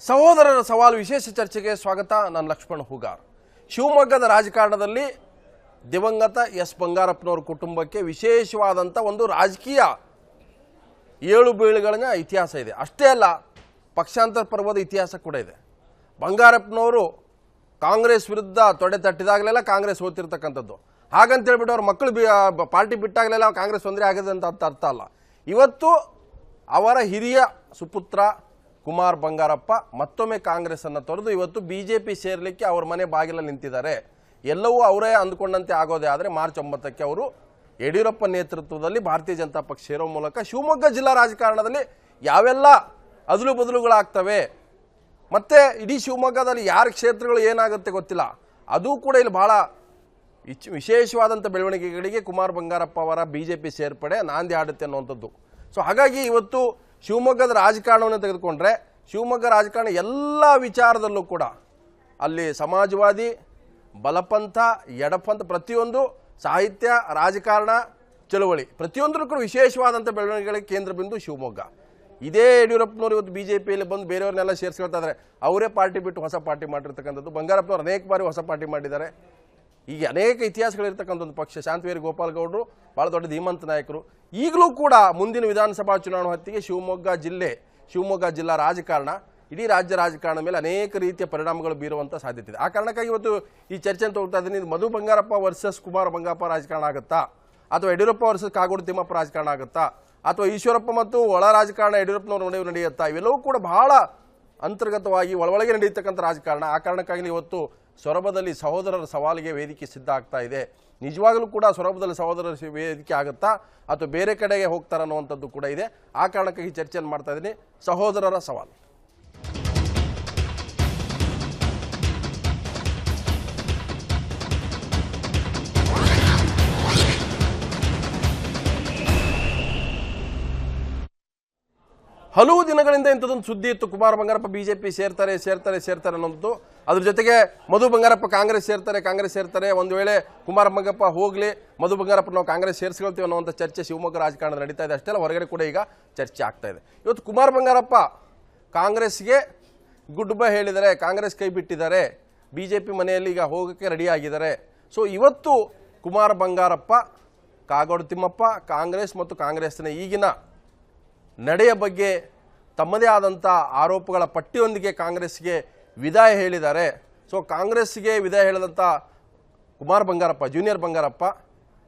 ಸಹೋದರರ ಸವಾಲು ವಿಶೇಷ ಚರ್ಚೆಗೆ ಸ್ವಾಗತ. ನಾನು ಲಕ್ಷ್ಮಣ್ ಹೂಗಾರ್. ಶಿವಮೊಗ್ಗದ ರಾಜಕಾರಣದಲ್ಲಿ ದಿವಂಗತ ಎಸ್ ಬಂಗಾರಪ್ಪನವರ ಕುಟುಂಬಕ್ಕೆ ವಿಶೇಷವಾದಂಥ ಒಂದು ರಾಜಕೀಯ ಏಳು ಬೀಳುಗಳ ಇತಿಹಾಸ ಇದೆ. ಅಷ್ಟೇ ಅಲ್ಲ, ಪಕ್ಷಾಂತರ ಪರ್ವದ ಇತಿಹಾಸ ಕೂಡ ಇದೆ. ಬಂಗಾರಪ್ಪನವರು ಕಾಂಗ್ರೆಸ್ ವಿರುದ್ಧ ತೊಡೆ ತಟ್ಟಿದಾಗಲೆಲ್ಲ ಕಾಂಗ್ರೆಸ್ ಓದ್ತಿರ್ತಕ್ಕಂಥದ್ದು. ಹಾಗಂತೇಳ್ಬಿಟ್ಟು ಅವ್ರ ಮಕ್ಕಳು ಪಾರ್ಟಿ ಬಿಟ್ಟಾಗಲೆಲ್ಲ ಕಾಂಗ್ರೆಸ್ ತೊಂದರೆ ಆಗಿದೆ ಅಂತ ಅರ್ಥ ಅಲ್ಲ. ಇವತ್ತು ಅವರ ಹಿರಿಯ ಸುಪುತ್ರ ಕುಮಾರ್ ಬಂಗಾರಪ್ಪ ಮತ್ತೊಮ್ಮೆ ಕಾಂಗ್ರೆಸ್ಸನ್ನು ತೊರೆದು ಇವತ್ತು BJP ಸೇರಲಿಕ್ಕೆ ಅವ್ರ ಮನೆ ಬಾಗಿಲಲ್ಲಿ ನಿಂತಿದ್ದಾರೆ. ಎಲ್ಲವೂ ಅವರೇ ಅಂದ್ಕೊಂಡಂತೆ ಆಗೋದೇ ಆದರೆ ಮಾರ್ಚ್ 9ಕ್ಕೆ ಅವರು ಯಡಿಯೂರಪ್ಪ ನೇತೃತ್ವದಲ್ಲಿ ಭಾರತೀಯ ಜನತಾ ಪಕ್ಷ ಸೇರೋ ಮೂಲಕ ಶಿವಮೊಗ್ಗ ಜಿಲ್ಲಾ ರಾಜಕಾರಣದಲ್ಲಿ ಯಾವೆಲ್ಲ ಅದಲು ಬದಲುಗಳಾಗ್ತವೆ, ಮತ್ತು ಇಡೀ ಶಿವಮೊಗ್ಗದಲ್ಲಿ ಯಾರ ಕ್ಷೇತ್ರಗಳು ಏನಾಗುತ್ತೆ ಗೊತ್ತಿಲ್ಲ, ಅದು ಕೂಡ ಇಲ್ಲಿ ಬಹಳ ವಿಶೇಷವಾದಂಥ ಬೆಳವಣಿಗೆಗಳಿಗೆ ಕುಮಾರ್ ಬಂಗಾರಪ್ಪ ಅವರ BJP ಸೇರ್ಪಡೆ ನಾಂದಿ ಆಡುತ್ತೆ ಅನ್ನುವಂಥದ್ದು. ಸೊ ಹಾಗಾಗಿ ಇವತ್ತು ಶಿವಮೊಗ್ಗದ ರಾಜಕಾರಣವನ್ನು ತೆಗೆದುಕೊಂಡ್ರೆ ಶಿವಮೊಗ್ಗ ರಾಜಕಾರಣ ಎಲ್ಲ ವಿಚಾರದಲ್ಲೂ ಕೂಡ ಅಲ್ಲಿ ಸಮಾಜವಾದಿ, ಬಲಪಂಥ, ಎಡಪಂಥ, ಪ್ರತಿಯೊಂದು ಸಾಹಿತ್ಯ, ರಾಜಕಾರಣ, ಚಳವಳಿ ಪ್ರತಿಯೊಂದರೂ ಕೂಡ ವಿಶೇಷವಾದಂಥ ಬೆಳವಣಿಗೆಗಳಿಗೆ ಕೇಂದ್ರ ಬಿಂದು ಶಿವಮೊಗ್ಗ. ಇದೇ ಯಡಿಯೂರಪ್ಪನವರು ಇವತ್ತು BJPಯಲ್ಲಿ ಬಂದು ಬೇರೆಯವ್ರನ್ನೆಲ್ಲ ಸೇರಿಸ್ಕೊಳ್ತಾ ಇದ್ದಾರೆ. ಅವರೇ ಪಾರ್ಟಿ ಬಿಟ್ಟು ಹೊಸ ಪಾರ್ಟಿ ಮಾಡಿರ್ತಕ್ಕಂಥದ್ದು. ಬಂಗಾರಪ್ಪನವರು ಅನೇಕ ಬಾರಿ ಹೊಸ ಪಾರ್ಟಿ ಮಾಡಿದ್ದಾರೆ. ಈಗ ಅನೇಕ ಇತಿಹಾಸಗಳಿರ್ತಕ್ಕಂಥ ಒಂದು ಪಕ್ಷ. ಶಾಂತವೇರಿ ಗೋಪಾಲ್ ಗೌಡರು ಭಾಳ ದೊಡ್ಡ ಧೀಮಂತ ನಾಯಕರು. ಈಗಲೂ ಕೂಡ ಮುಂದಿನ ವಿಧಾನಸಭಾ ಚುನಾವಣೆ ಹೊತ್ತಿಗೆ ಶಿವಮೊಗ್ಗ ಜಿಲ್ಲಾ ರಾಜಕಾರಣ ಇಡೀ ರಾಜ್ಯ ರಾಜಕಾರಣದ ಮೇಲೆ ಅನೇಕ ರೀತಿಯ ಪರಿಣಾಮಗಳು ಬೀರುವಂಥ ಸಾಧ್ಯತೆ ಇದೆ. ಆ ಕಾರಣಕ್ಕಾಗಿ ಇವತ್ತು ಈ ಚರ್ಚೆಯನ್ನು ತಗೊಳ್ತಾ ಇದ್ದೀನಿ. ಮಧು ಬಂಗಾರಪ್ಪ ವರ್ಸಸ್ ಕುಮಾರ್ ಬಂಗಾರಪ್ಪ ರಾಜಕಾರಣ ಆಗುತ್ತಾ, ಅಥವಾ ಯಡಿಯೂರಪ್ಪ ವರ್ಸಸ್ ಕಾಗೋಡು ತಿಮ್ಮಪ್ಪ ರಾಜಕಾರಣ ಆಗುತ್ತಾ, ಅಥವಾ ಈಶ್ವರಪ್ಪ ಮತ್ತು ಒಳ ರಾಜಕಾರಣ ಯಡಿಯೂರಪ್ಪನವ್ರ ನಡುವೆ ನಡೆಯುತ್ತಾ, ಇವೆಲ್ಲವೂ ಕೂಡ ಬಹಳ ಅಂತರ್ಗತವಾಗಿ ಒಳಗೆ ನಡೆಯತಕ್ಕಂಥ ರಾಜಕಾರಣ. ಆ ಕಾರಣಕ್ಕಾಗಿ ಇವತ್ತು ಸೊರಬದಲ್ಲಿ ಸಹೋದರರ ಸವಾಲಿಗೆ ವೇದಿಕೆ ಸಿದ್ಧ ಆಗ್ತಾ ಇದೆ. ನಿಜವಾಗಲೂ ಕೂಡ ಸೊರಬದಲ್ಲಿ ಸಹೋದರರ ವೇದಿಕೆ ಆಗುತ್ತಾ ಅಥವಾ ಬೇರೆ ಕಡೆಗೆ ಹೋಗ್ತಾರೆ ಅನ್ನುವಂಥದ್ದು ಕೂಡ ಇದೆ. ಆ ಕಾರಣಕ್ಕಾಗಿ ಚರ್ಚೆಯನ್ನು ಮಾಡ್ತಾ ಇದ್ದೀನಿ. ಸಹೋದರರ ಸವಾಲು. ಹಲವು ದಿನಗಳಿಂದ ಇಂಥದ್ದೊಂದು ಸುದ್ದಿ ಇತ್ತು. ಕುಮಾರ್ ಬಂಗಾರಪ್ಪ BJP ಸೇರ್ತಾರೆ ಅನ್ನೋದು. ಅದ್ರ ಜೊತೆಗೆ ಮಧು ಬಂಗಾರಪ್ಪ ಕಾಂಗ್ರೆಸ್ ಸೇರ್ತಾರೆ. ಒಂದು ವೇಳೆ ಕುಮಾರ್ ಬಂಗಾರಪ್ಪ ಹೋಗಲಿ, ಮಧು ಬಂಗಾರಪ್ಪ ನಾವು ಕಾಂಗ್ರೆಸ್ ಸೇರಿಸ್ಕೊಳ್ತೀವಿ ಅನ್ನೋಂಥ ಚರ್ಚೆ ಶಿವಮೊಗ್ಗ ರಾಜಕಾರಣ ನಡೀತಾ ಇದೆ. ಅಷ್ಟೇ ಅಲ್ಲ, ಹೊರಗಡೆ ಕೂಡ ಈಗ ಚರ್ಚೆ ಆಗ್ತಾ ಇದೆ. ಇವತ್ತು ಕುಮಾರ್ ಬಂಗಾರಪ್ಪ ಕಾಂಗ್ರೆಸ್ಗೆ ಗುಡ್ ಬೈ ಹೇಳಿದ್ದಾರೆ, ಕಾಂಗ್ರೆಸ್ ಕೈ ಬಿಟ್ಟಿದ್ದಾರೆ, BJP ಮನೆಯಲ್ಲಿ ಈಗ ಹೋಗೋಕ್ಕೆ ರೆಡಿ ಆಗಿದ್ದಾರೆ. ಸೊ ಇವತ್ತು ಕುಮಾರ್ ಬಂಗಾರಪ್ಪ, ಕಾಗೋಡು ತಿಮ್ಮಪ್ಪ, ಕಾಂಗ್ರೆಸ್ ಮತ್ತು ಕಾಂಗ್ರೆಸ್ನ ಈಗಿನ ನಡೆಯ ಬಗ್ಗೆ ತಮ್ಮದೇ ಆದಂಥ ಆರೋಪಗಳ ಪಟ್ಟಿಯೊಂದಿಗೆ ಕಾಂಗ್ರೆಸ್ಗೆ ವಿದಾಯ ಹೇಳಿದ್ದಾರೆ. ಸೊ ಕಾಂಗ್ರೆಸ್ಗೆ ವಿದಾಯ ಹೇಳಿದಂಥ ಕುಮಾರ್ ಬಂಗಾರಪ್ಪ, ಜೂನಿಯರ್ ಬಂಗಾರಪ್ಪ,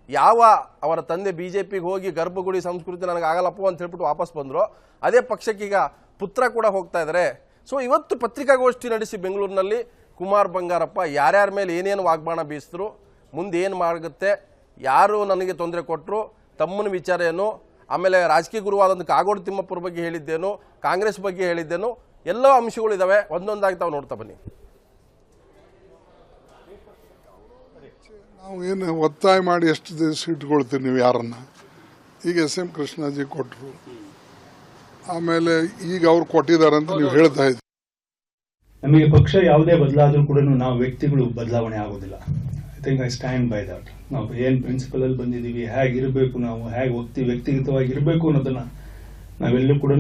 ಯಾವ ಅವರ ತಂದೆ BJPಗೆ ಹೋಗಿ ಗರ್ಭಗುಡಿ ಸಂಸ್ಕೃತಿ ನನಗೆ ಆಗಲ್ಲಪ್ಪ ಅಂತ ಹೇಳ್ಬಿಟ್ಟು ವಾಪಸ್ ಬಂದರು, ಅದೇ ಪಕ್ಷಕ್ಕೀಗ ಪುತ್ರ ಕೂಡ ಹೋಗ್ತಾ ಇದ್ದಾರೆ. ಸೊ ಇವತ್ತು ಪತ್ರಿಕಾಗೋಷ್ಠಿ ನಡೆಸಿ ಬೆಂಗಳೂರಿನಲ್ಲಿ ಕುಮಾರ್ ಬಂಗಾರಪ್ಪ ಯಾರ್ಯಾರ ಮೇಲೆ ಏನೇನು ವಾಗ್ಬಾಣ ಬೀಸಿದ್ರು, ಮುಂದೆ ಏನು ಮಾಡುತ್ತೆ, ಯಾರು ನನಗೆ ತೊಂದರೆ ಕೊಟ್ಟರು, ತಮ್ಮನ ವಿಚಾರ ಏನು, ಆಮೇಲೆ ರಾಜಕೀಯ ಗುರುವಾದಂಥ ಕಾಗೋಡು ತಿಮ್ಮಪ್ಪರ ಬಗ್ಗೆ ಹೇಳಿದ್ದೇನು, ಕಾಂಗ್ರೆಸ್ ಬಗ್ಗೆ ಹೇಳಿದ್ದೇನು, ಎಲ್ಲ ಅಂಶಗಳಿದ್ದಾವೆ. ಒಂದೊಂದಾಗಿ ತಾವು ನೋಡ್ತಾ ಬನ್ನಿ. ನಾವು ಏನು ಒತ್ತಾಯ ಮಾಡಿ ಎಷ್ಟು ದಿವಸ ಇಟ್ಕೊಳ್ತೀವಿ ನೀವು ಯಾರನ್ನ? ಈಗ SM ಕೃಷ್ಣಾಜಿ ಕೊಟ್ಟರು, ಆಮೇಲೆ ಈಗ ಅವ್ರು ಕೊಟ್ಟಿದ್ದಾರೆ ಅಂತ ನೀವು ಹೇಳ್ತಾ ಇದ್ದೀವಿ. ನಮಗೆ ಪಕ್ಷ ಯಾವುದೇ ಬದಲಾದರೂ ಕೂಡ ನಾವು ವ್ಯಕ್ತಿಗಳು ಬದಲಾವಣೆ ಆಗೋದಿಲ್ಲ. I stand by that. ನಾವು ಏನು ಪ್ರಿನ್ಸಿಪಲ್ ಅಲ್ಲಿ ಬಂದಿದ್ದೀವಿ, ಹೇಗಿರಬೇಕು, ನಾವು ಹೇಗೆ ವ್ಯಕ್ತಿಗತವಾಗಿ ಇರಬೇಕು ಅನ್ನೋದನ್ನ ನಾವೆಲ್ಲೂ ಕೂಡ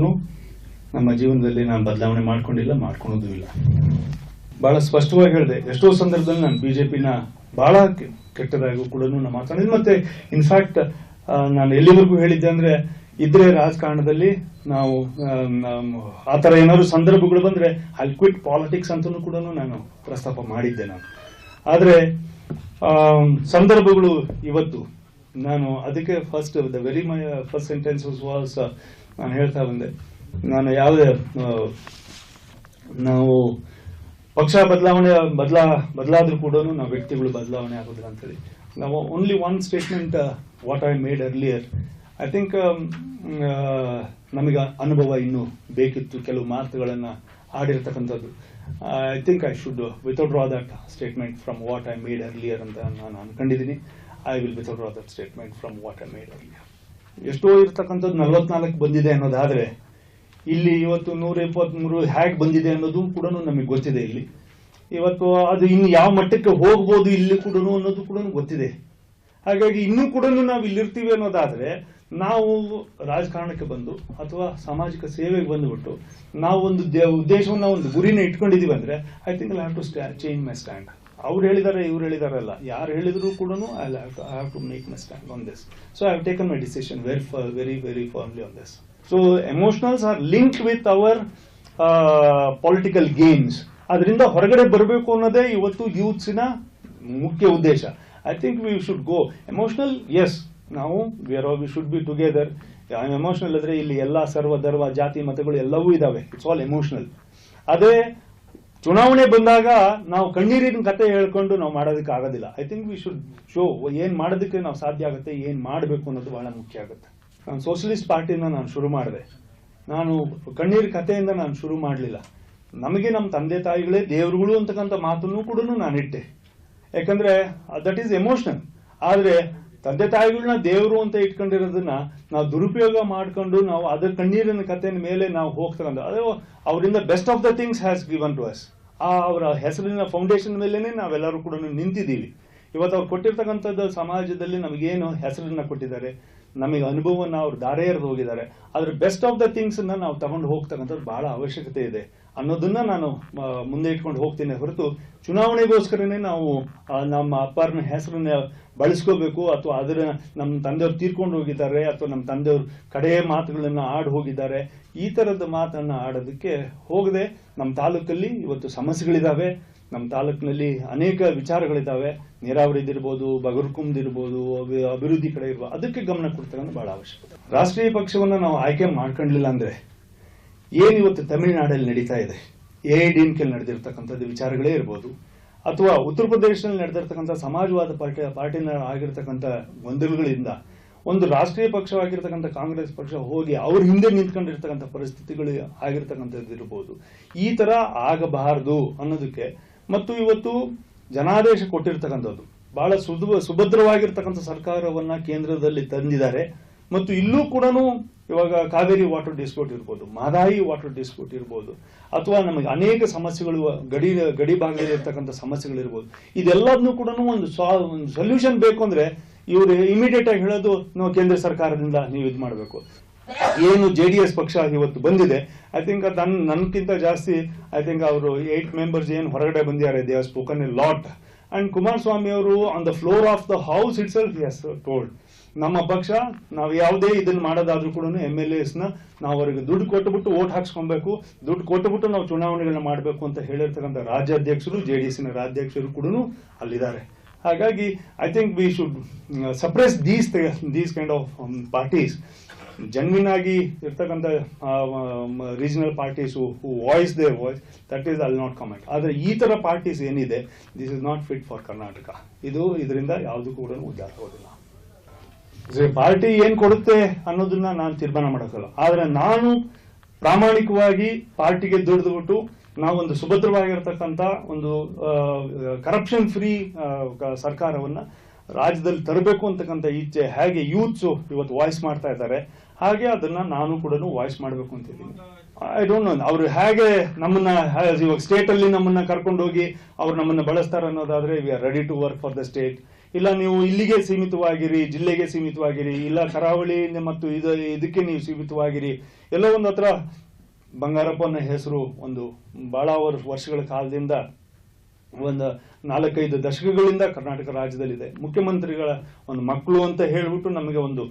ನಮ್ಮ ಜೀವನದಲ್ಲಿ ನಾನು ಬದಲಾವಣೆ ಮಾಡ್ಕೊಂಡಿಲ್ಲ, ಮಾಡ್ಕೊಳೋದು ಇಲ್ಲ. ಬಹಳ ಸ್ಪಷ್ಟವಾಗಿ ಹೇಳಿದೆ. ಎಷ್ಟೋ ಸಂದರ್ಭದಲ್ಲಿ ನಾನು BJPನ ಬಹಳ ಕೆಟ್ಟದಾಗೂ ಕೂಡ ನಾನು ಮಾತಾಡಿದ್ದೆ. ಮತ್ತೆ ಇನ್ಫ್ಯಾಕ್ಟ್ ನಾನು ಎಲ್ಲಿವರೆಗೂ ಹೇಳಿದ್ದೆ ಅಂದ್ರೆ, ಇದ್ರೆ ರಾಜಕಾರಣದಲ್ಲಿ ನಾವು ಆತರ ಏನಾದ್ರು ಸಂದರ್ಭಗಳು ಬಂದ್ರೆ ಐ ಕ್ವಿಟ್ ಪಾಲಿಟಿಕ್ಸ್ ಅಂತಲೂ ಕೂಡ ನಾನು ಪ್ರಸ್ತಾಪ ಮಾಡಿದ್ದೆ. ನಾನು ಆದ್ರೆ ಸಂದರ್ಭಗಳು ಇವತ್ತು ನಾನು ಅದಕ್ಕೆ the very my first sentence was ನಾನು ಹೇಳ್ತಾ ಬಂದೆ, ನಾನು ಯಾವುದೇ ನಾವು ಪಕ್ಷ ಬದಲಾದ್ರೂ ಕೂಡ ನಾವು ವ್ಯಕ್ತಿಗಳು ಬದಲಾವಣೆ ಆಗೋದಿಲ್ಲ ಅಂತೇಳಿ. ನಾವು only one statement what I made earlier. I think ನಮಗೆ ಅನುಭವ ಇನ್ನೂ ಬೇಕಿತ್ತು, ಕೆಲವು ಮಾತುಗಳನ್ನ ಆಡಿರ್ತಕ್ಕಂಥದ್ದು. I think I should withdraw that statement from what I made earlier ಅಂತ ನಾನು ಅನ್ಕೊಂಡಿದ್ದೀನಿ. I will withdraw that statement from what I made earlier. ಎಷ್ಟೋ ಇರ್ತಕ್ಕಂಥದ್ದು 44 ಬಂದಿದೆ ಅನ್ನೋದಾದ್ರೆ, ಇಲ್ಲಿ ಇವತ್ತು 123 ಹೇಗೆ ಬಂದಿದೆ ಅನ್ನೋದು ಕೂಡ ನಮಗೆ ಗೊತ್ತಿದೆ. ಇಲ್ಲಿ ಇವತ್ತು ಅದು ಇನ್ನು ಯಾವ ಮಟ್ಟಕ್ಕೆ ಹೋಗ್ಬೋದು ಇಲ್ಲಿ ಕೂಡ ಅನ್ನೋದು ಕೂಡ ಗೊತ್ತಿದೆ. ಹಾಗಾಗಿ ಇನ್ನೂ ಕೂಡ ನಾವು ಇಲ್ಲಿರ್ತೀವಿ ಅನ್ನೋದಾದ್ರೆ ನಾವು ರಾಜಕಾರಣಕ್ಕೆ ಬಂದು ಅಥವಾ ಸಾಮಾಜಿಕ ಸೇವೆಗೆ ಬಂದುಬಿಟ್ಟು ನಾವು ಒಂದು ಉದ್ದೇಶವನ್ನು ಒಂದು ಗುರಿನ ಇಟ್ಕೊಂಡಿದೀವಿ ಅಂದ್ರೆ I think I have to change my stand. ಅವ್ರು ಹೇಳಿದ್ದಾರೆ ಇವ್ರು ಹೇಳಿದಾರಲ್ಲ, ಯಾರು ಹೇಳಿದ್ರು ಕೂಡ I have to make my stand on this. So I have taken my decision very very firmly on this. So emotionals are linked with our political games. ಅದರಿಂದ ಹೊರಗಡೆ ಬರಬೇಕು ಅನ್ನೋದೇ ಇವತ್ತು ಯೂತ್ಸಿನ ಮುಖ್ಯ ಉದ್ದೇಶ. I think we should go emotional. Yes, ನಾವು we should be together. Emotional ಅಂದ್ರೆ ಇಲ್ಲಿ ಎಲ್ಲ ಸರ್ವ ಧರ್ಮ ಜಾತಿ ಮತಗಳು ಎಲ್ಲವೂ ಇದಾವೆ. It's all emotional. ಅದೇ ಚುನಾವಣೆ ಬಂದಾಗ ನಾವು ಕಣ್ಣೀರಿನ ಕತೆ ಹೇಳ್ಕೊಂಡು ನಾವು ಮಾಡೋದಕ್ಕೆ ಆಗೋದಿಲ್ಲ. I think we should show ಏನ್ ಮಾಡೋದಕ್ಕೆ ನಾವು ಸಾಧ್ಯ ಆಗುತ್ತೆ, ಏನ್ ಮಾಡಬೇಕು ಅನ್ನೋದು ಬಹಳ ಮುಖ್ಯ ಆಗುತ್ತೆ. ನಾನು ಸೋಷಲಿಸ್ಟ್ ಪಾರ್ಟಿನ ನಾನು ಶುರು ಮಾಡಿದೆ. ನಾನು ಕಣ್ಣೀರ್ ಕಥೆಯಿಂದ ನಾನು ಶುರು ಮಾಡಲಿಲ್ಲ. ನಮಗೆ ನಮ್ಮ ತಂದೆ ತಾಯಿಗಳೇ ದೇವರುಗಳು ಅಂತಕ್ಕಂಥ ಮಾತನ್ನು ಕೂಡ ನಾನು ಇಟ್ಟೆ. ಯಾಕಂದ್ರೆ ದಟ್ ಈಸ್ ಎಮೋಷನಲ್. ಆದ್ರೆ ತಂದೆ ತಾಯಿಗಳನ್ನ ದೇವರು ಅಂತ ಇಟ್ಕೊಂಡಿರೋದನ್ನ ನಾವು ದುರುಪಯೋಗ ಮಾಡ್ಕೊಂಡು ನಾವು ಅದರ ಕಣ್ಣೀರಿನ ಕಥೆಯ ಮೇಲೆ ನಾವು ಹೋಗ್ತಕ್ಕಂಥ ಅದು ಅವರಿಂದ best of the things has given to us. ಅವರ ಹೆಸರಿನ ಫೌಂಡೇಶನ್ ಮೇಲೇನೆ ನಾವೆಲ್ಲರೂ ಕೂಡ ನಿಂತಿದ್ದೀವಿ. ಇವತ್ತು ಅವ್ರು ಕೊಟ್ಟಿರ್ತಕ್ಕಂಥದ್ದು ಸಮಾಜದಲ್ಲಿ ನಮಗೇನು ಹೆಸರನ್ನ ಕೊಟ್ಟಿದ್ದಾರೆ, ನಮಗೆ ಅನುಭವವನ್ನು ಅವ್ರು ದಾರೆ ಎರೆದು ಹೋಗಿದ್ದಾರೆ. ಅದ್ರ ಬೆಸ್ಟ್ ಆಫ್ ದ ಥಿಂಗ್ಸ್ ನಾವು ತಗೊಂಡು ಹೋಗ್ತಕ್ಕಂಥದ್ದು ಬಹಳ ಅವಶ್ಯಕತೆ ಇದೆ ಅನ್ನೋದನ್ನ ನಾನು ಮುಂದೆ ಇಟ್ಕೊಂಡು ಹೋಗ್ತೀನಿ ಹೊರತು ಚುನಾವಣೆಗೋಸ್ಕರನೇ ನಾವು ನಮ್ಮ ಅಪ್ಪನ ಹೆಸರನ್ನ ಬಳಸ್ಕೋಬೇಕು ಅಥವಾ ಅದರ ನಮ್ಮ ತಂದೆಯವ್ರು ತೀರ್ಕೊಂಡು ಹೋಗಿದ್ದಾರೆ ಅಥವಾ ನಮ್ಮ ತಂದೆಯವ್ರು ಕಡೆ ಮಾತುಗಳನ್ನ ಆಡಿ ಹೋಗಿದ್ದಾರೆ, ಈ ತರದ ಮಾತನ್ನ ಆಡೋದಕ್ಕೆ ಹೋಗದೆ ನಮ್ಮ ತಾಲೂಕಲ್ಲಿ ಇವತ್ತು ಸಮಸ್ಯೆಗಳಿದಾವೆ. ನಮ್ಮ ತಾಲೂಕಿನಲ್ಲಿ ಅನೇಕ ವಿಚಾರಗಳಿದ್ದಾವೆ. ನೀರಾವರಿದಿರ್ಬೋದು, ಬಗರ್ಕುಂದಿರ್ಬೋದು, ಅಭಿವೃದ್ಧಿ ಕಡೆ ಇರ್ಬೋದು, ಅದಕ್ಕೆ ಗಮನ ಕೊಡ್ತಕ್ಕಂಥ ಬಹಳ ಅವಶ್ಯಕತೆ. ರಾಷ್ಟ್ರೀಯ ಪಕ್ಷವನ್ನ ನಾವು ಆಯ್ಕೆ ಮಾಡ್ಕೊಂಡಿಲ್ಲ ಅಂದ್ರೆ ಏನಿವತ್ತು ತಮಿಳುನಾಡಲ್ಲಿ ನಡೀತಾ ಇದೆ, ಎಐಡಿಎಂಕೆ ನಡೆದಿರ್ತಕ್ಕಂಥದ್ದು ವಿಚಾರಗಳೇ ಇರ್ಬೋದು, ಅಥವಾ ಉತ್ತರ ಪ್ರದೇಶದಲ್ಲಿ ನಡೆದಿರ್ತಕ್ಕಂಥ ಸಮಾಜವಾದ ಪಾರ್ಟಿನ ಆಗಿರ್ತಕ್ಕಂಥ ಗೊಂದಲಗಳಿಂದ ಒಂದು ರಾಷ್ಟ್ರೀಯ ಪಕ್ಷವಾಗಿರ್ತಕ್ಕಂಥ ಕಾಂಗ್ರೆಸ್ ಪಕ್ಷ ಹೋಗಿ ಅವ್ರ ಹಿಂದೆ ನಿಂತ್ಕೊಂಡಿರ್ತಕ್ಕಂಥ ಪರಿಸ್ಥಿತಿಗಳು ಆಗಿರ್ತಕ್ಕಂಥದ್ದು ಇರ್ಬೋದು. ಈ ತರ ಆಗಬಾರದು ಅನ್ನೋದಕ್ಕೆ ಮತ್ತು ಇವತ್ತು ಜನಾದೇಶ ಕೊಟ್ಟಿರ್ತಕ್ಕಂಥದ್ದು ಬಹಳ ಸುಭದ್ರವಾಗಿರ್ತಕ್ಕಂಥ ಸರ್ಕಾರವನ್ನ ಕೇಂದ್ರದಲ್ಲಿ ತಂದಿದ್ದಾರೆ. ಮತ್ತು ಇಲ್ಲೂ ಕೂಡ ಇವಾಗ ಕಾವೇರಿ ವಾಟರ್ ಡಿಸ್ಪ್ಯೂಟ್ ಇರ್ಬೋದು, ಮಹದಾಯಿ ವಾಟರ್ ಡಿಸ್ಪ್ಯೂಟ್ ಇರ್ಬೋದು, ಅಥವಾ ನಮಗೆ ಅನೇಕ ಸಮಸ್ಯೆಗಳು ಗಡಿ ಭಾಗದಲ್ಲಿರ್ತಕ್ಕಂಥ ಸಮಸ್ಯೆಗಳಿರ್ಬೋದು. ಇದೆಲ್ಲದನ್ನು ಕೂಡ ಒಂದು ಸೊಲ್ಯೂಷನ್ ಬೇಕು ಅಂದ್ರೆ ಇವರು ಇಮಿಡಿಯೇಟ್ ಆಗಿ ಹೇಳೋದು ನಾವು ಕೇಂದ್ರ ಸರ್ಕಾರದಿಂದ ನೀವು ಇದು ಮಾಡಬೇಕು. ಏನು JDS ಪಕ್ಷ ಇವತ್ತು ಬಂದಿದೆ, ಐ ಥಿಂಕ್ ನನ್ಕಿಂತ ಜಾಸ್ತಿ ಐ ಥಿಂಕ್ ಅವರು 8 ಮೆಂಬರ್ಸ್ ಏನು ಹೊರಗಡೆ ಬಂದಿದ್ದಾರೆ, they have spoken a lot. And Kumaraswamy ಅವರು on the floor of the house itself he has told, ನಮ್ಮ ಪಕ್ಷ ನಾವು ಯಾವುದೇ ಇದನ್ನ ಮಾಡೋದಾದ್ರೂ ಕೂಡ MLAs ನಾವು ಅವರಿಗೆ ದುಡ್ಡು ಕೊಟ್ಟುಬಿಟ್ಟು ವೋಟ್ ಹಾಕ್ಸ್ಕೊಬೇಕು, ದುಡ್ಡು ಕೊಟ್ಟುಬಿಟ್ಟು ನಾವು ಚುನಾವಣೆಗಳನ್ನ ಮಾಡಬೇಕು ಅಂತ ಹೇಳಿರ್ತಕ್ಕಂಥ ರಾಜ್ಯಾಧ್ಯಕ್ಷರು, JDSನ ರಾಜ್ಯಾಧ್ಯಕ್ಷರು ಕೂಡ ಅಲ್ಲಿದ್ದಾರೆ. ಹಾಗಾಗಿ I think we should suppress these kind of parties. Genuine ಆಗಿ ಇರ್ತಕ್ಕಂಥ regional parties who voice their voice, that is I'll not comment. ಆದ್ರೆ ಈ ತರ ಪಾರ್ಟೀಸ್ ಏನಿದೆ, this is not fit for Karnataka. ಇದರಿಂದ ಯಾವುದು ಕೂಡ ಉದ್ಧಾರ ಆಗೋದಿಲ್ಲ. ಪಾರ್ಟಿ ಏನ್ ಕೊಡುತ್ತೆ ಅನ್ನೋದನ್ನ ನಾನು ತೀರ್ಮಾನ ಮಾಡೋಕ್ಕಲ್ಲ. ಆದ್ರೆ ನಾನು ಪ್ರಾಮಾಣಿಕವಾಗಿ ಪಾರ್ಟಿಗೆ ದುಡಿದ್ಬಿಟ್ಟು ನಾವೊಂದು ಸುಭದ್ರವಾಗಿರ್ತಕ್ಕಂಥ ಒಂದು ಕರಪ್ಷನ್ ಫ್ರೀ ಸರ್ಕಾರವನ್ನ ರಾಜ್ಯದಲ್ಲಿ ತರಬೇಕು ಅಂತಕ್ಕಂಥ ಇಚ್ಛೆ ಹೇಗೆ ಯೂತ್ಸ್ ಇವತ್ತು ವಾಯ್ಸ್ ಮಾಡ್ತಾ ಇದ್ದಾರೆ, ಹಾಗೆ ಅದನ್ನ ನಾನು ಕೂಡ ವಾಯ್ಸ್ ಮಾಡಬೇಕು ಅಂತಿದ್ದೀನಿ. ಐ ಡೋಂಟ್ ನೋ ಅವ್ರು ಹೇಗೆ ನಮ್ಮನ್ನ ಇವಾಗ ಸ್ಟೇಟ್ ಅಲ್ಲಿ ನಮ್ಮನ್ನ ಕರ್ಕೊಂಡೋಗಿ ಅವ್ರು ನಮ್ಮನ್ನ ಬಳಸ್ತಾರೆ ಅನ್ನೋದಾದ್ರೆ we are ready to work for the state. ಇಲ್ಲ ನೀವು ಇಲ್ಲಿಗೆ ಸೀಮಿತವಾಗಿರಿ, ಜಿಲ್ಲೆಗೆ ಸೀಮಿತವಾಗಿರಿ, ಇಲ್ಲ ಕರಾವಳಿ ಮತ್ತು ಇದಕ್ಕೆ ನೀವು ಸೀಮಿತವಾಗಿರಿ. ಎಲ್ಲೋ ಒಂದು ಹತ್ರ ಬಂಗಾರಪ್ಪನ ಹೆಸರು ಒಂದು ಬಹಳ ವರ್ಷಗಳ ಕಾಲದಿಂದ ಒಂದು 4-5 ದಶಕಗಳಿಂದ ಕರ್ನಾಟಕ ರಾಜ್ಯದಲ್ಲಿದೆ. ಮುಖ್ಯಮಂತ್ರಿಗಳ ಒಂದು ಮಕ್ಕಳು ಅಂತ ಹೇಳ್ಬಿಟ್ಟು ನಮಗೆ ಒಂದು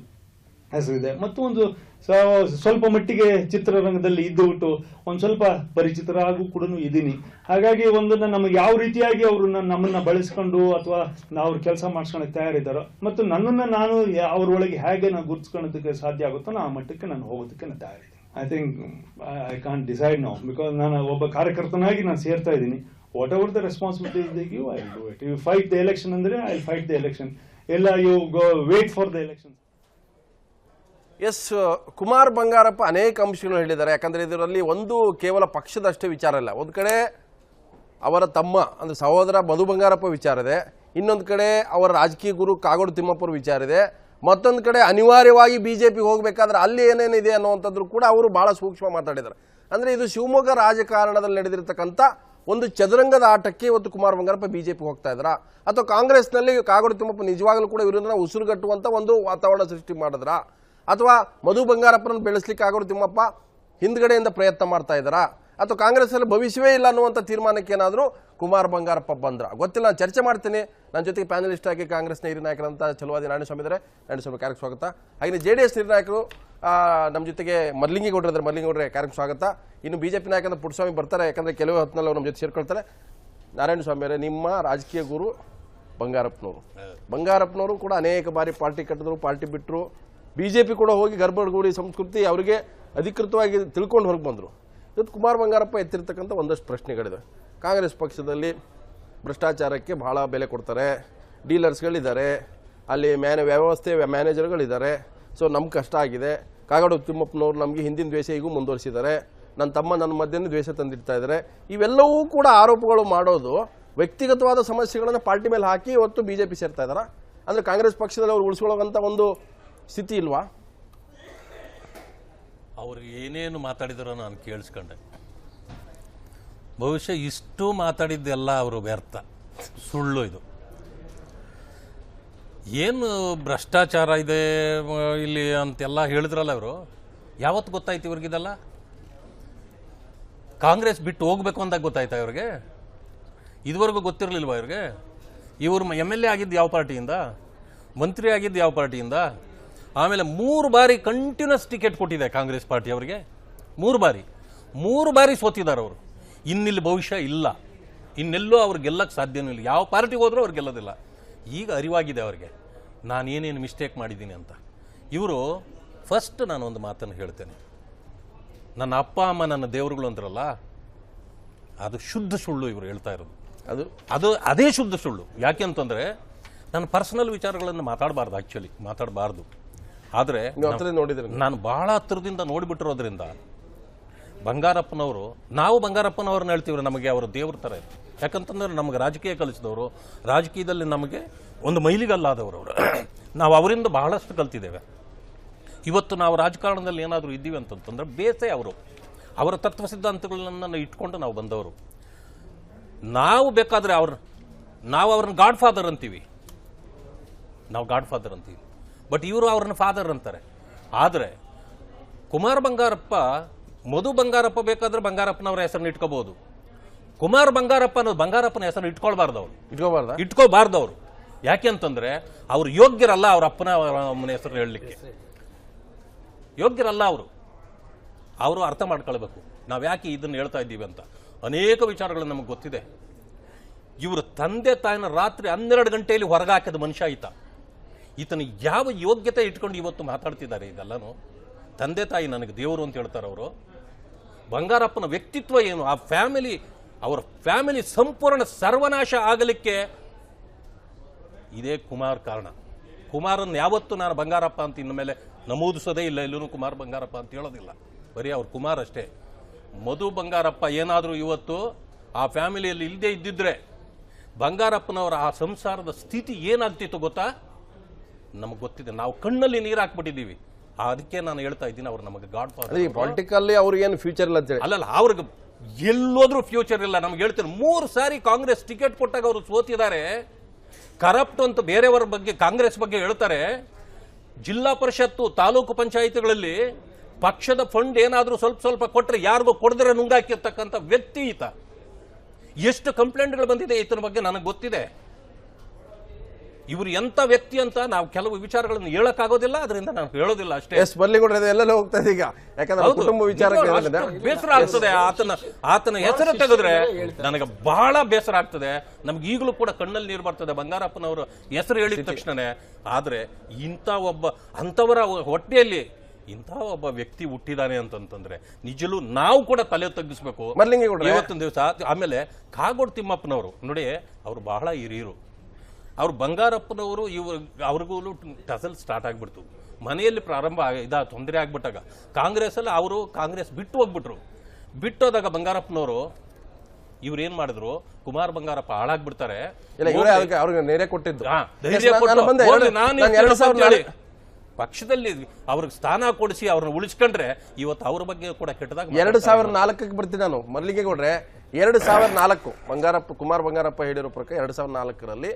ಹೆಸರಿದೆ. ಮತ್ತು ಒಂದು ಸ್ವಲ್ಪ ಮಟ್ಟಿಗೆ ಚಿತ್ರರಂಗದಲ್ಲಿ ಇದ್ದುಬಿಟ್ಟು ಒಂದು ಸ್ವಲ್ಪ ಪರಿಚಿತರಾಗೂ ಕೂಡ ಇದ್ದೀನಿ. ಹಾಗಾಗಿ ಒಂದನ್ನ ನಮಗೆ ಯಾವ ರೀತಿಯಾಗಿ ಅವರು ನಮ್ಮನ್ನ ಬಳಸ್ಕೊಂಡು ಅಥವಾ ಅವ್ರ ಕೆಲಸ ಮಾಡಿಸ್ಕೊಳಕ್ಕೆ ತಯಾರಿದ್ದಾರೋ ಮತ್ತು ನನ್ನನ್ನು ನಾನು ಅವ್ರೊಳಗೆ ಹೇಗೆ ನಾನು ಗುರುತಿಸ್ಕೊಳ್ಳೋದಕ್ಕೆ ಸಾಧ್ಯ ಆಗುತ್ತೋ ಆ ಮಟ್ಟಕ್ಕೆ ನಾನು ಹೋಗೋದಕ್ಕೆ ನಾನು ತಯಾರಿದ್ದೀನಿ. I think I can't decide now, because ನಾನು ಒಬ್ಬ ಕಾರ್ಯಕರ್ತನಾಗಿ ನಾನು ಸೇರ್ತಾ ಇದ್ದೀನಿ. Whatever the responsibility they give I will do it. You fight the election ಅಂದ್ರೆ ಐ ಫೈಟ್ ದ ಎಲೆಕ್ಷನ್, ಎಲ್ಲ you go wait for the election. Yes, Kumar Bangarappa ಅನೇಕ ಅಂಶಗಳು ಹೇಳಿದ್ದಾರೆ. ಯಾಕಂದರೆ ಇದರಲ್ಲಿ ಒಂದು ಕೇವಲ ಪಕ್ಷದಷ್ಟೇ ವಿಚಾರ ಇಲ್ಲ. ಒಂದು ಕಡೆ ಅವರ ತಮ್ಮ ಅಂದರೆ ಸಹೋದರ ಮಧು ಬಂಗಾರಪ್ಪ ವಿಚಾರ ಇದೆ, ಇನ್ನೊಂದು ಕಡೆ ಅವರ ರಾಜಕೀಯ ಗುರು ಕಾಗೋಡು ತಿಮ್ಮಪ್ಪರ ವಿಚಾರ ಇದೆ, ಮತ್ತೊಂದು ಕಡೆ ಅನಿವಾರ್ಯವಾಗಿ BJP ಹೋಗಬೇಕಾದ್ರೆ ಅಲ್ಲಿ ಏನೇನಿದೆ ಅನ್ನುವಂಥದ್ದು ಕೂಡ ಅವರು ಭಾಳ ಸೂಕ್ಷ್ಮ ಮಾತಾಡಿದ್ದಾರೆ. ಅಂದರೆ ಇದು ಶಿವಮೊಗ್ಗ ರಾಜಕಾರಣದಲ್ಲಿ ನಡೆದಿರ್ತಕ್ಕಂಥ ಒಂದು ಚದುರಂಗದ ಆಟಕ್ಕೆ ಇವತ್ತು ಕುಮಾರ್ ಬಂಗಾರಪ್ಪ BJP ಹೋಗ್ತಾ ಇದ್ದಾರಾ, ಅಥವಾ ಕಾಂಗ್ರೆಸ್ನಲ್ಲಿ ಕಾಗೋಡು ತಿಮ್ಮಪ್ಪ ನಿಜವಾಗಲೂ ಕೂಡ ವಿರುದ್ಧ ಉಸಿರುಗಟ್ಟುವಂಥ ಒಂದು ವಾತಾವರಣ ಸೃಷ್ಟಿ ಮಾಡಿದ್ರಾ ಅಥವಾ ಮಧು ಬಂಗಾರಪ್ಪನನ್ನು ಬೆಳೆಸಲಿಕ್ಕೆ ಆಗೋರು ತಿಮ್ಮಪ್ಪ ಹಿಂದ್ಗಡೆಯಿಂದ ಪ್ರಯತ್ನ ಮಾಡ್ತಾ ಇದ್ದಾರಾ, ಅಥವಾ ಕಾಂಗ್ರೆಸ್ಸಲ್ಲಿ ಭವಿಷ್ಯವೇ ಇಲ್ಲ ಅನ್ನುವಂಥ ತೀರ್ಮಾನಕ್ಕೆ ಏನಾದರೂ ಕುಮಾರ್ ಬಂಗಾರಪ್ಪ ಬಂದ್ರ ಗೊತ್ತಿಲ್ಲ. ನಾನು ಚರ್ಚೆ ಮಾಡ್ತೀನಿ. ನನ್ನ ಜೊತೆಗೆ ಪ್ಯಾನಲಿಸ್ಟ್ ಆಗಿ ಕಾಂಗ್ರೆಸ್ನ ಹಿರಿಯ ನಾಯಕರಂತ ಚಲುವಾದಿ ನಾರಾಯಣಸ್ವಾಮಿ ಇದ್ದಾರೆ. ನಾರಾಯಣಸ್ವಾಮಿ ಕಾರ್ಯಕ್ಕೆ ಸ್ವಾಗತ. ಹಾಗೆ JDS ನಿರ್ಣಾಯಕರು ನಮ್ಮ ಜೊತೆಗೆ ಮರ್ಲಿಂಗೇಗೌಡರು ಇದ್ದಾರೆ. ಮರ್ಲಿಂಗೇಗೌಡರೆ ಕಾರ್ಯಕ್ಕೆ ಸ್ವಾಗತ. ಇನ್ನು BJP ನಾಯಕಂತ ಪುಟ್ಟಸ್ವಾಮಿ ಬರ್ತಾರೆ, ಯಾಕಂದರೆ ಕೆಲವು ಹೊತ್ತಿನಲ್ಲಿ ಅವ್ರು ನಮ್ಮ ಜೊತೆ ಸೇರ್ಕೊಳ್ತಾರೆ. ನಾರಾಯಣಸ್ವಾಮಿ ಅವರೇ, ನಿಮ್ಮ ರಾಜಕೀಯ ಗುರು ಬಂಗಾರಪ್ಪನವರು ಕೂಡ ಅನೇಕ ಬಾರಿ ಪಾರ್ಟಿ ಕಟ್ಟಿದ್ರು, ಪಾರ್ಟಿ ಬಿಟ್ಟರು. BJP ಕೂಡ ಹೋಗಿ ಗರ್ಭಗೂಡಿ ಸಂಸ್ಕೃತಿ ಅವರಿಗೆ ಅಧಿಕೃತವಾಗಿ ತಿಳ್ಕೊಂಡು ಹೊರಗೆ ಬಂದರು. ಇವತ್ತು ಕುಮಾರ್ ಬಂಗಾರಪ್ಪ ಎತ್ತಿರ್ತಕ್ಕಂಥ ಒಂದಷ್ಟು ಪ್ರಶ್ನೆಗಳಿದೆ. ಕಾಂಗ್ರೆಸ್ ಪಕ್ಷದಲ್ಲಿ ಭ್ರಷ್ಟಾಚಾರಕ್ಕೆ ಬಹಳ ಬೆಲೆ ಕೊಡ್ತಾರೆ, ಡೀಲರ್ಸ್ಗಳಿದ್ದಾರೆ, ಅಲ್ಲಿ ವ್ಯವಸ್ಥೆ ಮ್ಯಾನೇಜರ್ಗಳಿದ್ದಾರೆ. ಸೊ ನಮ್ಗೆ ಕಷ್ಟ ಆಗಿದೆ. ಕಾಗೋಡು ತಿಮ್ಮಪ್ಪನವರು ನಮಗೆ ಹಿಂದಿನ ದ್ವೇಷ ಈಗೂ ಮುಂದುವರಿಸಿದ್ದಾರೆ. ನನ್ನ ತಮ್ಮ ನನ್ನ ಮಧ್ಯೆ ದ್ವೇಷ ತಂದಿಡ್ತಾ ಇದ್ದಾರೆ. ಇವೆಲ್ಲವೂ ಕೂಡ ಆರೋಪಗಳು ಮಾಡೋದು, ವ್ಯಕ್ತಿಗತವಾದ ಸಮಸ್ಯೆಗಳನ್ನು ಪಾರ್ಟಿ ಮೇಲೆ ಹಾಕಿ ಇವತ್ತು BJP ಸೇರ್ತಾ ಇದ್ದಾರಾ? ಅಂದರೆ ಕಾಂಗ್ರೆಸ್ ಪಕ್ಷದಲ್ಲಿ ಅವ್ರು ಉಳಿಸ್ಕೊಳ್ಳೋಂಥ ಒಂದು ಸ್ಥಿತಿ ಇಲ್ವಾ? ಅವ್ರು ಏನೇನು ಮಾತಾಡಿದಾರೋ ನಾನು ಕೇಳಿಸ್ಕೊಂಡೆ. ಬಹುಶಃ ಇಷ್ಟು ಮಾತಾಡಿದ್ದೆಲ್ಲ ಅವರು ವ್ಯರ್ಥ, ಸುಳ್ಳು. ಇದು ಏನು ಭ್ರಷ್ಟಾಚಾರ ಇದೆ ಇಲ್ಲಿ ಅಂತೆಲ್ಲ ಹೇಳಿದ್ರಲ್ಲ ಅವರು, ಯಾವತ್ತು ಗೊತ್ತಾಯ್ತು ಇವ್ರಿಗಿದೆಲ್ಲ? ಕಾಂಗ್ರೆಸ್ ಬಿಟ್ಟು ಹೋಗ್ಬೇಕು ಅಂದಾಗ ಗೊತ್ತಾಯ್ತಾ ಇವ್ರಿಗೆ? ಇದುವರೆಗೂ ಗೊತ್ತಿರಲಿಲ್ವಾ ಇವ್ರಿಗೆ? ಇವರು MLA ಆಗಿದ್ದು ಯಾವ ಪಾರ್ಟಿಯಿಂದ, ಮಂತ್ರಿ ಆಗಿದ್ದು ಯಾವ ಪಾರ್ಟಿಯಿಂದ? ಆಮೇಲೆ 3 ಬಾರಿ ಕಂಟಿನ್ಯೂಸ್ ಟಿಕೆಟ್ ಕೊಟ್ಟಿದೆ ಕಾಂಗ್ರೆಸ್ ಪಾರ್ಟಿ ಅವರಿಗೆ. 3 ಬಾರಿ ಸೋತಿದ್ದಾರೆ ಅವರು. ಇನ್ನಿಲ್ಲಿ ಭವಿಷ್ಯ ಇಲ್ಲ, ಇನ್ನೆಲ್ಲೂ ಅವ್ರು ಗೆಲ್ಲಕ್ಕೆ ಸಾಧ್ಯನೂ ಇಲ್ಲ. ಯಾವ ಪಾರ್ಟಿಗೆ ಹೋದ್ರೂ ಅವ್ರು ಗೆಲ್ಲೋದಿಲ್ಲ. ಈಗ ಅರಿವಾಗಿದೆ ಅವರಿಗೆ ನಾನೇನೇನು ಮಿಸ್ಟೇಕ್ ಮಾಡಿದ್ದೀನಿ ಅಂತ. ಇವರು ಫಸ್ಟ್ ನಾನು ಒಂದು ಮಾತನ್ನು ಹೇಳ್ತೇನೆ, ನನ್ನ ಅಪ್ಪ ಅಮ್ಮ ನನ್ನ ದೇವರುಗಳು ಅಂದ್ರಲ್ಲ, ಅದು ಶುದ್ಧ ಸುಳ್ಳು. ಇವರು ಹೇಳ್ತಾ ಇರೋದು ಅದೇ ಶುದ್ಧ ಸುಳ್ಳು. ಯಾಕೆ ಅಂತಂದರೆ ನನ್ನ ಪರ್ಸನಲ್ ವಿಚಾರಗಳನ್ನು ಮಾತಾಡಬಾರ್ದು. ಆದರೆ ನಾನು ಬಹಳ ಹತ್ತಿರದಿಂದ ನೋಡಿಬಿಟ್ಟಿರೋದ್ರಿಂದ ನಾವು ಬಂಗಾರಪ್ಪನವ್ರನ್ನ ಹೇಳ್ತೀವಿ, ನಮಗೆ ಅವರು ದೇವ್ರ ಥರ ಇದೆ. ಯಾಕಂತಂದ್ರೆ ನಮಗೆ ರಾಜಕೀಯ ಕಲಿಸಿದವರು, ರಾಜಕೀಯದಲ್ಲಿ ನಮಗೆ ಒಂದು ಮೈಲಿಗಲ್ಲಾದವರು ಅವರು. ನಾವು ಅವರಿಂದ ಬಹಳಷ್ಟು ಕಲ್ತಿದ್ದೇವೆ. ಇವತ್ತು ನಾವು ರಾಜಕಾರಣದಲ್ಲಿ ಏನಾದರೂ ಇದ್ದೀವಿ ಅಂತಂತಂದ್ರೆ ಬೇಸೆ ಅವರ ತತ್ವ ಸಿದ್ಧಾಂತಗಳನ್ನು ಇಟ್ಕೊಂಡು ನಾವು ಬಂದವರು. ನಾವು ಬೇಕಾದರೆ ನಾವು ಅವ್ರನ್ನ ಗಾಡ್ ಫಾದರ್ ಅಂತೀವಿ, ಬಟ್ ಇವರು ಅವ್ರನ್ನ ಫಾದರ್ ಅಂತಾರೆ. ಆದರೆ ಕುಮಾರ್ ಬಂಗಾರಪ್ಪ, ಮಧು ಬಂಗಾರಪ್ಪ ಬೇಕಾದ್ರೆ ಬಂಗಾರಪ್ಪನವರ ಹೆಸರನ್ನು ಇಟ್ಕೋಬಹುದು. ಕುಮಾರ್ ಬಂಗಾರಪ್ಪ ಅನ್ನೋದು ಬಂಗಾರಪ್ಪನ ಹೆಸರು ಇಟ್ಕೋಬಾರ್ದವ್ರು. ಯಾಕೆ ಅಂತಂದ್ರೆ ಅವ್ರು ಯೋಗ್ಯರಲ್ಲ, ಅವ್ರ ಅಮ್ಮನ ಹೆಸರು ಹೇಳಲಿಕ್ಕೆ ಯೋಗ್ಯರಲ್ಲ. ಅವರು ಅರ್ಥ ಮಾಡ್ಕೊಳ್ಬೇಕು ನಾವು ಯಾಕೆ ಇದನ್ನು ಹೇಳ್ತಾ ಇದ್ದೀವಿ ಅಂತ. ಅನೇಕ ವಿಚಾರಗಳು ನಮಗೆ ಗೊತ್ತಿದೆ. ಇವರು ತಂದೆ ತಾಯಿನ ರಾತ್ರಿ 12 ಗಂಟೆಯಲ್ಲಿ ಹೊರಗೆ ಹಾಕಿದ ಮನುಷ್ಯ ಈತನ ಯಾವ ಯೋಗ್ಯತೆ ಇಟ್ಕೊಂಡು ಇವತ್ತು ಮಾತಾಡ್ತಿದ್ದಾರೆ ಇದೆಲ್ಲನೂ? ತಂದೆ ತಾಯಿ ನನಗೆ ದೇವರು ಅಂತ ಹೇಳ್ತಾರೆ ಅವರು. ಬಂಗಾರಪ್ಪನ ವ್ಯಕ್ತಿತ್ವ ಏನು, ಅವರ ಫ್ಯಾಮಿಲಿ ಸಂಪೂರ್ಣ ಸರ್ವನಾಶ ಆಗಲಿಕ್ಕೆ ಇದೇ ಕುಮಾರ್ ಕಾರಣ. ಕುಮಾರನ್ನು ಯಾವತ್ತೂ ನಾನು ಬಂಗಾರಪ್ಪ ಅಂತ ಇನ್ನು ಮೇಲೆ ನಮೂದಿಸೋದೇ ಇಲ್ಲ, ಎಲ್ಲೂ ಕುಮಾರ್ ಬಂಗಾರಪ್ಪ ಅಂತ ಹೇಳೋದಿಲ್ಲ, ಬರೀ ಅವ್ರು ಕುಮಾರ್ ಅಷ್ಟೇ. ಮಧು ಬಂಗಾರಪ್ಪ ಏನಾದರೂ ಇವತ್ತು ಆ ಫ್ಯಾಮಿಲಿಯಲ್ಲಿ ಇಲ್ಲದೆ ಇದ್ದಿದ್ರೆ ಬಂಗಾರಪ್ಪನವರ ಆ ಸಂಸಾರದ ಸ್ಥಿತಿ ಏನಾಗ್ತಿತ್ತು ಗೊತ್ತಾ? ನಮಗೆ ಗೊತ್ತಿದೆ. ನಾವು ಕಣ್ಣಲ್ಲಿ ನೀರು ಹಾಕ್ಬಿಟ್ಟಿದ್ದೀವಿ. ಅದಕ್ಕೆ ನಾನು ಹೇಳ್ತಾ ಇದ್ದೀನಿ, ಅವ್ರು ನಮಗೆ ಗಾಡ್ ಫಾದರ್. ಪೊಲಿಟಿಕಲ್ಲಿ ಅವ್ರಿಗೇನು ಫ್ಯೂಚರ್ ಇಲ್ಲ ಅಲ್ಲಲ್ಲ, ಅವ್ರಿಗೆ ಎಲ್ಲೋದ್ರೂ ಫ್ಯೂಚರ್ ಇಲ್ಲ. ನಮ್ಗೆ ಹೇಳ್ತೀನಿ, 3 ಸಾರಿ ಕಾಂಗ್ರೆಸ್ ಟಿಕೆಟ್ ಕೊಟ್ಟಾಗ ಅವರು ಸೋತಿದ್ದಾರೆ. ಕರಪ್ಟ್ ಅಂತ ಬೇರೆಯವರ ಬಗ್ಗೆ, ಕಾಂಗ್ರೆಸ್ ಬಗ್ಗೆ ಹೇಳ್ತಾರೆ. ಜಿಲ್ಲಾ ಪರಿಷತ್ತು, ತಾಲೂಕು ಪಂಚಾಯಿತಿಗಳಲ್ಲಿ ಪಕ್ಷದ ಫಂಡ್ ಏನಾದರೂ ಸ್ವಲ್ಪ ಕೊಟ್ಟರೆ ಯಾರಿಗೂ ಕೊಡದ್ರೆ ನುಂಗಾಕಿರ್ತಕ್ಕಂಥ ವ್ಯಕ್ತಿ ಈತ. ಎಷ್ಟು ಕಂಪ್ಲೇಂಟ್ಗಳು ಬಂದಿದೆ ಈತನ ಬಗ್ಗೆ ನನಗೆ ಗೊತ್ತಿದೆ. ಇವರು ಎಂತ ವ್ಯಕ್ತಿ ಅಂತ ನಾವು ಕೆಲವು ವಿಚಾರಗಳನ್ನು ಹೇಳಕ್ಕಾಗೋದಿಲ್ಲ, ಅದರಿಂದ ನಾನು ಹೇಳೋದಿಲ್ಲ ಅಷ್ಟೇ. ಎಲ್ಲ ಹೋಗ್ತಾ ಇದೆ ಈಗ, ಯಾಕಂದ್ರೆ ಕುಟುಂಬ ವಿಚಾರ ಬೇಸರ ಆಗ್ತದೆ. ಆತನ ಹೆಸರು ತೆಗೆದ್ರೆ ನನಗೆ ಬಹಳ ಬೇಸರ ಆಗ್ತದೆ. ನಮ್ಗೆ ಈಗಲೂ ಕೂಡ ಕಣ್ಣಲ್ಲಿ ನೀರು ಬರ್ತದೆ ಬಂಗಾರಪ್ಪನವರು ಹೆಸರು ಹೇಳಿದ ತಕ್ಷಣನೇ. ಆದ್ರೆ ಅಂಥವರ ಹೊಟ್ಟೆಯಲ್ಲಿ ಇಂಥ ಒಬ್ಬ ವ್ಯಕ್ತಿ ಹುಟ್ಟಿದಾನೆ ಅಂತಂತಂದ್ರೆ ನಿಜಲೂ ನಾವು ಕೂಡ ತಲೆ ತಗ್ಗಿಸ್ಬೇಕು ಇವತ್ತಿನ ದಿವಸ. ಆಮೇಲೆ ಕಾಗೋಡು ತಿಮ್ಮಪ್ಪನವರು ನೋಡಿ, ಅವರು ಬಹಳ ಹಿರಿಯರು. ಅವ್ರು ಬಂಗಾರಪ್ಪನವರು ಅವ್ರಿಗೂ ಟಸಲ್ ಸ್ಟಾರ್ಟ್ ಆಗ್ಬಿಡ್ತು. ಮನೆಯಲ್ಲಿ ಪ್ರಾರಂಭ ತೊಂದರೆ ಆಗ್ಬಿಟ್ಟಾಗ ಕಾಂಗ್ರೆಸ್ ಬಿಟ್ಟು ಹೋಗ್ಬಿಟ್ರು. ಬಿಟ್ಟೋದಾಗ ಬಂಗಾರಪ್ಪನವರು ಇವ್ರೇನ್ ಮಾಡಿದ್ರು, ಕುಮಾರ್ ಬಂಗಾರಪ್ಪ ಹಾಳಾಗ್ಬಿಡ್ತಾರೆ. ಪಕ್ಷದಲ್ಲಿ ಅವ್ರಿಗೆ ಸ್ಥಾನ ಕೊಡಿಸಿ ಅವ್ರನ್ನ ಉಳಿಸ್ಕೊಂಡ್ರೆ ಇವತ್ತು ಅವ್ರ ಬಗ್ಗೆ ಕೂಡ ಕೆಟ್ಟದಾಗ. 2004ಕ್ಕೆ ಬರ್ತೀನಿ ನಾನು ಮಲ್ಲಿಗೆಗೌಡ್ರೆ. 2004 ಕುಮಾರ್ ಬಂಗಾರಪ್ಪ ಹೇಳಿರೋ ಪ್ರಕಾರ 2004ರಲ್ಲಿ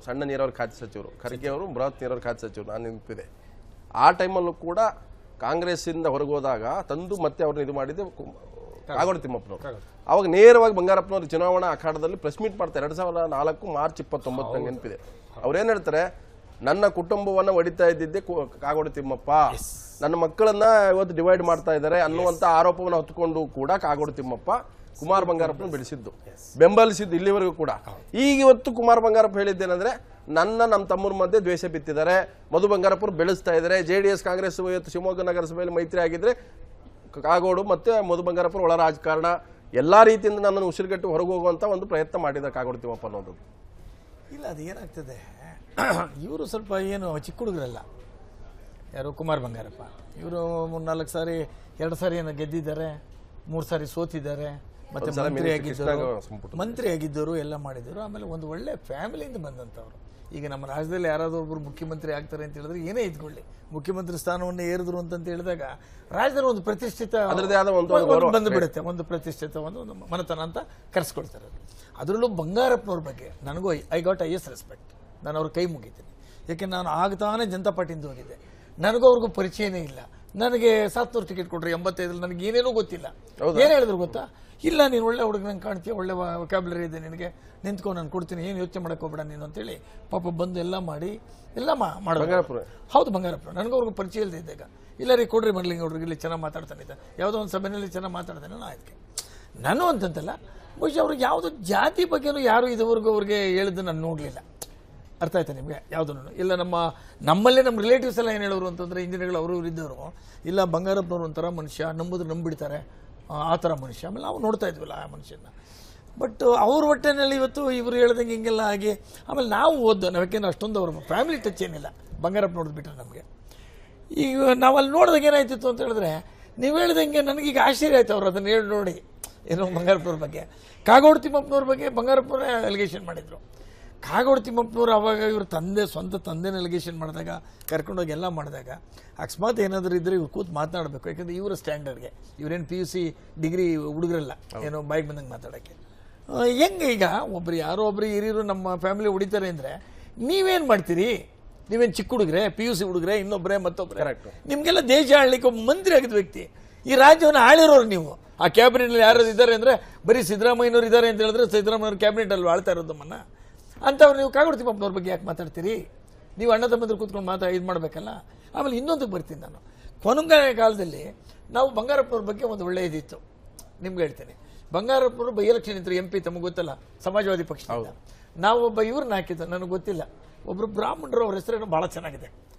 ಸಣ್ಣ ನೀರಾವರಿ ಖಾತೆ ಸಚಿವರು ಖರ್ಗೆ ಅವರು, ಬೃಹತ್ ನೀರಾವರಿ ಖಾತೆ ಸಚಿವರು, ನಾನು ನೆನಪಿದೆ. ಆ ಟೈಮಲ್ಲೂ ಕೂಡ ಕಾಂಗ್ರೆಸ್ಸಿಂದ ಹೊರಗೋದಾಗ ತಂದು ಮತ್ತೆ ಅವ್ರನ್ನ ಇದು ಮಾಡಿದ್ದು ಕಾಗೋಡು ತಿಮ್ಮಪ್ಪನವರು. ಅವಾಗ ನೇರವಾಗಿ ಬಂಗಾರಪ್ಪನವರು ಚುನಾವಣಾ ಅಖಾಡದಲ್ಲಿ ಪ್ರೆಸ್ ಮೀಟ್ ಮಾಡ್ತಾರೆ 2004 ಮಾರ್ಚ್ 29 ನೆನಪಿದೆ. ಅವ್ರೇನ್ ಹೇಳ್ತಾರೆ, ನನ್ನ ಕುಟುಂಬವನ್ನ ಹೊಡಿತಾ ಇದ್ದಿದ್ದೆ ಕಾಗೋಡು ತಿಮ್ಮಪ್ಪ, ನನ್ನ ಮಕ್ಕಳನ್ನ ಇವತ್ತು ಡಿವೈಡ್ ಮಾಡ್ತಾ ಇದ್ದಾರೆ ಅನ್ನುವಂತ ಆರೋಪವನ್ನು ಹೊತ್ತುಕೊಂಡು ಕೂಡ ಕಾಗೋಡು ತಿಮ್ಮಪ್ಪ ಕುಮಾರ್ ಬಂಗಾರಪ್ಪನ ಬೆಳೆಸಿದ್ದು, ಬೆಂಬಲಿಸಿದ್ದು ಇಲ್ಲಿವರೆಗೂ ಕೂಡ. ಈಗ ಇವತ್ತು ಕುಮಾರ್ ಬಂಗಾರಪ್ಪ ಹೇಳಿದ್ದೇನೆಂದ್ರೆ, ನಮ್ಮ ತಮ್ಮರ ಮಧ್ಯೆ ದ್ವೇಷ ಬಿತ್ತಿದ್ದಾರೆ, ಮಧು ಬಂಗಾರಪ್ಪರು ಬೆಳೆಸ್ತಾ ಇದ್ದಾರೆ, JDS ಕಾಂಗ್ರೆಸ್ ಇವತ್ತು ಶಿವಮೊಗ್ಗ ನಗರಸಭೆಯಲ್ಲಿ ಮೈತ್ರಿ ಆಗಿದ್ರೆ ಕಾಗೋಡು ಮತ್ತೆ ಮಧು ಬಂಗಾರಪ್ಪರು ಒಳ ರಾಜಕಾರಣ ಎಲ್ಲಾ ರೀತಿಯಿಂದ ನನ್ನನ್ನು ಉಸಿರುಗಟ್ಟು ಹೊರಗೆ ಹೋಗುವಂತ ಒಂದು ಪ್ರಯತ್ನ ಮಾಡಿದ್ದಾರೆ ಕಾಗೋಡು ತಿಮ್ಮಪ್ಪ ಅನ್ನೋದು. ಇಲ್ಲ, ಅದು ಏನಾಗ್ತದೆ, ಇವರು ಸ್ವಲ್ಪ ಏನು ಚಿಕ್ಕ ಹುಡುಗರಲ್ಲ, ಯಾರು ಕುಮಾರ್ ಬಂಗಾರಪ್ಪ. ಇವರು 3-4 ಸಾರಿ 2 ಸಾರಿ ಏನೋ ಗೆದ್ದಿದ್ದಾರೆ, 3 ಸಾರಿ ಸೋತಿದ್ದಾರೆ, ಮತ್ತೆ ಮಂತ್ರಿ ಆಗಿದ್ದರು, ಎಲ್ಲ ಮಾಡಿದ್ರು. ಆಮೇಲೆ ಒಂದು ಒಳ್ಳೆ ಫ್ಯಾಮಿಲಿಯಿಂದ ಬಂದಂಥವ್ರು. ಈಗ ನಮ್ಮ ರಾಜ್ಯದಲ್ಲಿ ಯಾರಾದರೂ ಒಬ್ಬರು ಮುಖ್ಯಮಂತ್ರಿ ಆಗ್ತಾರೆ ಅಂತ ಹೇಳಿದ್ರೆ ಏನೇ ಇದ್ಕೊಳ್ಳಿ, ಮುಖ್ಯಮಂತ್ರಿ ಸ್ಥಾನವನ್ನೇ ಏರಿದ್ರು ಅಂತ ಹೇಳಿದಾಗ ರಾಜ್ಯದಲ್ಲಿ ಒಂದು ಪ್ರತಿಷ್ಠಿತ ಬಂದುಬಿಡುತ್ತೆ, ಒಂದು ಪ್ರತಿಷ್ಠಿತ ಒಂದು ಮನೆತನ ಅಂತ ಕರೆಸ್ಕೊಳ್ತಾರೆ. ಅದರಲ್ಲೂ ಬಂಗಾರಪ್ಪನವ್ರ ಬಗ್ಗೆ ನನಗೂ ಐ ಗಾಟ್ ಹೈಯೆಸ್ಟ್ ರೆಸ್ಪೆಕ್ಟ್. ನಾನು ಅವ್ರ ಕೈ ಮುಗಿತೀನಿ. ಯಾಕೆ ನಾನು ಆಗ್ತಾನೆ ಜನತಾ ಪಾರ್ಟಿಯಿಂದ ಹೋಗಿದ್ದೆ, ನನಗೂ ಅವ್ರಿಗೂ ಪರಿಚಯನೇ ಇಲ್ಲ. ನನಗೆ 700 ಟಿಕೆಟ್ ಕೊಟ್ರಿ 85, ನನಗೆ ಏನೇನೂ ಗೊತ್ತಿಲ್ಲ. ಏನು ಹೇಳಿದ್ರು ಗೊತ್ತಾ, ಇಲ್ಲ ನೀನು ಒಳ್ಳೆ ಹುಡುಗನಂಗೆ ಕಾಣ್ತೀಯ, ಒಳ್ಳೆ ವೊಕ್ಯಾಬ್ಯುಲರಿ ಇದೆ ನಿನಗೆ, ನಿಂತ್ಕೊಂಡು ನಾನು ಕೊಡ್ತೀನಿ, ಏನು ಯೋಚನೆ ಮಾಡಕ್ಕೆ ಹೋಗ್ಬೇಡ ನೀನು ಅಂತೇಳಿ ಪಾಪ ಬಂದು ಎಲ್ಲ ಮಾಡಿ ಎಲ್ಲ ಮಾಡೋದು. ಹೌದು, ಬಂಗಾರಪ್ಪ ನನಗೂ ಅವ್ರಿಗೂ ಪರಿಚಯ ಇಲ್ಲದೆ ಇದ್ದಾಗ, ಇಲ್ಲ ರೀ ಕೊಡ್ರಿ ಮರ್ಲಿಂಗ್ ಹುಡುಗ ಇಲ್ಲಿ ಚೆನ್ನಾಗಿ ಮಾತಾಡ್ತಾನೆ ಇದ್ದ, ಯಾವುದೋ ಒಂದು ಸಭೆಯಲ್ಲಿ ಚೆನ್ನಾಗಿ ಮಾತಾಡ್ತಾನೆ, ನಾನು ಅದಕ್ಕೆ ನಾನು ಅಂತಂತಲ್ಲ. ಬಹುಶಃ ಅವ್ರಿಗೆ ಯಾವುದೋ ಜಾತಿ ಬಗ್ಗೆನೂ ಯಾರು ಇದುವರೆಗೂ ಅವ್ರಿಗೆ ಹೇಳಿದ್ದು ನಾನು ನೋಡಲಿಲ್ಲ. ಅರ್ಥ ಆಯ್ತಾ ನಿಮಗೆ? ಯಾವುದನ್ನು ಇಲ್ಲ. ನಮ್ಮಲ್ಲೇ ನಮ್ಮ ರಿಲೇಟಿವ್ಸ್ ಎಲ್ಲ ಏನು ಹೇಳೋರು ಅಂತಂದರೆ, ಇಂಜಿನಿಯರ್ಗಳು ಅವರು ಇದ್ದವರು, ಇಲ್ಲ ಬಂಗಾರಪ್ಪನವ್ರು ಒಂಥರ ಮನುಷ್ಯ, ನಂಬಿದ್ರೆ ನಂಬಿಡ್ತಾರೆ, ಆ ಥರ ಮನುಷ್ಯ. ಆಮೇಲೆ ನಾವು ನೋಡ್ತಾ ಇದ್ವಲ್ಲ ಆ ಮನುಷ್ಯನ. ಬಟ್ ಅವ್ರ ಹೊಟ್ಟೆನಲ್ಲಿ ಇವತ್ತು ಇವರು ಹೇಳ್ದಂಗೆ ಹಿಂಗೆಲ್ಲ ಆಗಿ, ಆಮೇಲೆ ನಾವು ನಾವು ಯಾಕೆಂದ್ರೆ ಅಷ್ಟೊಂದು ಅವ್ರ ಫ್ಯಾಮಿಲಿ ಟಚ್ ಏನಿಲ್ಲ ಬಂಗಾರಪ್ಪ ನೋಡಿದ್ಬಿಟ್ರೆ ನಮಗೆ. ಈಗ ನಾವು ಅಲ್ಲಿ ನೋಡಿದಾಗ ಏನಾಯ್ತಿತ್ತು ಅಂತ ಹೇಳಿದ್ರೆ, ನೀವು ಹೇಳ್ದಂಗೆ ನನಗೀಗ ಆಶ್ಚರ್ಯ ಆಯ್ತು ಅವ್ರು ಅದನ್ನು ಹೇಳಿ ನೋಡಿ. ಏನೋ ಬಂಗಾರಪ್ಪನವ್ರ ಬಗ್ಗೆ, ಕಾಗೋಡು ತಿಮ್ಮಪ್ಪನವ್ರ ಬಗ್ಗೆ ಬಂಗಾರಪ್ಪನವರೇ ಅಲಿಗೇಷನ್ ಮಾಡಿದರು. ಕಾಗೋಡು ತಿಮ್ಮಪ್ಪನವರು ಅವಾಗ ಇವ್ರ ಸ್ವಂತ ತಂದೆನ ಅಲಿಗೇಷನ್ ಮಾಡಿದಾಗ, ಕರ್ಕೊಂಡೋಗಿ ಎಲ್ಲ ಮಾಡಿದಾಗ, ಅಕಸ್ಮಾತ್ ಏನಾದರೂ ಇದ್ದರೆ ಇವ್ರು ಕೂತು ಮಾತನಾಡಬೇಕು. ಯಾಕಂದರೆ ಇವರ ಸ್ಟ್ಯಾಂಡರ್ಡ್ಗೆ ಇವರೇನು PUC ಡಿಗ್ರಿ ಹುಡುಗರಲ್ಲ, ಏನೋ ಬಾಯಿಗೆ ಬಂದಂಗೆ ಮಾತಾಡೋಕ್ಕೆ. ಹೆಂಗೆ ಈಗ ಯಾರೋ ಒಬ್ಬರು ಹಿರಿಯರು ನಮ್ಮ ಫ್ಯಾಮಿಲಿ ಹೊಡಿತಾರೆ ಅಂದರೆ ನೀವೇನು ಮಾಡ್ತೀರಿ? ನೀವೇನು ಚಿಕ್ಕ ಹುಡುಗ್ರೆ, PUC ಹುಡುಗ್ರೆ, ಇನ್ನೊಬ್ಬರೇ ಮತ್ತೊಬ್ಬರೇ? ನಿಮಗೆಲ್ಲ ದೇಶ ಆಳ್ಲಿಕ್ಕೆ ಒಬ್ಬ ಮಂತ್ರಿ ಆಗಿದ್ದ ವ್ಯಕ್ತಿ, ಈ ರಾಜ್ಯವನ್ನು ಆಳಿರೋರು ನೀವು. ಆ ಕ್ಯಾಬಿನೆಟ್ನಲ್ಲಿ ಯಾರು ಇದ್ದಾರೆ ಅಂದರೆ ಬರೀ ಸಿದ್ದರಾಮಯ್ಯನವ್ರು ಇದ್ದಾರೆ ಅಂತ ಹೇಳಿದ್ರೆ ಸಿದ್ದರಾಮಯ್ಯವ್ರ ಕ್ಯಾಬಿನೆಟಲ್ಲಿ ಆಳ್ತಾ ಇರೋದು ನಮ್ಮನ್ನು. ಅಂಥವ್ರು ನೀವು ಕಾಗೋಡು ತಿಮ್ಮಪ್ಪನವ್ರ ಬಗ್ಗೆ ಯಾಕೆ ಮಾತಾಡ್ತೀರಿ? ನೀವು ಅಣ್ಣ ತಮ್ಮಂದ್ರು ಕೂತ್ಕೊಂಡು ಇದು ಮಾಡಬೇಕಲ್ಲ. ಆಮೇಲೆ ಇನ್ನೊಂದಕ್ಕೆ ಬರ್ತೀನಿ ನಾನು. ಕೊನೆಯ ಕಾಲದಲ್ಲಿ ನಾವು ಬಂಗಾರಪ್ಪನವ್ರ ಬಗ್ಗೆ ಒಂದು ಒಳ್ಳೆಯದಿತ್ತು. ನಿಮ್ಗೆ ಹೇಳ್ತೇನೆ, ಬಂಗಾರಪ್ಪನವರು ಬೈ ಎಲೆಕ್ಷನ್ ಇದ್ರು MP, ತಮಗೆ ಗೊತ್ತಲ್ಲ, ಸಮಾಜವಾದಿ ಪಕ್ಷದಿಂದ. ನಾವು ಒಬ್ಬ ಇವ್ರನ್ನ ಹಾಕಿದ್ದು, ನನಗೆ ಗೊತ್ತಿಲ್ಲ, ಒಬ್ಬರು ಬ್ರಾಹ್ಮಣರು, ಅವ್ರ ಹೆಸರೇನು ಭಾಳ ಚೆನ್ನಾಗಿದೆ.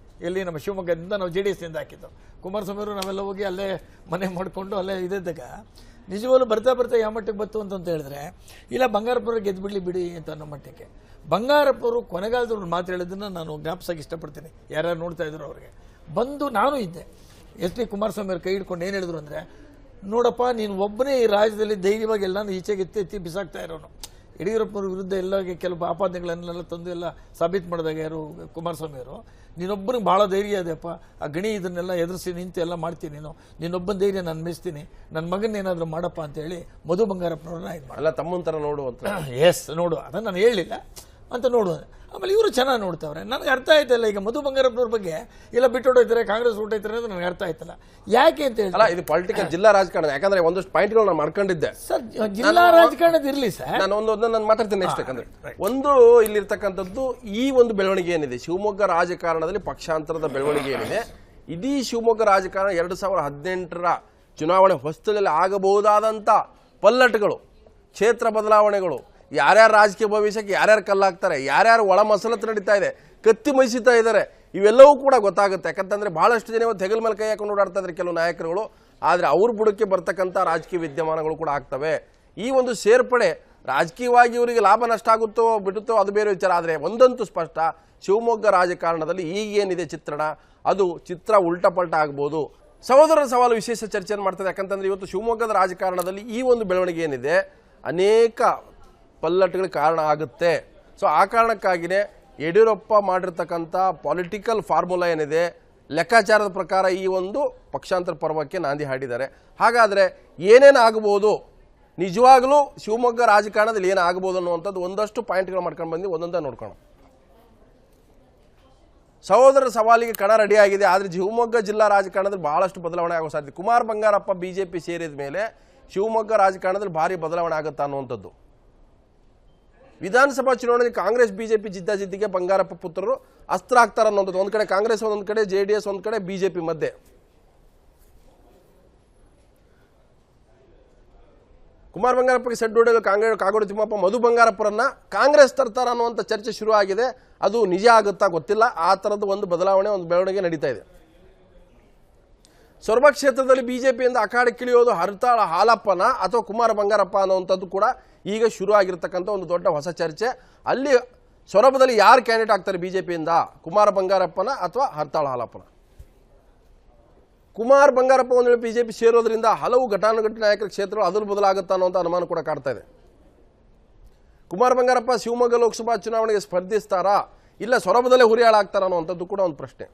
ಎಲ್ಲಿ ನಮ್ಮ ಶಿವಮೊಗ್ಗದಿಂದ ನಾವು JDS ನಿಂದ ಹಾಕಿದ್ದು. ಕುಮಾರಸ್ವಾಮಿಯವರು ನಾವೆಲ್ಲ ಹೋಗಿ ಅಲ್ಲೇ ಮನೆ ಮಾಡಿಕೊಂಡು ಅಲ್ಲೇ ಇದ್ದಾಗ ನಿಜವಾಗ್ಲೂ ಬರ್ತಾ ಯಾವ ಮಟ್ಟಕ್ಕೆ ಬತ್ತು ಅಂತ ಹೇಳಿದ್ರೆ, ಇಲ್ಲ ಬಂಗಾರಪ್ಪನವ್ರು ಗೆದ್ದು ಬಿಡಿ ಅಂತ ಅನ್ನೋ ಮಟ್ಟಕ್ಕೆ. ಬಂಗಾರಪ್ಪವರು ಕೊನೆಗಾಲದವ್ರು ಮಾತು ಹೇಳಿದ್ದನ್ನು ನಾನು ಜ್ಞಾಪಿಸೋಕೆ ಇಷ್ಟಪಡ್ತೀನಿ. ಯಾರ್ಯಾರು ನೋಡ್ತಾ ಇದ್ರು ಅವ್ರಿಗೆ. ಬಂದು ನಾನು ಇದ್ದೆ, SP ಕುಮಾರಸ್ವಾಮಿ ಅವ್ರ ಕೈ ಹಿಡ್ಕೊಂಡು ಏನು ಹೇಳಿದ್ರು ಅಂದರೆ, ನೋಡಪ್ಪ ನೀನು ಒಬ್ಬನೇ ಈ ರಾಜ್ಯದಲ್ಲಿ ಧೈರ್ಯವಾಗಿ ಎಲ್ಲಾನು ಈಚೆಗೆ ಎತ್ತಿ ಬಿಸಾಕ್ತಾ ಇರೋನು. ಯಡಿಯೂರಪ್ಪನವ್ರ ವಿರುದ್ಧ ಎಲ್ಲ ಕೆಲವು ಆಪಾದನೆಗಳನ್ನೆಲ್ಲ ತಂದು ಎಲ್ಲ ಸಾಬೀತು ಮಾಡಿದಾಗ ಯಾರು ಕುಮಾರಸ್ವಾಮಿ ಅವರು, ನೀನೊಬ್ಬನಿಗೆ ಭಾಳ ಧೈರ್ಯ ಅದೆಯಪ್ಪ, ಆ ಗಣಿ ಇದನ್ನೆಲ್ಲ ಎದುರಿಸಿ ನಿಂತು ಎಲ್ಲ ಮಾಡ್ತೀನಿ, ನೀನೊಬ್ಬನ ಧೈರ್ಯ ನಾನು ಮೆಚ್ತೀನಿ, ನನ್ನ ಮಗನ್ನೇನಾದರೂ ಮಾಡಪ್ಪ ಅಂತೇಳಿ ಮಧು ಬಂಗಾರಪ್ಪನವ್ರನ್ನ ಇದು ಮಾಡಲ್ಲ, ತಮ್ಮನ ಥರ ನೋಡು ಅಂತ. ಎಸ್, ನೋಡು, ಅದನ್ನು ನಾನು ಹೇಳಲಿಲ್ಲ ಅಂತ ನೋಡು. ಆಮೇಲೆ ಇವರು ಚೆನ್ನಾಗಿ ನೋಡ್ತಾವ್ರೆ. ನನಗೆ ಅರ್ಥ ಆಯ್ತಲ್ಲ, ಈಗ ಮಧು ಬಂಗಾರಪ್ಪನವ್ರ ಬಗ್ಗೆ ಇಲ್ಲ ಬಿಟ್ಟೋಡೈತಾರೆ, ಕಾಂಗ್ರೆಸ್ ಹೊಟ್ಟೈತಾರೆ ಅಂತ ನನಗೆ ಅರ್ಥ ಆಯ್ತಲ್ಲ. ಯಾಕೆ ಅಂತ ಹೇಳಿ, ಇದು ಪೊಲಿಟಿಕಲ್ ಜಿಲ್ಲಾ ರಾಜಕಾರಣ. ಯಾಕಂದ್ರೆ ಒಂದಷ್ಟು ಪಾಯಿಂಟ್ಗಳು ನಾನು ಮಾಡ್ಕೊಂಡಿದ್ದೆ ಸರ್. ಜಿಲ್ಲಾ ರಾಜಕಾರಣದ ಇರಲಿ ಸರ್, ನಾನು ಮಾತಾಡ್ತೀನಿ ನೆಕ್ಸ್ಟ್. ಯಾಕಂದ್ರೆ ಒಂದು ಇಲ್ಲಿರ್ತಕ್ಕಂಥದ್ದು ಈ ಒಂದು ಬೆಳವಣಿಗೆ ಏನಿದೆ ಶಿವಮೊಗ್ಗ ರಾಜಕಾರಣದಲ್ಲಿ, ಪಕ್ಷಾಂತರದ ಬೆಳವಣಿಗೆ ಏನಿದೆ, ಇಡೀ ಶಿವಮೊಗ್ಗ ರಾಜಕಾರಣ 2018ರ ಚುನಾವಣೆ ಹೊಸ್ತದಲ್ಲಿ ಆಗಬಹುದಾದಂಥ ಪಲ್ಲಟಗಳು, ಕ್ಷೇತ್ರ ಬದಲಾವಣೆಗಳು, ಯಾರ್ಯಾರು ರಾಜಕೀಯ ಭವಿಷ್ಯಕ್ಕೆ ಯಾರ್ಯಾರು ಕಲ್ಲಾಗ್ತಾರೆ, ಯಾರ್ಯಾರು ಒಳ ಮಸಲತ್ತು ನಡೀತಾ ಇದೆ, ಕತ್ತಿ ಮೈಸಿತಾ ಇದ್ದಾರೆ, ಇವೆಲ್ಲವೂ ಕೂಡ ಗೊತ್ತಾಗುತ್ತೆ. ಯಾಕಂತಂದ್ರೆ ಬಹಳಷ್ಟು ಜನ ಇವತ್ತು ಹೆಗಲ ಮೇಲೆ ಕೈ ಹಾಕೊಂಡು ಓಡಾಡ್ತಾ ಇದ್ದಾರೆ ಕೆಲವು ನಾಯಕರುಗಳು. ಆದರೆ ಅವ್ರ ಬುಡಕ್ಕೆ ಬರ್ತಕ್ಕಂಥ ರಾಜಕೀಯ ವಿದ್ಯಮಾನಗಳು ಕೂಡ ಆಗ್ತವೆ. ಈ ಒಂದು ಸೇರ್ಪಡೆ ರಾಜಕೀಯವಾಗಿ ಇವರಿಗೆ ಲಾಭ ನಷ್ಟ ಆಗುತ್ತೋ ಬಿಡುತ್ತೋ ಅದು ಬೇರೆ ವಿಚಾರ. ಆದರೆ ಒಂದಂತೂ ಸ್ಪಷ್ಟ, ಶಿವಮೊಗ್ಗ ರಾಜಕಾರಣದಲ್ಲಿ ಈಗೇನಿದೆ ಚಿತ್ರಣ, ಅದು ಚಿತ್ರ ಉಲ್ಟಪಲ್ಟ ಆಗ್ಬೋದು. ಸಹೋದರರ ಸವಾಲು ವಿಶೇಷ ಚರ್ಚೆಯನ್ನು ಮಾಡ್ತದೆ. ಯಾಕಂತಂದ್ರೆ ಇವತ್ತು ಶಿವಮೊಗ್ಗದ ರಾಜಕಾರಣದಲ್ಲಿ ಈ ಒಂದು ಬೆಳವಣಿಗೆ ಏನಿದೆ ಅನೇಕ ಪಲ್ಲಟಗಳಿಗೆ ಕಾರಣ ಆಗುತ್ತೆ. ಸೊ ಆ ಕಾರಣಕ್ಕಾಗಿಯೇ ಯಡಿಯೂರಪ್ಪ ಮಾಡಿರ್ತಕ್ಕಂಥ ಪೊಲಿಟಿಕಲ್ ಫಾರ್ಮುಲಾ ಏನಿದೆ, ಲೆಕ್ಕಾಚಾರದ ಪ್ರಕಾರ ಈ ಒಂದು ಪಕ್ಷಾಂತರ ಪರ್ವಕ್ಕೆ ನಾಂದಿ ಹಾಡಿದ್ದಾರೆ. ಹಾಗಾದರೆ ಏನೇನು ಆಗ್ಬೋದು, ನಿಜವಾಗಲೂ ಶಿವಮೊಗ್ಗ ರಾಜಕಾರಣದಲ್ಲಿ ಏನಾಗಬಹುದು ಅನ್ನುವಂಥದ್ದು ಒಂದಷ್ಟು ಪಾಯಿಂಟ್ಗಳು ಮಾಡ್ಕೊಂಡು ಬಂದು ಒಂದೊಂದೇ ನೋಡ್ಕೊಳ್ಳೋಣ. ಸಹೋದರ ಸವಾಲಿಗೆ ಕಣ ರೆಡಿಯಾಗಿದೆ. ಆದರೆ ಶಿವಮೊಗ್ಗ ಜಿಲ್ಲಾ ರಾಜಕಾರಣದಲ್ಲಿ ಬಹಳಷ್ಟು ಬದಲಾವಣೆ ಆಗೋ ಸಾಧ್ಯತೆ. ಕುಮಾರ್ ಬಂಗಾರಪ್ಪ ಬಿಜೆಪಿ ಸೇರಿದ ಮೇಲೆ ಶಿವಮೊಗ್ಗ ರಾಜಕಾರಣದಲ್ಲಿ ಭಾರಿ ಬದಲಾವಣೆ ಆಗುತ್ತಾ ಅನ್ನುವಂಥದ್ದು. ವಿಧಾನಸಭಾ ಚುನಾವಣೆಯಲ್ಲಿ ಕಾಂಗ್ರೆಸ್ ಬಿಜೆಪಿ ಜಿದ್ದಾಜಿದ್ದಿಗೆ ಬಂಗಾರಪ್ಪ ಪುತ್ರರು ಅಸ್ತ್ರ ಆಗ್ತಾರೆ ಅನ್ನೋದು. ಒಂದು ಕಡೆ ಕಾಂಗ್ರೆಸ್, ಒಂದೊಂದು ಕಡೆ JDS, ಒಂದು ಕಡೆ ಬಿಜೆಪಿ ಮಧ್ಯೆ. ಕುಮಾರ್ ಬಂಗಾರಪ್ಪಗೆ ಸೆಡ್ ಹೊಡೆಯಲು ಕಾಗೋಡು ತಿಮ್ಮಪ್ಪ ಮಧು ಬಂಗಾರಪ್ಪರನ್ನ ಕಾಂಗ್ರೆಸ್ ತರ್ತಾರ ಅನ್ನುವಂಥ ಚರ್ಚೆ ಶುರು ಆಗಿದೆ. ಅದು ನಿಜ ಆಗುತ್ತಾ ಗೊತ್ತಿಲ್ಲ. ಆ ಥರದ್ದು ಒಂದು ಬದಲಾವಣೆ, ಒಂದು ಬೆಳವಣಿಗೆ ನಡೀತಾ ಇದೆ. ಸೊರಬ ಕ್ಷೇತ್ರದಲ್ಲಿ ಬಿಜೆಪಿಯಿಂದ ಅಖಾಡಕ್ಕಿಳಿಯೋದು ಹರತಾಳ ಹಾಲಪ್ಪನ ಅಥವಾ ಕುಮಾರ ಬಂಗಾರಪ್ಪ ಅನ್ನುವಂಥದ್ದು ಕೂಡ ಈಗ ಶುರು ಆಗಿರ್ತಕ್ಕಂಥ ಒಂದು ದೊಡ್ಡ ಹೊಸ ಚರ್ಚೆ. ಅಲ್ಲಿ ಸೊರಬದಲ್ಲಿ ಯಾರು ಕ್ಯಾಂಡಿಡೇಟ್ ಆಗ್ತಾರೆ ಬಿಜೆಪಿಯಿಂದ, ಕುಮಾರ ಬಂಗಾರಪ್ಪನ ಅಥವಾ ಹರತಾಳ ಹಾಲಪ್ಪನ? ಕುಮಾರ್ ಬಂಗಾರಪ್ಪ ಒಂದು ವೇಳೆ ಬಿಜೆಪಿ ಸೇರೋದ್ರಿಂದ ಹಲವು ಘಟಾನುಘಟಿ ನಾಯಕರ ಕ್ಷೇತ್ರಗಳು ಅದಲು ಬದಲಾಗುತ್ತಾ ಅನ್ನುವಂಥ ಅನುಮಾನ ಕೂಡ ಕಾಡ್ತಾ ಇದೆ. ಕುಮಾರ್ ಬಂಗಾರಪ್ಪ ಶಿವಮೊಗ್ಗ ಲೋಕಸಭಾ ಚುನಾವಣೆಗೆ ಸ್ಪರ್ಧಿಸ್ತಾರಾ, ಇಲ್ಲ ಸೊರಬದಲ್ಲೇ ಹುರಿಯಾಳಾಗ್ತಾರ ಅನ್ನುವಂಥದ್ದು ಕೂಡ ಒಂದು ಪ್ರಶ್ನೆ.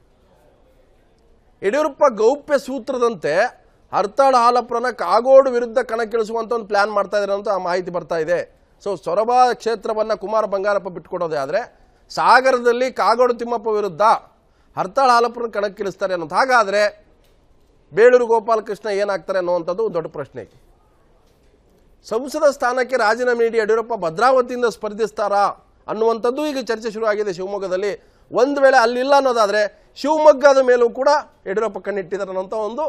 ಯಡಿಯೂರಪ್ಪ ಗೌಪ್ಯ ಸೂತ್ರದಂತೆ ಹರತಾಳ ಹಾಲಪ್ಪರನ್ನ ಕಾಗೋಡು ವಿರುದ್ಧ ಕಣಕ್ಕಿಳಿಸುವಂತ ಒಂದು ಪ್ಲಾನ್ ಮಾಡ್ತಾ ಇದ್ದಾರೆ ಅಂತ ಮಾಹಿತಿ ಬರ್ತಾ ಇದೆ. ಸೊ ಸೊರಬ ಕ್ಷೇತ್ರವನ್ನ ಕುಮಾರ ಬಂಗಾರಪ್ಪ ಬಿಟ್ಟುಕೊಡೋದೇ ಆದರೆ ಸಾಗರದಲ್ಲಿ ಕಾಗೋಡು ತಿಮ್ಮಪ್ಪ ವಿರುದ್ಧ ಹರತಾಳ ಹಾಲಪ್ಪರನ್ನ ಕಣಕ್ಕಿಳಿಸ್ತಾರೆ ಅನ್ನೋದು. ಹಾಗಾದ್ರೆ ಬೇಳೂರು ಗೋಪಾಲಕೃಷ್ಣ ಏನಾಗ್ತಾರೆ ಅನ್ನುವಂಥದ್ದು ಒಂದು ದೊಡ್ಡ ಪ್ರಶ್ನೆ. ಸಂಸದ ಸ್ಥಾನಕ್ಕೆ ರಾಜೀನಾಮೆ ನೀಡಿ ಯಡಿಯೂರಪ್ಪ ಭದ್ರಾವತಿಯಿಂದ ಸ್ಪರ್ಧಿಸ್ತಾರಾ ಅನ್ನುವಂಥದ್ದು ಈಗ ಚರ್ಚೆ ಶುರುವಾಗಿದೆ ಶಿವಮೊಗ್ಗದಲ್ಲಿ. ಒಂದು ವೇಳೆ ಅಲ್ಲಿಲ್ಲ ಅನ್ನೋದಾದರೆ ಶಿವಮೊಗ್ಗದ ಮೇಲೂ ಕೂಡ ಯಡಿಯೂರಪ್ಪ ಕಣ್ಣಿಟ್ಟಿದ್ದಾರೆ ಅನ್ನೋಂಥ ಒಂದು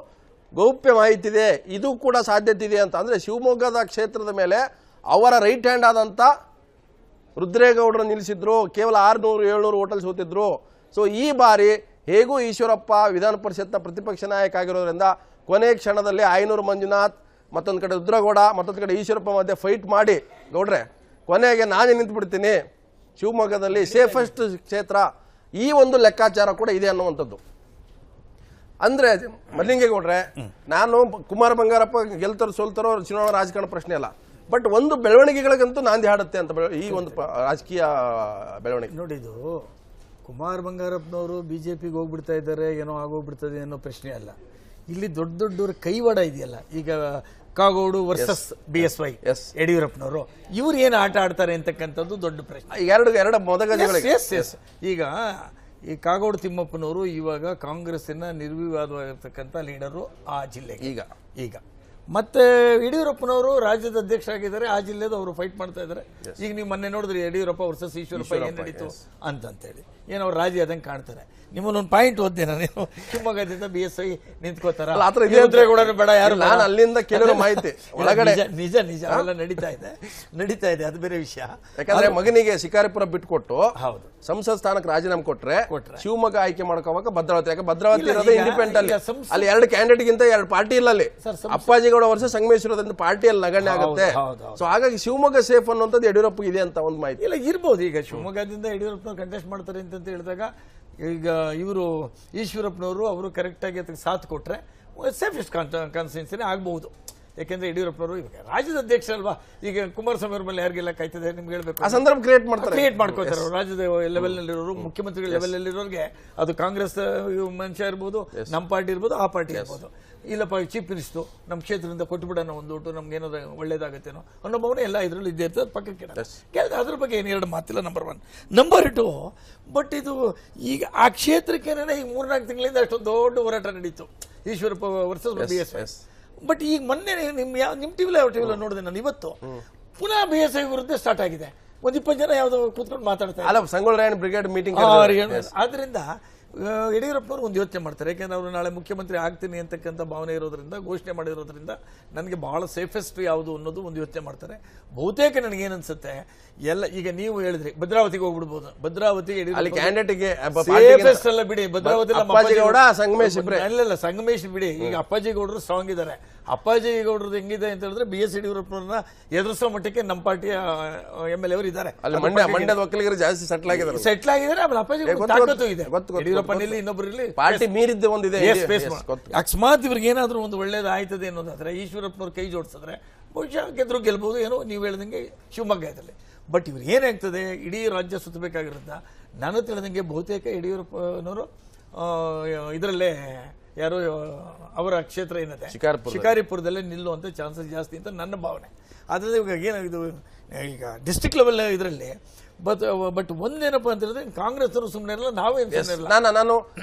ಗೌಪ್ಯ ಮಾಹಿತಿ ಇದೆ. ಇದು ಕೂಡ ಸಾಧ್ಯತೆ ಇದೆ ಅಂತ. ಅಂದರೆ ಶಿವಮೊಗ್ಗದ ಕ್ಷೇತ್ರದ ಮೇಲೆ ಅವರ ರೈಟ್ ಹ್ಯಾಂಡ್ ಆದಂಥ ರುದ್ರೇಗೌಡರು ನಿಲ್ಲಿಸಿದ್ರು, ಕೇವಲ 600-700 ಹೋಟೆಲ್ ಸೋತಿದ್ರು. ಸೊ ಈ ಬಾರಿ ಹೇಗೂ ಈಶ್ವರಪ್ಪ ವಿಧಾನ ಪರಿಷತ್ನ ಪ್ರತಿಪಕ್ಷ ನಾಯಕ ಆಗಿರೋದ್ರಿಂದ ಕೊನೆ ಕ್ಷಣದಲ್ಲಿ ಆಯನೂರು ಮಂಜುನಾಥ್, ಮತ್ತೊಂದು ಕಡೆ ರುದ್ರಗೌಡ, ಮತ್ತೊಂದು ಕಡೆ ಈಶ್ವರಪ್ಪ ಮಧ್ಯೆ ಫೈಟ್ ಮಾಡಿ ಗೌಡ್ರೆ ಕೊನೆಗೆ ನಾನೇ ನಿಂತುಬಿಡ್ತೀನಿ, ಶಿವಮೊಗ್ಗದಲ್ಲಿ ಸೇಫೆಸ್ಟ್ ಕ್ಷೇತ್ರ, ಈ ಒಂದು ಲೆಕ್ಕಾಚಾರ ಕೂಡ ಇದೆ ಅನ್ನುವಂಥದ್ದು. ಅಂದರೆ ಮಲ್ಲಿಂಗೇಗೌಡ್ರೆ, ನಾನು ಕುಮಾರ ಬಂಗಾರಪ್ಪ ಗೆಲ್ತಾರೋ ಸೋಲ್ತಾರೋ ಚುನಾವಣಾ ರಾಜಕಾರಣ ಪ್ರಶ್ನೆ ಅಲ್ಲ, ಬಟ್ ಒಂದು ಬೆಳವಣಿಗೆಗಳಿಗಂತೂ ನಾಂದಿ ಹಾಡುತ್ತೆ ಅಂತ ಈ ಒಂದು ರಾಜಕೀಯ ಬೆಳವಣಿಗೆ. ನೋಡಿದು ಕುಮಾರ್ ಬಂಗಾರಪ್ಪನವರು ಬಿಜೆಪಿಗೆ ಹೋಗ್ಬಿಡ್ತಾ ಇದ್ದಾರೆ, ಏನೋ ಆಗೋಗ್ಬಿಡ್ತದೆ ಅನ್ನೋ ಪ್ರಶ್ನೆ ಅಲ್ಲ. ಇಲ್ಲಿ ದೊಡ್ಡ ದೊಡ್ಡವ್ರ ಕೈವಾಡ ಇದೆಯಲ್ಲ. ಈಗ ಕಾಗೋಡು ವರ್ಸಸ್ BSY ಯಡಿಯೂರಪ್ಪನವರು, ಇವ್ರು ಏನು ಆಟ ಆಡ್ತಾರೆ ಅಂತಕ್ಕಂಥದ್ದು ದೊಡ್ಡ ಪ್ರಶ್ನೆ. ಎರಡು ಮೊದಲುಗಳಿಗೆ ಈಗ ಈ ಕಾಗೋಡು ತಿಮ್ಮಪ್ಪನವರು ಇವಾಗ ಕಾಂಗ್ರೆಸ್ಸಿನ ನಿರ್ವಿವಾದವಾಗಿರ್ತಕ್ಕಂಥ ಲೀಡರು ಆ ಜಿಲ್ಲೆಗೆ. ಈಗ ಮತ್ತೆ ಯಡಿಯೂರಪ್ಪನವರು ರಾಜ್ಯದ ಅಧ್ಯಕ್ಷ ಆಗಿದ್ದಾರೆ, ಆ ಜಿಲ್ಲೆದು ಅವರು ಫೈಟ್ ಮಾಡ್ತಾ ಇದ್ದಾರೆ. ಈಗ ನೀವು ಮೊನ್ನೆ ನೋಡಿದ್ರಿ ಯಡಿಯೂರಪ್ಪ ವರ್ಸಸ್ ಈಶ್ವರಪ್ಪ ಏನ್ ನಡೀತು ಅಂತೇಳಿ, ಏನು ಅವ್ರು ರಾಜಿ ಆದಂಗೆ ಕಾಣ್ತಾರೆ. ನಿಮ್ಮನ್ನೊಂದು ಪಾಯಿಂಟ್ ಓದ್ದೆ ನಾನು, ಶಿವಮೊಗ್ಗದಿಂದ BSY ನಿಂತ್ಕೋತಾರ, ಬೇಡ ಯಾರು, ನಾನು ಅಲ್ಲಿಂದ ಕೆಲವು ಮಾಹಿತಿ ಒಳಗಡೆ ನಿಜ ಅವೆಲ್ಲ ನಡೀತಾ ಇದೆ, ಅದು ಬೇರೆ ವಿಷಯ. ಯಾಕಂದ್ರೆ ಮಗನಿಗೆ ಶಿಕಾರಿಪುರ ಬಿಟ್ಕೊಟ್ಟು ಹೌದು ಸಂಸತ್ ಸ್ಥಾನಕ್ಕೆ ರಾಜೀನಾಮೆ ಕೊಟ್ರೆ ಶಿವಮೊಗ್ಗ ಆಯ್ಕೆ ಮಾಡ್ಕೋವಾಗ ಭದ್ರಾವತಿ, ಯಾಕೆ ಭದ್ರಾವತಿ ಇರೋದು ಇಂಡಿಪೆಂಡೆಂಟ್ ಅಲ್ಲಿ 2 ಕ್ಯಾಂಡಿಡೇಟ್ ಗಿಂತ 2 ಪಾರ್ಟಿ ಇಲ್ಲ ಅಲ್ಲಿ. ಅಪ್ಪಾಜಿಗೌಡ ವರ್ಷ ಸಂಗಮೇಶ್ವರದಿಂದ ಪಾರ್ಟಿಯಲ್ಲಿ ನಗಣ್ಯ ಆಗುತ್ತೆ. ಸೊ ಹಾಗಾಗಿ ಶಿವಮೊಗ್ಗ ಸೇಫ್ ಅನ್ನುವಂಥದ್ದು ಯಡಿಯೂರಪ್ಪ ಇದೆ ಅಂತ ಒಂದು ಮಾಹಿತಿ ಇಲ್ಲ ಇರ್ಬೋದು. ಈಗ ಶಿವಮೊಗ್ಗದಿಂದ ಯಡಿಯೂರಪ್ಪನವ್ರು ಕಂಟೆಸ್ಟ್ ಮಾಡ್ತಾರೆ ಅಂತ ಹೇಳಿದಾಗ ಈಗ ಇವರು ಈಶ್ವರಪ್ಪನವರು ಅವರು ಕರೆಕ್ಟಾಗಿ ಅದಕ್ಕೆ ಸಾಥ್ ಕೊಟ್ರೆ ಸೇಫೆಸ್ಟ್ ಕಾನ್ಸ್ಟಿಟ್ಯೂನ್ಸಿನೇ ಆಗಬಹುದು. ಯಾಕೆಂದ್ರೆ ಯಡಿಯೂರಪ್ಪನವರು ಇವಾಗ ರಾಜ್ಯದ ಅಧ್ಯಕ್ಷ ಅಲ್ವಾ. ಈಗ ಕುಮಾರಸ್ವಾಮಿ ಅವ್ರ ಮೇಲೆ ಯಾರಿಗೆಲ್ಲ ಕಾಯ್ತದೆ ನಿಮ್ಗೆ ಹೇಳ್ಬೇಕು, ಆ ಸಂದರ್ಭ ಕ್ರಿಯೇಟ್ ಮಾಡ್ಕೋತಾರೆ. ರಾಜ್ಯದ ಲೆವೆಲ್ ನಲ್ಲಿರೋರು, ಮುಖ್ಯಮಂತ್ರಿಗಳ ಲೆವೆಲ್ ನಲ್ಲಿರೋರಿಗೆ, ಅದು ಕಾಂಗ್ರೆಸ್ ಮನುಷ್ಯ ಇರ್ಬೋದು, ನಮ್ಮ ಪಾರ್ಟಿ ಇರ್ಬೋದು, ಆ ಪಾರ್ಟಿ ಇರ್ಬೋದು, ಇಲ್ಲಪ್ಪ ಚೀಫ್ ಮಿನಿಸ್ಟರ್ ನಮ್ಮ ಕ್ಷೇತ್ರದಿಂದ ಕೊಟ್ಟುಬಿಡೋಣ ಒಂದು ಓಟು, ನಮ್ಗೆ ಏನಾದ್ರು ಒಳ್ಳೇದಾಗುತ್ತೇನೋ ಅನ್ನೋ ಭಾವನೆ ಎಲ್ಲ ಇದರಲ್ಲಿ ಇದ್ದೇ ಇರ್ತದೆ. ಪಕ್ಕಕ್ಕೆ ಕೇಳಿದ್ರೆ ಅದ್ರ ಬಗ್ಗೆ ಏನು 2 ಮಾತಿಲ್ಲ. ನಂಬರ್ 1. ನಂಬರ್ 2, ಬಟ್ ಇದು ಈಗ ಆ ಕ್ಷೇತ್ರಕ್ಕೆ ಈಗ 3-4 ತಿಂಗಳಿಂದ ಅಷ್ಟೊಂದು ದೊಡ್ಡ ಹೋರಾಟ ನಡೀತು, ಈಶ್ವರಪ್ಪ ವರ್ಸಸ್ BSY. ಬಟ್ ಈಗ ಮೊನ್ನೆ ನಿಮ್ಮ ಟಿವಿಲ ನೋಡಿದೆ ನಾನು, ಇವತ್ತು ಪುನಃ BSY ವಿರುದ್ಧ ಸ್ಟಾರ್ಟ್ ಆಗಿದೆ. 1-20 ಜನ ಯಾವ್ದೋ ಕೂತ್ಕೊಂಡು ಮಾತಾಡ್ತಾರೆ, ಸಂಗೊಳ್ಳಿ ಬ್ರಿಗೇಡ್ ಮೀಟಿಂಗ್. ಆದ್ರಿಂದ ಯಡಿಯೂರಪ್ಪನವರು ಒಂದು ಯೋಚನೆ ಮಾಡ್ತಾರೆ. ಯಾಕೆಂದ್ರೆ ಅವರು ನಾಳೆ ಮುಖ್ಯಮಂತ್ರಿ ಆಗ್ತೀನಿ ಅಂತಕ್ಕಂಥ ಭಾವನೆ ಇರೋದ್ರಿಂದ, ಘೋಷಣೆ ಮಾಡಿರೋದ್ರಿಂದ ನನಗೆ ಬಹಳ ಸೇಫೆಸ್ಟ್ ಯಾವುದು ಅನ್ನೋದು ಒಂದು ಯೋಚನೆ ಮಾಡ್ತಾರೆ. ಬಹುತೇಕ ನನಗೇನನ್ಸುತ್ತೆ ಎಲ್ಲ ಈಗ ನೀವು ಹೇಳಿದ್ರಿ ಭದ್ರಾವತಿಗೆ ಹೋಗ್ಬಿಡ್ಬೋದು. ಭದ್ರಾವತಿಗೆ ಸೇಫೆಸ್ಟ್ ಅಲ್ಲ ಬಿಡಿ, ಭದ್ರಾವತಿ ಅಲ್ಲ ಸಂಗಮೇಶ್ ಬಿಡಿ. ಈಗ ಅಪ್ಪಾಜಿ ಗೌಡರು ಸ್ಟ್ರಾಂಗ್ ಇದ್ದಾರೆ. ಅಪ್ಪಾಜಿ ಗೌಡ್ರದ್ದು ಹೆಂಗಿದೆ ಅಂತ ಹೇಳಿದ್ರೆ BS ಯಡಿಯೂರಪ್ಪನವ್ರನ್ನ ಎದುರಿಸೋ ಮಟ್ಟಕ್ಕೆ ನಮ್ಮ ಪಾರ್ಟಿಯ MLA ಅವರು ಇದ್ದಾರೆ. ಮಂಡ್ಯದ ಒಕ್ಕಲಿಗರು ಜಾಸ್ತಿ ಸೆಟ್ಲ್ ಆಗಿದ್ದಾರೆ. ಆಮೇಲೆ ಅಪ್ಪಾಜಿ ತಾಕತ್ತು ಇದೆ. ಯಡಿಯೂರಪ್ಪನಲ್ಲಿ ಇನ್ನೊಬ್ಬರಲ್ಲಿ ಪಾರ್ಟಿ ಮೀರಿದ್ದು ಒಂದಿದೆ. ಅಕಸ್ಮಾತ್ ಇವ್ರಿಗೆ ಏನಾದ್ರೂ ಒಂದು ಒಳ್ಳೇದು ಆಯ್ತದೆ ಅನ್ನೋದಾದ್ರೆ ಈಶ್ವರಪ್ಪನವ್ರು ಕೈ ಜೋಡಿಸಿದ್ರೆ ಬಹುಶಃ ಗೆಲ್ಬಹುದು ಏನೋ ನೀವು ಹೇಳ್ದಂಗೆ ಶಿವಮೊಗ್ಗ ಇದರಲ್ಲಿ. ಬಟ್ ಇವ್ರು ಏನಾಗ್ತದೆ, ಇಡೀ ರಾಜ್ಯ ಸುತ್ತಬೇಕಾಗಿರೋದ್ರಿಂದ ನಾನು ತಿಳಿದಂಗೆ ಬಹುತೇಕ ಯಡಿಯೂರಪ್ಪನವರು ಇದರಲ್ಲೇ ಯಾರು ಅವರ ಕ್ಷೇತ್ರ ಏನಿದೆ ಶಿಕಾರಿಪುರದಲ್ಲೇ ನಿಲ್ಲುವಂತ ಚಾನ್ಸಸ್ ಜಾಸ್ತಿ ಅಂತ ನನ್ನ ಭಾವನೆ. ಆದ್ರೆ ಇವಾಗ ಏನಾಗಿದ್ದು ಈಗ ಡಿಸ್ಟ್ರಿಕ್ಟ್ ಲೆವೆಲ್ ಇದರಲ್ಲಿ ಬಟ್ ಒಂದೇನಪ್ಪ ಅಂತ ಹೇಳಿದ್ರೆ ಕಾಂಗ್ರೆಸ್ ಅವರು ಸುಮ್ಮನೆ ಇರಲ್ಲ, ನಾವೇನು ಸುಮ್ಮನೆ ಇರಲ್ಲ.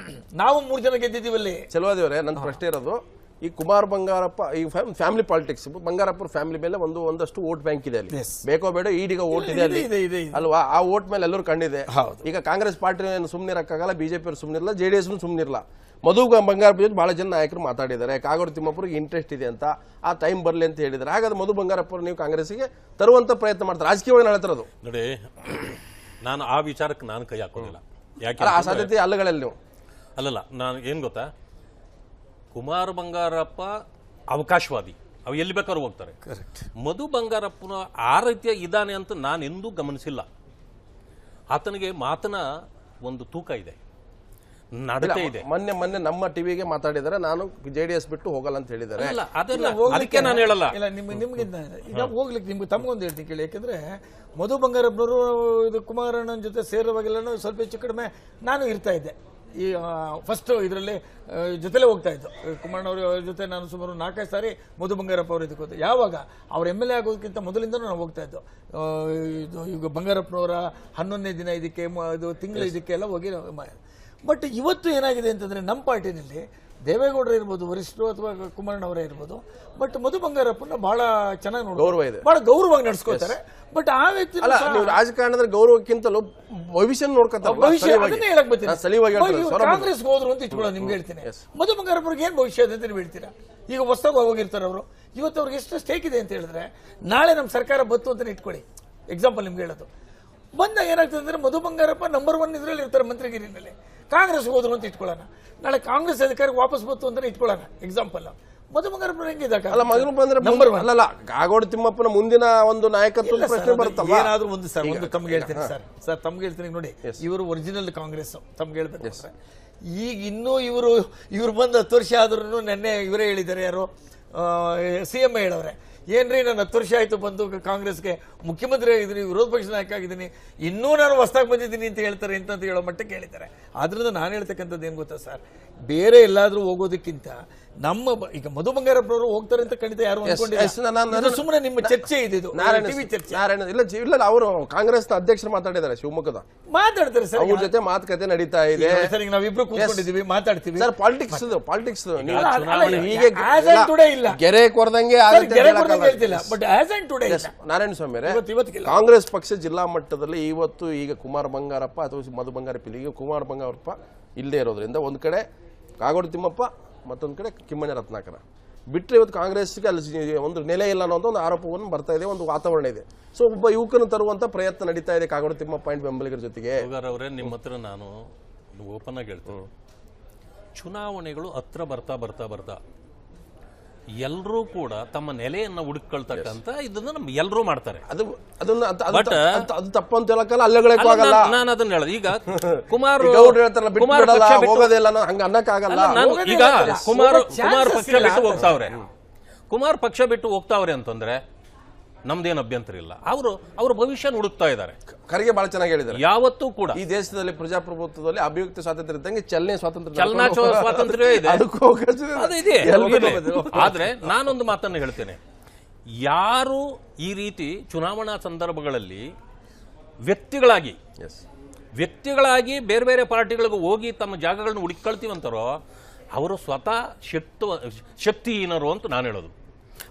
ನಾವು 3 ಜನ ಗೆದ್ದಿದ್ದೀವಲ್ಲಿ. ಚೆಲುವಾದಿಯವರೇ, ನನ್ನ ಪ್ರಶ್ನೆ ಇರೋದು ಈ ಕುಮಾರ್ ಬಂಗಾರಪ್ಪ ಈ ಫ್ಯಾಮಿಲಿ ಪಾಲಿಟಿಕ್ಸ್, ಬಂಗಾರಪ್ಪರ ಫ್ಯಾಮಿಲಿ ಮೇಲೆ ಒಂದಷ್ಟು ವೋಟ್ ಬ್ಯಾಂಕ್ ಇದೆ ಅಲ್ಲಿ, ಬೇಕೋ ಬೇಡ ಈಡೀಗ ವೋಟ್ ಇದೆ ಅಲ್ಲಿ ಅಲ್ವಾ? ಆ ವೋಟ್ ಮೇಲೆ ಎಲ್ಲರೂ ಕಂಡಿದೆ. ಈಗ ಕಾಂಗ್ರೆಸ್ ಪಾರ್ಟಿ ಸುಮ್ಮನೆ ಇರಕ್ಕಾಗಲ್ಲ, ಬಿಜೆಪಿ ಅವರು ಸುಮ್ಮನೆ ಇರಲ್ಲ, ಜೆಡಿಎಸ್ ಸುಮ್ಮನಿರಲ್ಲ. ಮಧು ಬಂಗಾರಪ್ಪ ಜೊತೆ ಬಹಳ ಜನ ನಾಯಕರು ಮಾತಾಡಿದ್ದಾರೆ, ಕಾಗೋಡು ತಿಮ್ಮಪ್ಪರಿಗೆ ಇಂಟ್ರೆಸ್ಟ್ ಇದೆ ಅಂತ, ಆ ಟೈಮ್ ಬರಲಿ ಅಂತ ಹೇಳಿದ್ದಾರೆ. ಹಾಗಾದ್ರೆ ಮಧು ಬಂಗಾರಪ್ಪ ನೀವು ಕಾಂಗ್ರೆಸ್ಗೆ ತರುವಂತ ಪ್ರಯತ್ನ ಮಾಡ್ತಾರೆ, ರಾಜಕೀಯವಾಗಿ ಹೇಳ್ತಿರೋದು ನೋಡಿ. ನಾನು ಆ ವಿಚಾರಕ್ಕೆ ನಾನು ಕೈ ಹಾಕೋದಿಲ್ಲ. ಯಾಕೆ ಆ ಸಾಧ್ಯತೆ ಅಲ್ಲಗಳಲ್ಲಿ ನೀವು ಅಲ್ಲಲ್ಲ, ನಾನು ಏನ್ ಗೊತ್ತಾ, ಕುಮಾರ್ ಬಂಗಾರಪ್ಪ ಅವಕಾಶವಾದಿ, ಅವು ಎಲ್ಲಿ ಬೇಕಾದ್ರೂ ಹೋಗ್ತಾರೆ. ಮಧು ಬಂಗಾರಪ್ಪನ ಆ ರೀತಿಯ ಇದ್ದಾನೆ ಅಂತ ನಾನು ಎಂದೂ ಗಮನಿಸಿಲ್ಲ. ಆತನಿಗೆ ಮಾತನ ಒಂದು ತೂಕ ಇದೆ, ನಡತೆ ಇದೆ. ಮೊನ್ನೆ ನಮ್ಮ ಟಿವಿಗೆ ಮಾತಾಡಿದರೆ ನಾನು ಜೆಡಿಎಸ್ ಬಿಟ್ಟು ಹೋಗಲ್ಲ ಅಂತ ಹೇಳಿದ್ದಾರೆ. ಅದಕ್ಕೆ ನಾನು ಹೇಳಲ್ಲ. ಇಲ್ಲ ನಿಮ್ಗೆ ಈಗ ಹೋಗ್ಲಿಕ್ಕೆ ನಿಮ್ಗೆ ತಮಗೊಂದು ಹೇಳ್ತೀನಿ ಕೇಳಿ. ಯಾಕಂದ್ರೆ ಮಧು ಬಂಗಾರಪ್ಪನವರು ಇದು ಕುಮಾರಣ್ಣನ ಜೊತೆ ಸೇರುವಾಗೆಲ್ಲ ಸ್ವಲ್ಪ ಹೆಚ್ಚು ಕಡಿಮೆ ನಾನು ಇರ್ತಾ ಇದ್ದೆ. ಈ ಫಸ್ಟ್ ಇದರಲ್ಲಿ ಜೊತೆಲೇ ಹೋಗ್ತಾ ಇದ್ದು ಕುಮಾರಣ್ಣವ್ರ ಜೊತೆ. ನಾನು ಸುಮಾರು 4-5 ಸಾರಿ ಮಧು ಬಂಗಾರಪ್ಪ ಅವರು ಇದಕ್ಕೆ ಹೋದೆ. ಯಾವಾಗ ಅವ್ರ MLA ಆಗೋದಕ್ಕಿಂತ ಮೊದಲಿಂದನೂ ನಾವು ಹೋಗ್ತಾ ಇದ್ದು. ಇದು ಈಗ ಬಂಗಾರಪ್ಪನವರ 11ನೇ ದಿನ ಇದಕ್ಕೆ, ಇದು ತಿಂಗಳು ಇದಕ್ಕೆಲ್ಲ ಹೋಗಿ. ಬಟ್ ಇವತ್ತು ಏನಾಗಿದೆ ಅಂತಂದ್ರೆ ನಮ್ಮ ಪಾರ್ಟಿನಲ್ಲಿ ದೇವೇಗೌಡರು ಇರ್ಬೋದು, ವರಿಷ್ಠರು ಅಥವಾ ಕುಮಾರಣ್ಣವರೇ ಇರ್ಬೋದು, ಬಟ್ ಮಧು ಬಂಗಾರಪ್ಪನ ಬಹಳ ಚೆನ್ನಾಗಿ ನೋಡಿ, ಬಹಳ ಗೌರವವಾಗಿ ನಡೆಸ್ಕೋತಾರೆ. ಬಟ್ ಆ ವ್ಯಕ್ತಿ ರಾಜಕಾರಣದ ಗೌರವಕ್ಕಿಂತಲೂ ಭವಿಷ್ಯ ನೋಡ್ಕೊತಾರೆ. ಕಾಂಗ್ರೆಸ್ ಹೋದ್ರು ಅಂತ ಇಟ್ಕೊಳ್ಳೋದು ನಿಮ್ಗೆ ಹೇಳ್ತೀನಿ. ಮಧು ಬಂಗಾರಪ್ಪರಿಗೆ ಏನ್ ಭವಿಷ್ಯ ಇದೆ ಅಂತ ನೀವು ಹೇಳ್ತೀರಾ? ಈಗ ಹೊಸದಾಗಿ ಹೋಗಿರ್ತಾರೆ ಅವರು. ಇವತ್ತು ಅವ್ರಿಗೆ ಎಷ್ಟು ಸ್ಟೇಕ್ ಇದೆ ಅಂತ ಹೇಳಿದ್ರೆ, ನಾಳೆ ನಮ್ಮ ಸರ್ಕಾರ ಬತ್ತು ಅಂತ ಇಟ್ಕೊಳ್ಳಿ, ಎಕ್ಸಾಂಪಲ್ ನಿಮ್ಗೆ ಹೇಳೋದು. ಬಂದಾಗ ಏನಾಗ್ತದೆ ಅಂದ್ರೆ ಮಧು ಬಂಗಾರಪ್ಪ ನಂಬರ್ 1 ಇದರಲ್ಲಿ ಇರ್ತಾರೆ ಮಂತ್ರಿಗಿರಿನಲ್ಲಿ. ಕಾಂಗ್ರೆಸ್ ಹೋದ್ರು ಅಂತ ಇಟ್ಕೊಳ್ಳೋಣ, ನಾಳೆ ಕಾಂಗ್ರೆಸ್ ಅಧಿಕಾರಕ್ಕೆ ವಾಪಸ್ ಬಂತು ಅಂತ ಇಟ್ಕೊಳ್ಳೋಣ, ಎಕ್ಸಾಂಪಲ್. ಮಧು ಬಂಗಾರಪ್ಪ ಹೆಂಗಿದಾಗ ನಂಬರ್ 1 ಅಲ್ಲ, ಕಾಗೋಡು ತಿಮ್ಮಪ್ಪನ ಮುಂದಿನ ಒಂದು ನಾಯಕತ್ವ ಪ್ರಶ್ನೆ ಬರುತ್ತಲ್ಲ. ಏನಾದ್ರೂ ಒಂದು ಸರ್, ಒಂದು ತಮ್ಗೆ ಹೇಳ್ತೀನಿ ಸರ್ ತಮ್ಗೆ ಹೇಳ್ತೀನಿ ನೋಡಿ, ಇವರು ಒರಿಜಿನಲ್ ಕಾಂಗ್ರೆಸ್ ತಮ್ಗೆ ಹೇಳ್ಬೇಕು ಸರ್. ಈಗ ಇನ್ನೂ ಇವರು ಬಂದು 10 ವರ್ಷ ಆದ್ರೂ ನೆನ್ನೆ ಇವರೇ ಹೇಳಿದ್ದಾರೆ, ಯಾರು CM ಹೇಳವ್ರೆ, ಏನ್ರಿ ನಾನು 10 ವರ್ಷ ಆಯ್ತು ಬಂದು ಕಾಂಗ್ರೆಸ್ಗೆ ಮುಖ್ಯಮಂತ್ರಿ ಆಗಿದ್ದೀನಿ, ವಿರೋಧ ಪಕ್ಷ ನಾಯಕ ಆಗಿದ್ದೀನಿ, ಇನ್ನೂ ನಾನು ಹೊಸದಾಗಿ ಬಂದಿದ್ದೀನಿ ಅಂತ ಹೇಳ್ತಾರೆ ಅಂತ ಹೇಳೋ ಮಟ್ಟಕ್ಕೆ ಹೇಳಿದ್ದಾರೆ. ಆದ್ರಿಂದ ನಾನು ಹೇಳ್ತಕ್ಕಂಥದ್ದು ಏನ್ ಗೊತ್ತಾ ಸರ್, ಬೇರೆ ಎಲ್ಲಾದ್ರೂ ಹೋಗೋದಕ್ಕಿಂತ ನಮ್ಮ ಈಗ ಮಧು ಬಂಗಾರಪ್ಪನವರು ಹೋಗ್ತಾರೆ ಅಂತ ಖಂಡಿತ ಯಾರು ಅನ್ಕೊಂಡಿಲ್ಲ. ಸುಮ್ಮನೆ ನಿಮ್ಮ ಚರ್ಚೆ ಇದೆ, ಇಲ್ಲ ಅವರು ಕಾಂಗ್ರೆಸ್ ಅಧ್ಯಕ್ಷರು ಮಾತಾಡಿದ್ದಾರೆ ಶಿವಮೊಗ್ಗದ, ಮಾತಾಡ್ತಾರೆ ಸರ್, ಅವ್ರ ಜೊತೆ ಮಾತುಕತೆ ನಡೀತಾ ಇದೆ. ಸರ್ ನಾವಿಬ್ರು ಕೂತ್ಕೊಂಡಿದ್ದೀವಿ, ಮಾತಾಡ್ತೀವಿ ಸರ್. ಪಾಲಿಟಿಕ್ಸ್ ಇಲ್ಲ, ಗೆರೆ ಕೊರದಂಗೆ ಹೇಳ್ತಿಲ್ಲ, but as and today Narayana Swamy Congress ಪಕ್ಷ ಜಿಲ್ಲಾ ಮಟ್ಟದಲ್ಲಿ ಇವತ್ತು ಈಗ ಕುಮಾರ್ ಬಂಗಾರಪ್ಪ ಅಥವಾ ಮಧು ಬಂಗಾರಪ್ಪ, ಈಗ ಕುಮಾರ್ ಬಂಗಾರಪ್ಪ ಇಲ್ಲದೆ ಇರೋದ್ರಿಂದ ಒಂದ್ ಕಡೆ ಕಾಗೋಡು ತಿಮ್ಮಪ್ಪ, ಮತ್ತೊಂದು ಕಡೆ ಕಿಮ್ಮನೆ ರತ್ನಾಕರ ಬಿಟ್ಟರೆ ಇವತ್ತು ಕಾಂಗ್ರೆಸ್ಗೆ ಅಲ್ಲಿ ಒಂದು ನೆಲೆ ಇಲ್ಲ ಅನ್ನೋ ಒಂದು ಆರೋಪವನ್ನು ಬರ್ತಾ ಇದೆ, ಒಂದು ವಾತಾವರಣ ಇದೆ. ಸೊ ಒಬ್ಬ ಯುವಕನ ತರುವಂತ ಪ್ರಯತ್ನ ನಡೀತಾ ಇದೆ ಕಾಗೋಡು ತಿಮ್ಮಪ್ಪ ಪಾಯಿಂಟ್ ಬೆಂಬಲಿಗರ ಜೊತೆಗೆ. ಅವರೇ, ನಿಮ್ಮ ಹತ್ರ ನಾನು ಓಪನ್ ಆಗಿ ಹೇಳ್ತೀನಿ, ಚುನಾವಣೆಗಳು ಹತ್ರ ಬರ್ತಾ ಎಲ್ಲರೂ ಕೂಡ ತಮ್ಮ ನೆಲೆಯನ್ನ ಹುಡುಕೊಳ್ತಕ್ಕಂತ ಇದನ್ನ ನಮ್ ಎಲ್ಲರೂ ಮಾಡ್ತಾರೆ. ಅದು ತಪ್ಪು ಅಂತ ಹೇಳಕ್ಕಲ್ಲ, ಅಲ್ಲಗಳಕ್ಕಾಗಲ್ಲ. ನಾನು ಅದನ್ನ ಹೇಳೋದು, ಈಗ ಕುಮಾರ್ ಹೋಗೋದಿಲ್ಲ ಹಂಗ ಅನ್ನಕ್ಕಾಗಲ್ಲ. ಈಗ ಕುಮಾರ್ ಪಕ್ಷ ಬಿಟ್ಟು ಹೋಗ್ತಾವ್ರೆ, ಕುಮಾರ್ ಪಕ್ಷ ಬಿಟ್ಟು ಹೋಗ್ತಾವ್ರೆ ಅಂತಂದ್ರೆ ನಮ್ದೇನು ಅಭ್ಯಂತರ ಇಲ್ಲ. ಅವ್ರ ಭವಿಷ್ಯ ಹುಡುಕ್ತಾ ಇದ್ದಾರೆ. ಖರ್ಗೆ ಬಹಳ ಚೆನ್ನಾಗಿ ಹೇಳಿದ್ದಾರೆ, ಯಾವತ್ತೂ ಕೂಡ ಈ ದೇಶದಲ್ಲಿ ಪ್ರಜಾಪ್ರಭುತ್ವದಲ್ಲಿ ಅಭಿವ್ಯಕ್ತಿ ಸ್ವಾತಂತ್ರ್ಯ ಇದ್ದಂಗೆ ಚಲನಾ ಸ್ವಾತಂತ್ರ್ಯ ಇದೆ. ಆದ್ರೆ ನಾನೊಂದು ಮಾತನ್ನು ಹೇಳ್ತೇನೆ, ಯಾರು ಈ ರೀತಿ ಚುನಾವಣಾ ಸಂದರ್ಭಗಳಲ್ಲಿ ವ್ಯಕ್ತಿಗಳಾಗಿ ಬೇರೆ ಬೇರೆ ಪಾರ್ಟಿಗಳಿಗೆ ಹೋಗಿ ತಮ್ಮ ಜಾಗಗಳನ್ನು ಹುಡುಕೊಳ್ತೀವಂತಾರೋ ಅವರು ಸ್ವತಃ ಶಕ್ತಿಹೀನರು ಅಂತ ನಾನು ಹೇಳೋದು.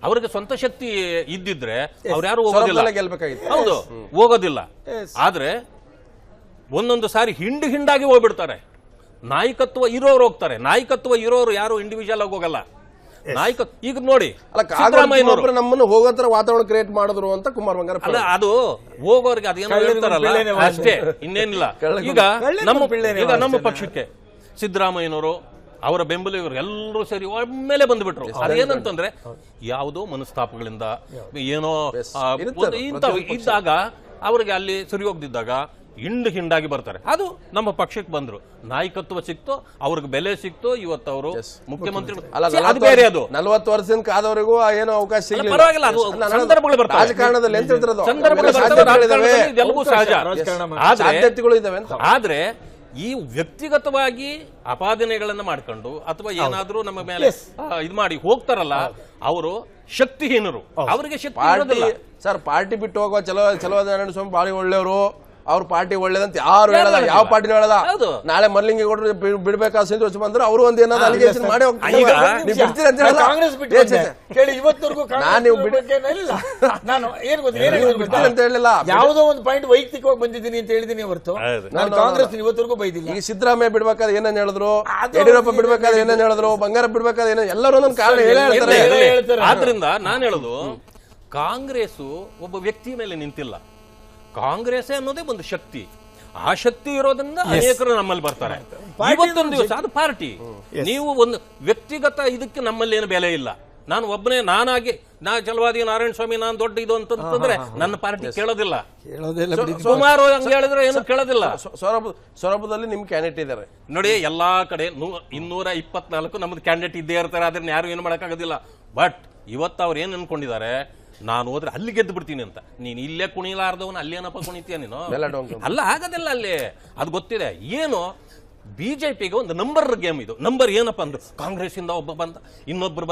ಅವ್ರಿಗೆ ಸ್ವಂತ ಶಕ್ತಿ ಇದ್ದಿದ್ರೆ ಅವ್ರು ಯಾರು ಹೋಗೋದಿಲ್ಲ, ಹೌದು ಹೋಗೋದಿಲ್ಲ. ಆದ್ರೆ ಒಂದೊಂದು ಸಾರಿ ಹಿಂಡಾಗಿ ಹೋಗ್ಬಿಡ್ತಾರೆ. ನಾಯಕತ್ವ ಇರೋರು ಹೋಗ್ತಾರೆ, ನಾಯಕತ್ವ ಇರೋರು ಯಾರು ಇಂಡಿವಿಜುವಲ್ ಆಗಿ ಹೋಗಲ್ಲ. ಈಗ ನೋಡಿ, ನಮ್ಮನ್ನು ಹೋಗೋತರ ವಾತಾವರಣ ಕ್ರಿಯೇಟ್ ಮಾಡಿದ್ರು ಅಂತ ಕುಮಾರ್ ಬಂಗಾರಪ್ಪ. ಅಲ್ಲ, ಅದು ಹೋಗೋರಿಗೆ ಅದೇನೋ ಹೇಳ್ತಾರಲ್ಲ ಅಷ್ಟೇ, ಇನ್ನೇನಿಲ್ಲ. ಈಗ ನಮ್ಮ ಪಕ್ಷಕ್ಕೆ ಸಿದ್ದರಾಮಯ್ಯನವರು ಅವರ ಬೆಂಬಲಿಗರು ಎಲ್ಲರೂ ಸೇರಿ ಒಮ್ಮೆಲೆ ಬಂದ್ಬಿಟ್ರು. ಅದೇನಂತಂದ್ರೆ ಯಾವುದೋ ಮನಸ್ತಾಪಗಳಿಂದ ಏನೋ ಇದ್ದಾಗ ಅವ್ರಿಗೆ ಅಲ್ಲಿ ಸರಿ ಹೋಗ್ದಿದ್ದಾಗ ಹಿಂಡಾಗಿ ಬರ್ತಾರೆ. ಅದು ನಮ್ಮ ಪಕ್ಷಕ್ಕೆ ಬಂದ್ರು, ನಾಯಕತ್ವ ಸಿಕ್ತು, ಅವ್ರಿಗೆ ಬೆಲೆ ಸಿಕ್ತು. ಇವತ್ತು ಅವರು ಮುಖ್ಯಮಂತ್ರಿ ಅದು ಬೇರೆ, ಅದು 40 ವರ್ಷದಿಂದ ಕಾದವರೆಗೂ ಏನೋ ಅವಕಾಶ ಸಿಗಲಿಲ್ಲ. ಪರವಾಗಿಲ್ಲ, ಅದು ಸಂದರ್ಭಗಳು ಬರ್ತವೆ, ರಾಜಕಾರಣದಲ್ಲಿ ಸಂದರ್ಭಗಳು ಸಹಜ. ಆದ್ರೆ ಈ ವ್ಯಕ್ತಿಗತವಾಗಿ ಅಪಾದನೆಗಳನ್ನ ಮಾಡ್ಕೊಂಡು ಅಥವಾ ಏನಾದ್ರೂ ನಮ್ಮ ಮೇಲೆ ಇದು ಮಾಡಿ ಹೋಗ್ತಾರಲ್ಲ, ಅವರು ಶಕ್ತಿಹೀನರು. ಅವರಿಗೆ ಶಕ್ತಿ ಇರೋದಿಲ್ಲ ಸರ್. ಪಾರ್ಟಿ ಬಿಟ್ಟು ಹೋಗುವ ಚಲೋ ನಾರಾಯಣ ಸ್ವಾಮಿ ಬಾರಿ ಒಳ್ಳೆಯವರು, ಅವ್ರ ಪಾರ್ಟಿ ಒಳ್ಳೇದಂತ ಯಾರು ಹೇಳದ, ಯಾವ ಪಾರ್ಟಿನೂ ಹೇಳದ. ನಾಳೆ ಮರ್ಲಿಂಗೇಗೌಡರು ಬಿಡ್ಬೇಕಾದ ಸಿಂಧು ಬಂದ್ರು ಅವರು ಒಂದು ಏನಾದ್ರು ಅಲಿಗೇಷನ್ ಮಾಡಿ ಕಾಂಗ್ರೆಸ್ ಬಿಟ್ಟು ಕೇಳಿ ಇವತ್ತವರೆಗೂ ನಾನು ಏನ್ ಅಂತ ಹೇಳಿಲ್ಲ. ಯಾವುದೋ ಒಂದು ಪಾಯಿಂಟ್ ವೈಯಕ್ತಿಕವಾಗಿ ಬಂದಿದ್ದೀನಿ ಅಂತ ಹೇಳಿದೀನಿ ಹೊರತು ನಾನು ಕಾಂಗ್ರೆಸ್ ಇವತ್ತವರೆಗೂ ಬೈದಿಲ್ಲ. ಈಗ ಸಿದ್ದರಾಮಯ್ಯ ಬಿಡ್ಬೇಕಾದ್ರೆ ಏನೇನ್ ಹೇಳಿದ್ರು, ಯಡಿಯೂರಪ್ಪ ಬಿಡ್ಬೇಕಾದ್ರೆ ಏನೇನ್ ಹೇಳಿದ್ರು, ಬಂಗಾರ ಬಿಡ್ಬೇಕಾದ್ರೆ ಏನೇನು, ಎಲ್ಲರೂ ಒಂದೊಂದು ಕಾರಣ ಹೇಳ್ತಾರೆ. ಆದ್ರಿಂದ ನಾನು ಹೇಳೋದು, ಕಾಂಗ್ರೆಸ್ ಒಬ್ಬ ವ್ಯಕ್ತಿ ಮೇಲೆ ನಿಂತಿಲ್ಲ. ಕಾಂಗ್ರೆಸ್ ಅನ್ನೋದೇ ಒಂದು ಶಕ್ತಿ. ಆ ಶಕ್ತಿ ಇರೋದ್ರಿಂದ ಅನೇಕರು ನಮ್ಮಲ್ಲಿ ಬರ್ತಾರೆ. ಇವತ್ತೊಂದು ದಿವಸ ಅದು ಪಾರ್ಟಿ. ನೀವು ಒಂದು ವ್ಯಕ್ತಿಗತ ಇದಕ್ಕೆ ನಮ್ಮಲ್ಲಿ ಏನು ಬೆಲೆ ಇಲ್ಲ. ನಾನು ಒಬ್ಬನೇ ನಾ ಚಲವಾದಿ ನಾರಾಯಣ ಸ್ವಾಮಿ ನಾನು ದೊಡ್ಡ ಇದು ಅಂತಂದ್ರೆ ನನ್ನ ಪಾರ್ಟಿ ಕೇಳೋದಿಲ್ಲ. ಸುಮಾರು ಹಂಗೆ ಹೇಳಿದ್ರೆ ಏನು ಕೇಳೋದಿಲ್ಲ. ಸೊರಬದಲ್ಲಿ ನಿಮ್ ಕ್ಯಾಂಡಿಡೇಟ್ ಇದ್ದಾರೆ ನೋಡಿ, ಎಲ್ಲಾ ಕಡೆ 224 ನಮ್ದು ಕ್ಯಾಂಡಿಡೇಟ್ ಇದ್ದೇ ಇರ್ತಾರೆ. ಅದನ್ನ ಯಾರು ಏನು ಮಾಡಕ್ಕಾಗೋದಿಲ್ಲ. ಬಟ್ ಇವತ್ತು ಅವ್ರು ಏನ್ ಅನ್ಕೊಂಡಿದ್ದಾರೆ, ನಾನು ಹೋದ್ರೆ ಅಲ್ಲಿ ಗೆದ್ದು ಬಿಡ್ತೀನಿ ಅಂತ. ನೀನು ಇಲ್ಲೇ ಕುಣಿಲಾರ್ದವನು ಅಲ್ಲೇನಪ್ಪ ಕುಣಿತೀಯ ನೀನು? ಅಲ್ಲ, ಆಗೋದಿಲ್ಲ ಅಲ್ಲಿ. ಅದು ಗೊತ್ತಿದೆ. ಏನು ಬಿಜೆಪಿಗೆ ಒಂದು ನಂಬರ್ ಗೇಮ್ ಇದು. ನಂಬರ್ ಏನಪ್ಪ ಅಂದ್ರು, ಕಾಂಗ್ರೆಸ್ ಇಂದ ಒಬ್ಬ ಬಂದ, ಇನ್ನೊಬ್ರು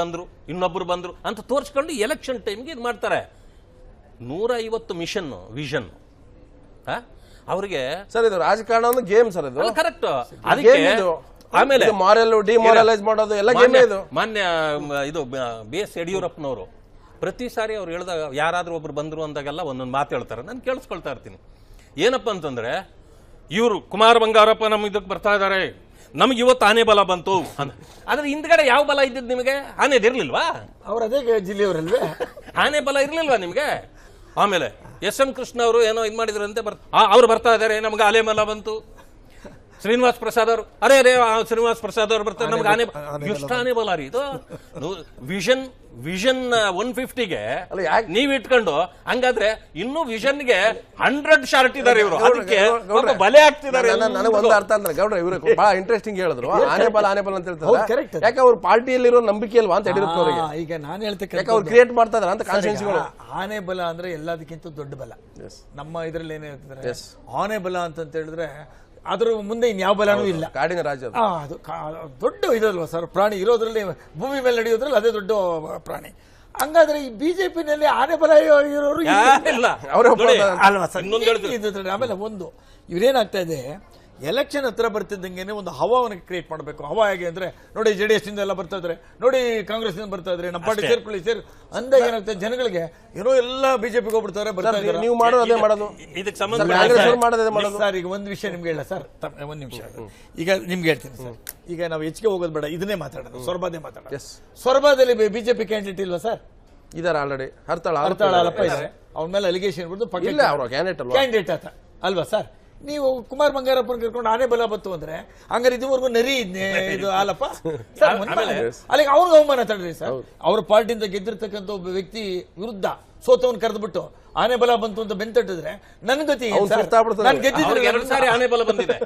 ಬಂದ್ರು ಅಂತ ತೋರಿಸ್ಕೊಂಡು ಎಲೆಕ್ಷನ್ ಟೈಮ್ಗೆ ಇದು ಮಾಡ್ತಾರೆ. 150 ವಿಷನ್ ಅವ್ರಿಗೆ ಸರ್. ಇದು ರಾಜಕಾರಣ ಒಂದು ಗೇಮ್ ಸರ್. ಇದು ಕರೆಕ್ಟ್. ಅದಕ್ಕೆ ಆಮೇಲೆ ಡಿಮಾರಲೈಸ್ ಮಾಡೋದು ಎಲ್ಲ ಗೇಮ್. ಇದು ಮಾನ್ಯ ಇದು BS ಯಡಿಯೂರಪ್ಪನವರು ಪ್ರತಿ ಸಾರಿ ಅವ್ರು ಹೇಳಿದಾಗ ಯಾರಾದ್ರೂ ಒಬ್ರು ಬಂದ್ರು ಅಂದಾಗೆಲ್ಲ ಒಂದೊಂದು ಮಾತು ಹೇಳ್ತಾರೆ. ನಾನು ಕೇಳಿಸ್ಕೊಳ್ತಾ ಇರ್ತೀನಿ. ಏನಪ್ಪ ಅಂತಂದ್ರೆ, ಇವರು ಕುಮಾರ ಬಂಗಾರಪ್ಪ ನಮ್ ಇದಕ್ಕೆ ಬರ್ತಾ ಇದಾರೆ, ನಮ್ಗೆ ಇವತ್ತು ಆನೆ ಬಲ ಬಂತು ಅಂತ. ಆದ್ರೆ ಹಿಂದ್ಗಡೆ ಯಾವ ಬಲ ಇದ್ದಿದ್ದು ನಿಮಗೆ? ಆನೆದಿರ್ಲಿಲ್ವಾ? ಅವ್ರು ಅದೇ ಜಿಲ್ಲೆಯವರಲ್ವೇ? ಆನೆ ಬಲ ಇರ್ಲಿಲ್ವಾ ನಿಮ್ಗೆ? ಆಮೇಲೆ SM ಕೃಷ್ಣ ಅವರು ಏನೋ ಇದು ಮಾಡಿದ್ರಂತೆ, ಅವ್ರು ಬರ್ತಾ ಇದಾರೆ, ನಮ್ಗೆ ಆನೆ ಬಲ ಬಂತು. ಶ್ರೀನಿವಾಸ್ ಪ್ರಸಾದ್ ಅವರು, ಅರೆ ಶ್ರೀನಿವಾಸ್ ಪ್ರಸಾದ್ ಅವರು ಬರ್ತಾರೆ, ನಮ್ಗೆ ಎಷ್ಟು ಆನೆ ಬಲ ರೀ ಇದು. ವಿಷನ್ 150ಗೆ ನೀವ್ ಇಟ್ಕೊಂಡು ಹಂಗಾದ್ರೆ ಇನ್ನು ವಿಷನ್ಗೆ 100 ಶಾರ್ಟ್ ಇದಾರೆ ಇವರು. ಅದಕ್ಕೆ ಬಲೆ ಆಗ್ತಿದ್ದಾರೆ. ನನಗೆ ಒಂದು ಅರ್ಥ ಅಂದ್ರೆ ಗೌಡ್ರ ಇವರು ಬಹಳ ಇಂಟ್ರೆಸ್ಟಿಂಗ್ ಹೇಳಿದ್ರು, ಆನೆ ಬಲ ಅಂತ ಹೇಳ್ತಾರೆ. ಯಾಕೆ ಅವ್ರ ಪಾರ್ಟಿಯಲ್ಲಿರೋ ನಂಬಿಕೆ ಇಲ್ವಾ ಅಂತ ಯಡಿಯೂರಪ್ಪನವರಿಗೆ? ಈಗ ನಾನು ಹೇಳ್ತೇನೆ, ಯಾಕೆ ಅವ್ರು ಕ್ರಿಯೇಟ್ ಮಾಡ್ತಾ ಇದಾರೆ ಅಂತ ಕಾನ್ಸ್ಟಿಟ್ಯೂನ್ಸಿಗಳು. ಆನೆ ಬಲ ಅಂದ್ರೆ ಎಲ್ಲದಕ್ಕಿಂತ ದೊಡ್ಡ ಬಲ. ನಮ್ಮ ಇದ್ರಲ್ಲಿ ಏನ್ ಹೇಳ್ತಾರೆ, ಆನೆ ಬಲ ಅಂತ ಹೇಳಿದ್ರೆ ಅದ್ರ ಮುಂದೆ ಇನ್ಯಾವ ಬಲನೂ ಇಲ್ಲ. ಕಾಡಿನ ರಾಜ್ಯ ಅದು ದೊಡ್ಡ ಇದಲ್ವಾ ಸರ್, ಪ್ರಾಣಿ ಇರೋದ್ರಲ್ಲಿ ಭೂಮಿ ಮೇಲೆ ನಡೆಯೋದ್ರಲ್ಲಿ ಅದೇ ದೊಡ್ಡ ಪ್ರಾಣಿ. ಹಂಗಾದ್ರೆ ಈ ಬಿಜೆಪಿನಲ್ಲಿ ಆನೆ ಬಲ ಇರೋರು ಅಲ್ವಾ ಸರ್? ಆಮೇಲೆ ಒಂದು ಇವ್ರೇನಾಗ್ತಾ ಇದೆ, ಎಲೆಕ್ಷನ್ ಹತ್ರ ಬರ್ತಿದ್ದಂಗೆ ಒಂದು ಹವಾವನ್ನು ಕ್ರಿಯೇಟ್ ಮಾಡಬೇಕು. ಹವಾ ಹೇಗೆ ಅಂದ್ರೆ, ನೋಡಿ JDS ಇಂದ ಎಲ್ಲ ಬರ್ತಾ ಇದ್ರೆ, ನೋಡಿ ಕಾಂಗ್ರೆಸ್ ಇಂದ ಬರ್ತಾ ಇದ್ರೆ, ನಮ್ಮ ಪಾರ್ಟಿ ಸೇರ್ಕೊಳ್ಳಿ ಅಂದಾಗ ಏನಾಗ್ತದೆ, ಜನಗಳಿಗೆ ಏನೋ ಎಲ್ಲ ಬಿಜೆಪಿಗೆ ಹೋಗ್ಬಿಡ್ತಾರೆ, ಬರ್ತಾ ಇದ್ದಾರೆ. ನೀವು ಮಾಡೋದೇ ಮಾಡೋದು ಇದಕ್ಕೆ ಸಂಬಂಧ ಸರ್. ಈಗ ಒಂದು ವಿಷಯ ನಿಮ್ಗೆ ಹೇಳ ಸರ್, ಒಂದ್ ನಿಮಿಷ. ಈಗ ನಿಮ್ಗೆ ಹೇಳ್ತೀನಿ ಸರ್, ಈಗ ನಾವು ಹೆಚ್ಚಿಗೆ ಹೋಗೋದು ಬೇಡ, ಇದನ್ನೇ ಮಾತಾಡೋದು, ಸೊರಬಾದೇ ಮಾತಾಡೋದು. ಸೊರಬಾದಲ್ಲಿ ಬಿಜೆಪಿ ಕ್ಯಾಂಡಿಡೇಟ್ ಇಲ್ವಾ ಸರ್? ಇದಾರೆ ಆಲ್ರೆಡಿ. ಹರ್ತಾಳ ಅಲ್ಲಪ್ಪ ಇದ್ದಾರೆ. ಅವನ ಮೇಲೆ ಅಲಿಗೇಷನ್ ಬಿಡ್ದು ಕ್ಯಾಂಡಿಡೇಟ್ ಆತ ಅಲ್ವಾ ಸರ್? ನೀವು ಕುಮಾರ್ ಬಂಗಾರಪ್ಪನ ಕರ್ಕೊಂಡು ಆನೆ ಬಲ ಬತ್ತು ಅಂದ್ರೆ ಹಂಗಾರೆ ಇದುವರೆಗೂ ನರಿ ಇದು ಅಲ್ಲಪ್ಪ ಸರ್. ಅಲ್ಲಿಗೆ ಅವ್ರಿಗೆ ಅವಮಾನ ತಡ್ರಿ ಸರ್. ಅವ್ರ ಪಾರ್ಟಿಯಿಂದ ಗೆದ್ದಿರ್ತಕ್ಕಂಥ ಒಬ್ಬ ವ್ಯಕ್ತಿ ವಿರುದ್ಧ ಸೋತವನ್ ಕರೆದ್ಬಿಟ್ಟು ಆನೆ ಬಲ ಬಂತು ಅಂತ ಬೆಂತಟ್ಟಿದ್ರೆ ನನ್ ಗತಿ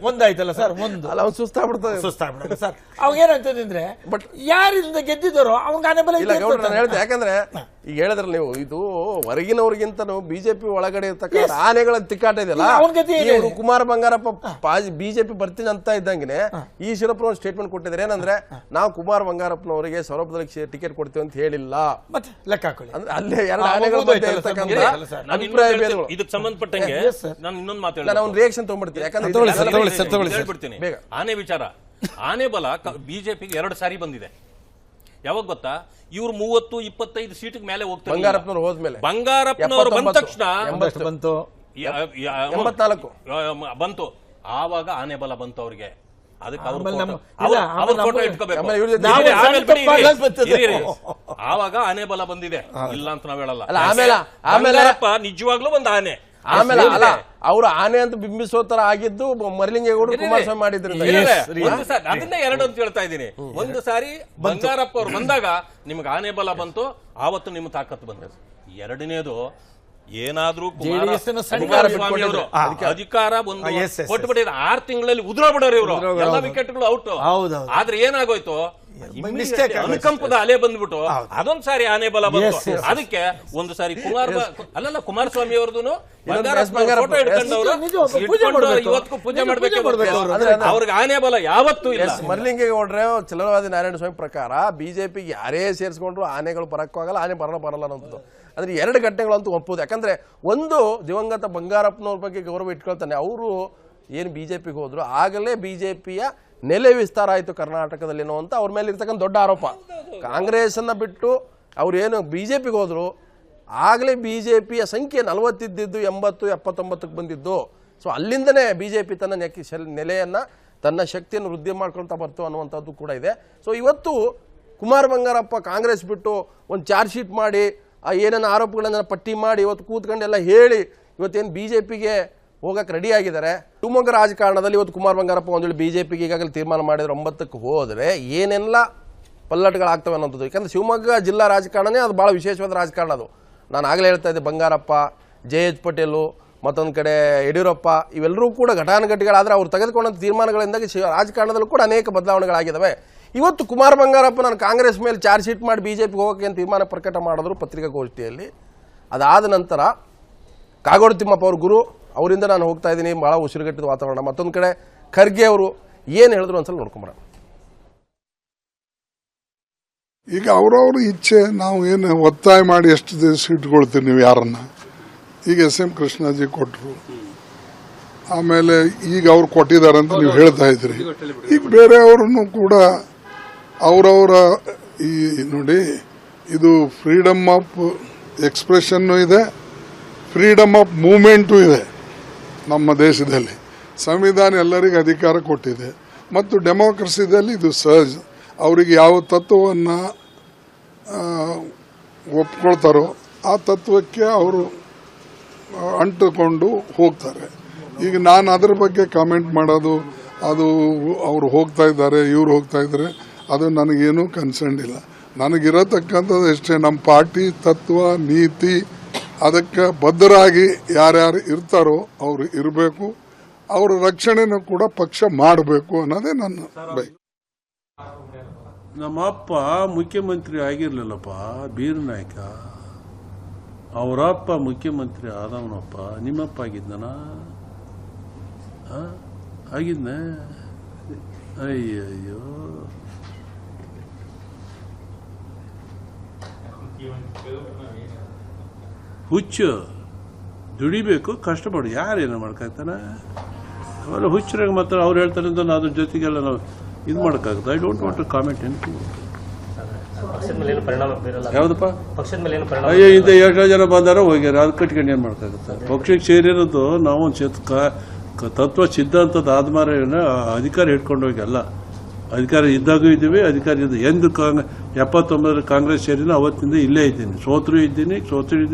ಒಂದಾಯ್ತಲ್ಲ ಸರ್. ಒಂದು ಸುಸ್ತಾಗ್ಬಿಡ್ತದೆ ಸರ್. ಅವಾಗ ಏನಾಗ್ತದೆ ಅಂದ್ರೆ, ಬಟ್ ಯಾರಿಂದ ಗೆದ್ದಿದ್ದಾರೋ ಅವಾಗ ಆನೆ ಬಲ ಇಲ್ಲ. ಯಾಕಂದ್ರೆ ಈಗ ಹೇಳಿದ್ರಲ್ಲ ನೀವು, ಇದು ಹೊರಗಿನವ್ರಿಗಿಂತ ಬಿಜೆಪಿ ಒಳಗಡೆ ಇರ್ತಕ್ಕಂಥ ಆನೆಗಳ ತಿಕ್ಕಾಟ ಇದೆಯಲ್ಲ. ಕುಮಾರ ಬಂಗಾರಪ್ಪ ಬಿಜೆಪಿ ಬರ್ತೀನಿ ಅಂತ ಇದ್ದಂಗೆ ಈಶ್ವರಪ್ಪ ಸ್ಟೇಟ್ಮೆಂಟ್ ಕೊಟ್ಟಿದ್ದಾರೆ. ಏನಂದ್ರೆ, ನಾವು ಕುಮಾರ ಬಂಗಾರಪ್ಪನವರಿಗೆ ಸೌರಭದಲ್ಲಿ ಟಿಕೆಟ್ ಕೊಡ್ತೀವಿ ಅಂತ ಹೇಳಿಲ್ಲ. ಮತ್ತೆ ಲೆಕ್ಕ ಹಾಕೊಳ್ಳಿ, ಅಲ್ಲೇ ಎರಡು ಆನೆಗಳ ಮಧ್ಯೆ ಇರ್ತಕ್ಕಂಥ ಅಭಿಪ್ರಾಯ ಭೇದಗಳು. ಇದಕ್ಕೆ ಸಂಬಂಧಪಟ್ಟಂಗೆ ನಾನು ಇನ್ನೊಂದು ಮಾತು ನಾನು ಒಂದು ರಿಯಾಕ್ಷನ್ ತಗೊಂಡ್ಬಿಡ್ತೀನಿ. ಯಾಕಂದ್ರೆ ಹೇಳ್ಬಿಡ್ತೀನಿ. ಆನೆ ವಿಚಾರ, ಆನೆ ಬಲ ಬಿಜೆಪಿಗೆ 2 ಸಾರಿ ಬಂದಿದೆ. ಯಾವಾಗ ಗೊತ್ತಾ? ಇವ್ರು 30-25 ಸೀಟ್ ಮೇಲೆ ಹೋಗ್ತಾರೆ. ಬಂಗಾರಪ್ಪನವ್ರು ಹೋದ್ಮೇಲೆ, ಬಂಗಾರಪ್ಪನವ್ರು ಬಂದ ತಕ್ಷಣ 80 ಬಂತು, 84 ಬಂತು. ಆವಾಗ ಆನೆ ಬಲ ಬಂತು ಅವ್ರಿಗೆ. ಅದಕ್ಕೆ ಫೋಟೋ ಇಟ್ಕೋಬೇಕು. ಆವಾಗ ಆನೆ ಬಲ ಬಂದಿದೆ, ಇಲ್ಲ ಅಂತ ನಾವ್ ಹೇಳಲ್ಲ. ಆಮೇಲೆ ನಿಜವಾಗ್ಲೂ ಒಂದು ಆನೆ. ಆಮೇಲೆ ಅಲ್ಲ, ಅವ್ರು ಆನೆ ಅಂತ ಬಿಂಬಿಸೋ ತರ ಆಗಿದ್ದು ಮರಲಿಂಗೇಗೌಡರು ಕುಮಾರಸ್ವಾಮಿ ಮಾಡಿದ್ರಿಂದ. ಅದನ್ನ 2 ಅಂತ ಹೇಳ್ತಾ ಇದ್ದೀನಿ. ಒಂದು ಸಾರಿ ಬಂಗಾರಪ್ಪ ಅವ್ರು ಬಂದಾಗ ನಿಮ್ಗೆ ಆನೆ ಬಲ ಬಂತು, ಆವತ್ತು ನಿಮ್ಗೆ ತಾಕತ್ತು ಬಂದದ್ದು. ಎರಡನೇದು, ಏನಾದ್ರೂ ಕುಮಾರಸ್ವಾಮಿ ಅವರು ಅಧಿಕಾರ ಕೊಟ್ಬಿಟ್ಟಿದ್ರೆ 6 ತಿಂಗಳಲ್ಲಿ ಉದುರೋಗ್ಬಿಡೋರು ಇವರು, ಎಲ್ಲ ವಿಕೆಟ್ಗಳು ಔಟ್. ಆದ್ರೆ ಏನಾಗೋಯ್ತು, ಅನುಕಂಪದ ಅಲೆ ಬಂದ್ಬಿಟ್ಟು ಅದೊಂದ್ ಸಾರಿ ಆನೆ ಬಲ ಬಂತು. ಅದಕ್ಕೆ ಒಂದು ಸಾರಿ ಕುಮಾರಸ್ವಾಮಿ ಅವ್ರದ್ದು ಇವತ್ತು ಪೂಜೆ ಮಾಡ್ಬೇಕು. ಅವ್ರಿಗೆ ಆನೆ ಬಲ ಯಾವತ್ತೂ ಇಲ್ಲ. ಮರಲಿಂಗೇಗೌಡ್ರೆ ಚಲನವಾದಿ ನಾರಾಯಣ ಸ್ವಾಮಿ ಪ್ರಕಾರ ಬಿಜೆಪಿಗೆ ಯಾರೇ ಸೇರಿಸ್ಕೊಂಡ್ರು ಆನೆಗಳು ಬರಕ್ಕೂ ಆಗಲ್ಲ, ಆನೆ ಬರಲ್ಲ ಅನ್ನೋದು. ಅಂದ್ರೆ 2 ಘಟನೆಗಳಂತೂ ಒಪ್ಪುದು. ಯಾಕಂದ್ರೆ ಒಂದು ದಿವಂಗತ ಬಂಗಾರಪ್ಪನವ್ರ ಬಗ್ಗೆ ಗೌರವ ಇಟ್ಕೊಳ್ತಾನೆ. ಅವರು ಏನು ಬಿಜೆಪಿಗೆ ಹೋದ್ರು ಆಗಲೇ ಬಿಜೆಪಿಯ ನೆಲೆ ವಿಸ್ತಾರ ಆಯಿತು ಕರ್ನಾಟಕದಲ್ಲಿ ಅನ್ನುವಂಥ ಅವ್ರ ಮೇಲೆ ಇರ್ತಕ್ಕಂಥ ದೊಡ್ಡ ಆರೋಪ. ಕಾಂಗ್ರೆಸ್ಸನ್ನು ಬಿಟ್ಟು ಅವ್ರು ಏನು ಬಿಜೆಪಿಗೆ ಹೋದ್ರು ಆಗಲೇ ಬಿಜೆಪಿಯ ಸಂಖ್ಯೆ 40 ಇದ್ದಿದ್ದು 80, 79ಕ್ಕೆ ಬಂದಿದ್ದು. ಸೊ ಅಲ್ಲಿಂದನೇ ಬಿಜೆಪಿ ತನ್ನ ನೆಲೆಯನ್ನು ತನ್ನ ಶಕ್ತಿಯನ್ನು ವೃದ್ಧಿ ಮಾಡ್ಕೊಳ್ತಾ ಬರ್ತು ಅನ್ನುವಂಥದ್ದು ಕೂಡ ಇದೆ. ಸೊ ಇವತ್ತು ಕುಮಾರ್ ಬಂಗಾರಪ್ಪ ಕಾಂಗ್ರೆಸ್ ಬಿಟ್ಟು ಒಂದು ಚಾರ್ಜ್ ಶೀಟ್ ಮಾಡಿ ಏನೇನು ಆರೋಪಗಳನ್ನು ಪಟ್ಟಿ ಮಾಡಿ ಇವತ್ತು ಕೂತ್ಕೊಂಡೆಲ್ಲ ಹೇಳಿ ಇವತ್ತೇನು ಬಿಜೆಪಿಗೆ ಹೋಗಕ್ಕೆ ರೆಡಿ ಆಗಿದ್ದಾರೆ. ಶಿವಮೊಗ್ಗ ರಾಜಕಾರಣದಲ್ಲಿ ಇವತ್ತು ಕುಮಾರ್ ಬಂಗಾರಪ್ಪ ಒಂದು ವೇಳೆ ಬಿಜೆಪಿಗೆ ಈಗಾಗಲೇ ತೀರ್ಮಾನ ಮಾಡಿದ್ರೆ 9ಕ್ಕೆ ಹೋದರೆ ಏನೆಲ್ಲ ಪಲ್ಲಟಗಳಾಗ್ತವೆ ಅನ್ನೋಂಥದ್ದು. ಯಾಕಂದರೆ ಶಿವಮೊಗ್ಗ ಜಿಲ್ಲಾ ರಾಜಕಾರಣನೇ ಅದು ಭಾಳ ವಿಶೇಷವಾದ ರಾಜಕಾರಣ. ಅದು ನಾನು ಆಗಲೇ ಹೇಳ್ತಾ ಇದ್ದೆ, ಬಂಗಾರಪ್ಪ, JH ಪಟೇಲು, ಮತ್ತೊಂದು ಕಡೆ ಯಡಿಯೂರಪ್ಪ ಇವೆಲ್ಲರೂ ಕೂಡ ಘಟಾನುಘಟಿಗಳಾದರೆ ಅವ್ರು ತೆಗೆದುಕೊಂಡಂಥ ತೀರ್ಮಾನಗಳಿಂದಾಗಿ ರಾಜಕಾರಣದಲ್ಲೂ ಕೂಡ ಅನೇಕ ಬದಲಾವಣೆಗಳಾಗಿದ್ದಾವೆ. ಇವತ್ತು ಕುಮಾರ್ ಬಂಗಾರಪ್ಪ ನಾನು ಕಾಂಗ್ರೆಸ್ ಮೇಲೆ ಚಾರ್ಜ್ ಶೀಟ್ ಮಾಡಿ ಬಿಜೆಪಿಗೆ ಹೋಗೋಕ್ಕೆ ಏನು ತೀರ್ಮಾನ ಪ್ರಕಟ ಮಾಡಿದ್ರು ಪತ್ರಿಕಾಗೋಷ್ಠಿಯಲ್ಲಿ. ಅದಾದ ನಂತರ ಕಾಗೋಡು ತಿಮ್ಮಪ್ಪ ಅವ್ರ ಗುರು ಅವರಿಂದ ನಾನು ಹೋಗ್ತಾ ಇದ್ದೀನಿ, ಭಾಳ ಉಸಿರುಗಟ್ಟಿದ ವಾತಾವರಣ. ಮತ್ತೊಂದು ಕಡೆ ಖರ್ಗೆ ಅವರು ಏನು ಹೇಳಿದ್ರು ಒಂದ್ಸಲ ನೋಡ್ಕೊಂಬರ. ಈಗ ಅವ್ರವ್ರ ಇಚ್ಛೆ, ನಾವು ಏನು ಒತ್ತಾಯ ಮಾಡಿ ಎಷ್ಟು ದಿವಸ ಇಟ್ಕೊಳ್ತೀವಿ ನೀವು ಯಾರನ್ನ. ಈಗ SM ಕೃಷ್ಣಾಜಿ ಕೊಟ್ಟರು, ಆಮೇಲೆ ಈಗ ಅವ್ರು ಕೊಟ್ಟಿದ್ದಾರೆ ಅಂತ ನೀವು ಹೇಳ್ತಾ ಇದ್ರಿ. ಈಗ ಬೇರೆಯವ್ರನ್ನು ಕೂಡ ಅವರವರ ಈ ನೋಡಿ, ಇದು ಫ್ರೀಡಮ್ ಆಫ್ ಎಕ್ಸ್ಪ್ರೆಷನ್ನು ಇದೆ, ಫ್ರೀಡಮ್ ಆಫ್ ಮೂವ್ಮೆಂಟು ಇದೆ ನಮ್ಮ ದೇಶದಲ್ಲಿ. ಸಂವಿಧಾನ ಎಲ್ಲರಿಗೂ ಅಧಿಕಾರ ಕೊಟ್ಟಿದೆ ಮತ್ತು ಡೆಮೋಕ್ರಸಿದಲ್ಲಿ ಇದು ಸಹಜ. ಅವರಿಗೆ ಯಾವ ತತ್ವವನ್ನು ಒಪ್ಕೊಳ್ತಾರೋ ಆ ತತ್ವಕ್ಕೆ ಅವರು ಅಂಟುಕೊಂಡು ಹೋಗ್ತಾರೆ. ಈಗ ನಾನು ಅದರ ಬಗ್ಗೆ ಕಾಮೆಂಟ್ ಮಾಡೋದು, ಅದು ಅವರು ಹೋಗ್ತಾ ಇದ್ದಾರೆ ಇವ್ರು ಹೋಗ್ತಾ ಇದ್ದಾರೆ, ಅದು ನನಗೇನು ಕನ್ಸರ್ನ್ ಇಲ್ಲ. ನನಗಿರತಕ್ಕಂಥದ್ದು ಎಷ್ಟೇ, ನಮ್ಮ ಪಾರ್ಟಿ ತತ್ವ ನೀತಿ ಅದಕ್ಕೆ ಬದ್ಧರಾಗಿ ಯಾರ್ಯಾರು ಇರ್ತಾರೋ ಅವರು ಇರಬೇಕು, ಅವರ ರಕ್ಷಣೆನೂ ಕೂಡ ಪಕ್ಷ ಮಾಡಬೇಕು ಅನ್ನೋದೇ ನನ್ನ ಬಯಕೆ. ನಮ್ಮಪ್ಪ ಮುಖ್ಯಮಂತ್ರಿ ಆಗಿರ್ಲಿಲ್ಲಪ್ಪ, ಬೀರ್ ನಾಯ್ಕ. ಅವರಪ್ಪ ಮುಖ್ಯಮಂತ್ರಿ ಆದವನಪ್ಪ. ನಿಮ್ಮಪ್ಪ ಆಗಿದ್ದನ? ಆಗಿದ್ನ? ಅಯ್ಯಯ್ಯೋ, ಹುಚ್ಚು. ದುಡಿಬೇಕು, ಕಷ್ಟಪಡು. ಯಾರೇನೋ ಮಾಡ್ಕಾಗ್ತಾನ? ಅವೆಲ್ಲ ಹುಚ್ಚರಾಗ ಮಾತ್ರ ಅವ್ರು ಹೇಳ್ತಾರೆ ಅಂತ ಅದ್ರ ಜೊತೆಗೆಲ್ಲ ನಾವು ಇದು ಮಾಡೋಕ್ಕಾಗುತ್ತೆ. I don't want to comment anything. ಯಾವುದಪ್ಪ ಅಯ್ಯೋ, ಇಂಥ 2 ಜನ ಬಂದಾರ ಹೋಗ್ಯಾರ, ಅದು ಕಟ್ಕೊಂಡು ಏನು ಮಾಡೋಕ್ಕಾಗುತ್ತೆ? ಪಕ್ಷಕ್ಕೆ ಸೇರಿರೋದು ನಾವು ತತ್ವ ಸಿದ್ಧಾಂತದ ಆದ್ಮೇಲೆ ಅಧಿಕಾರ ಹಿಡ್ಕೊಂಡು ಹೋಗಿ ಅಲ್ಲ. ಅಧಿಕಾರ ಇದ್ದಾಗೂ ಇದ್ದೀವಿ, ಅಧಿಕಾರ ಇದ್ದು ಎಂದು 79 ಕಾಂಗ್ರೆಸ್ ಸೇರಿನ ಅವತ್ತಿಂದ ಇಲ್ಲೇ ಇದ್ದೀನಿ. ಸೋತರೂ ಇದ್ದೀನಿ,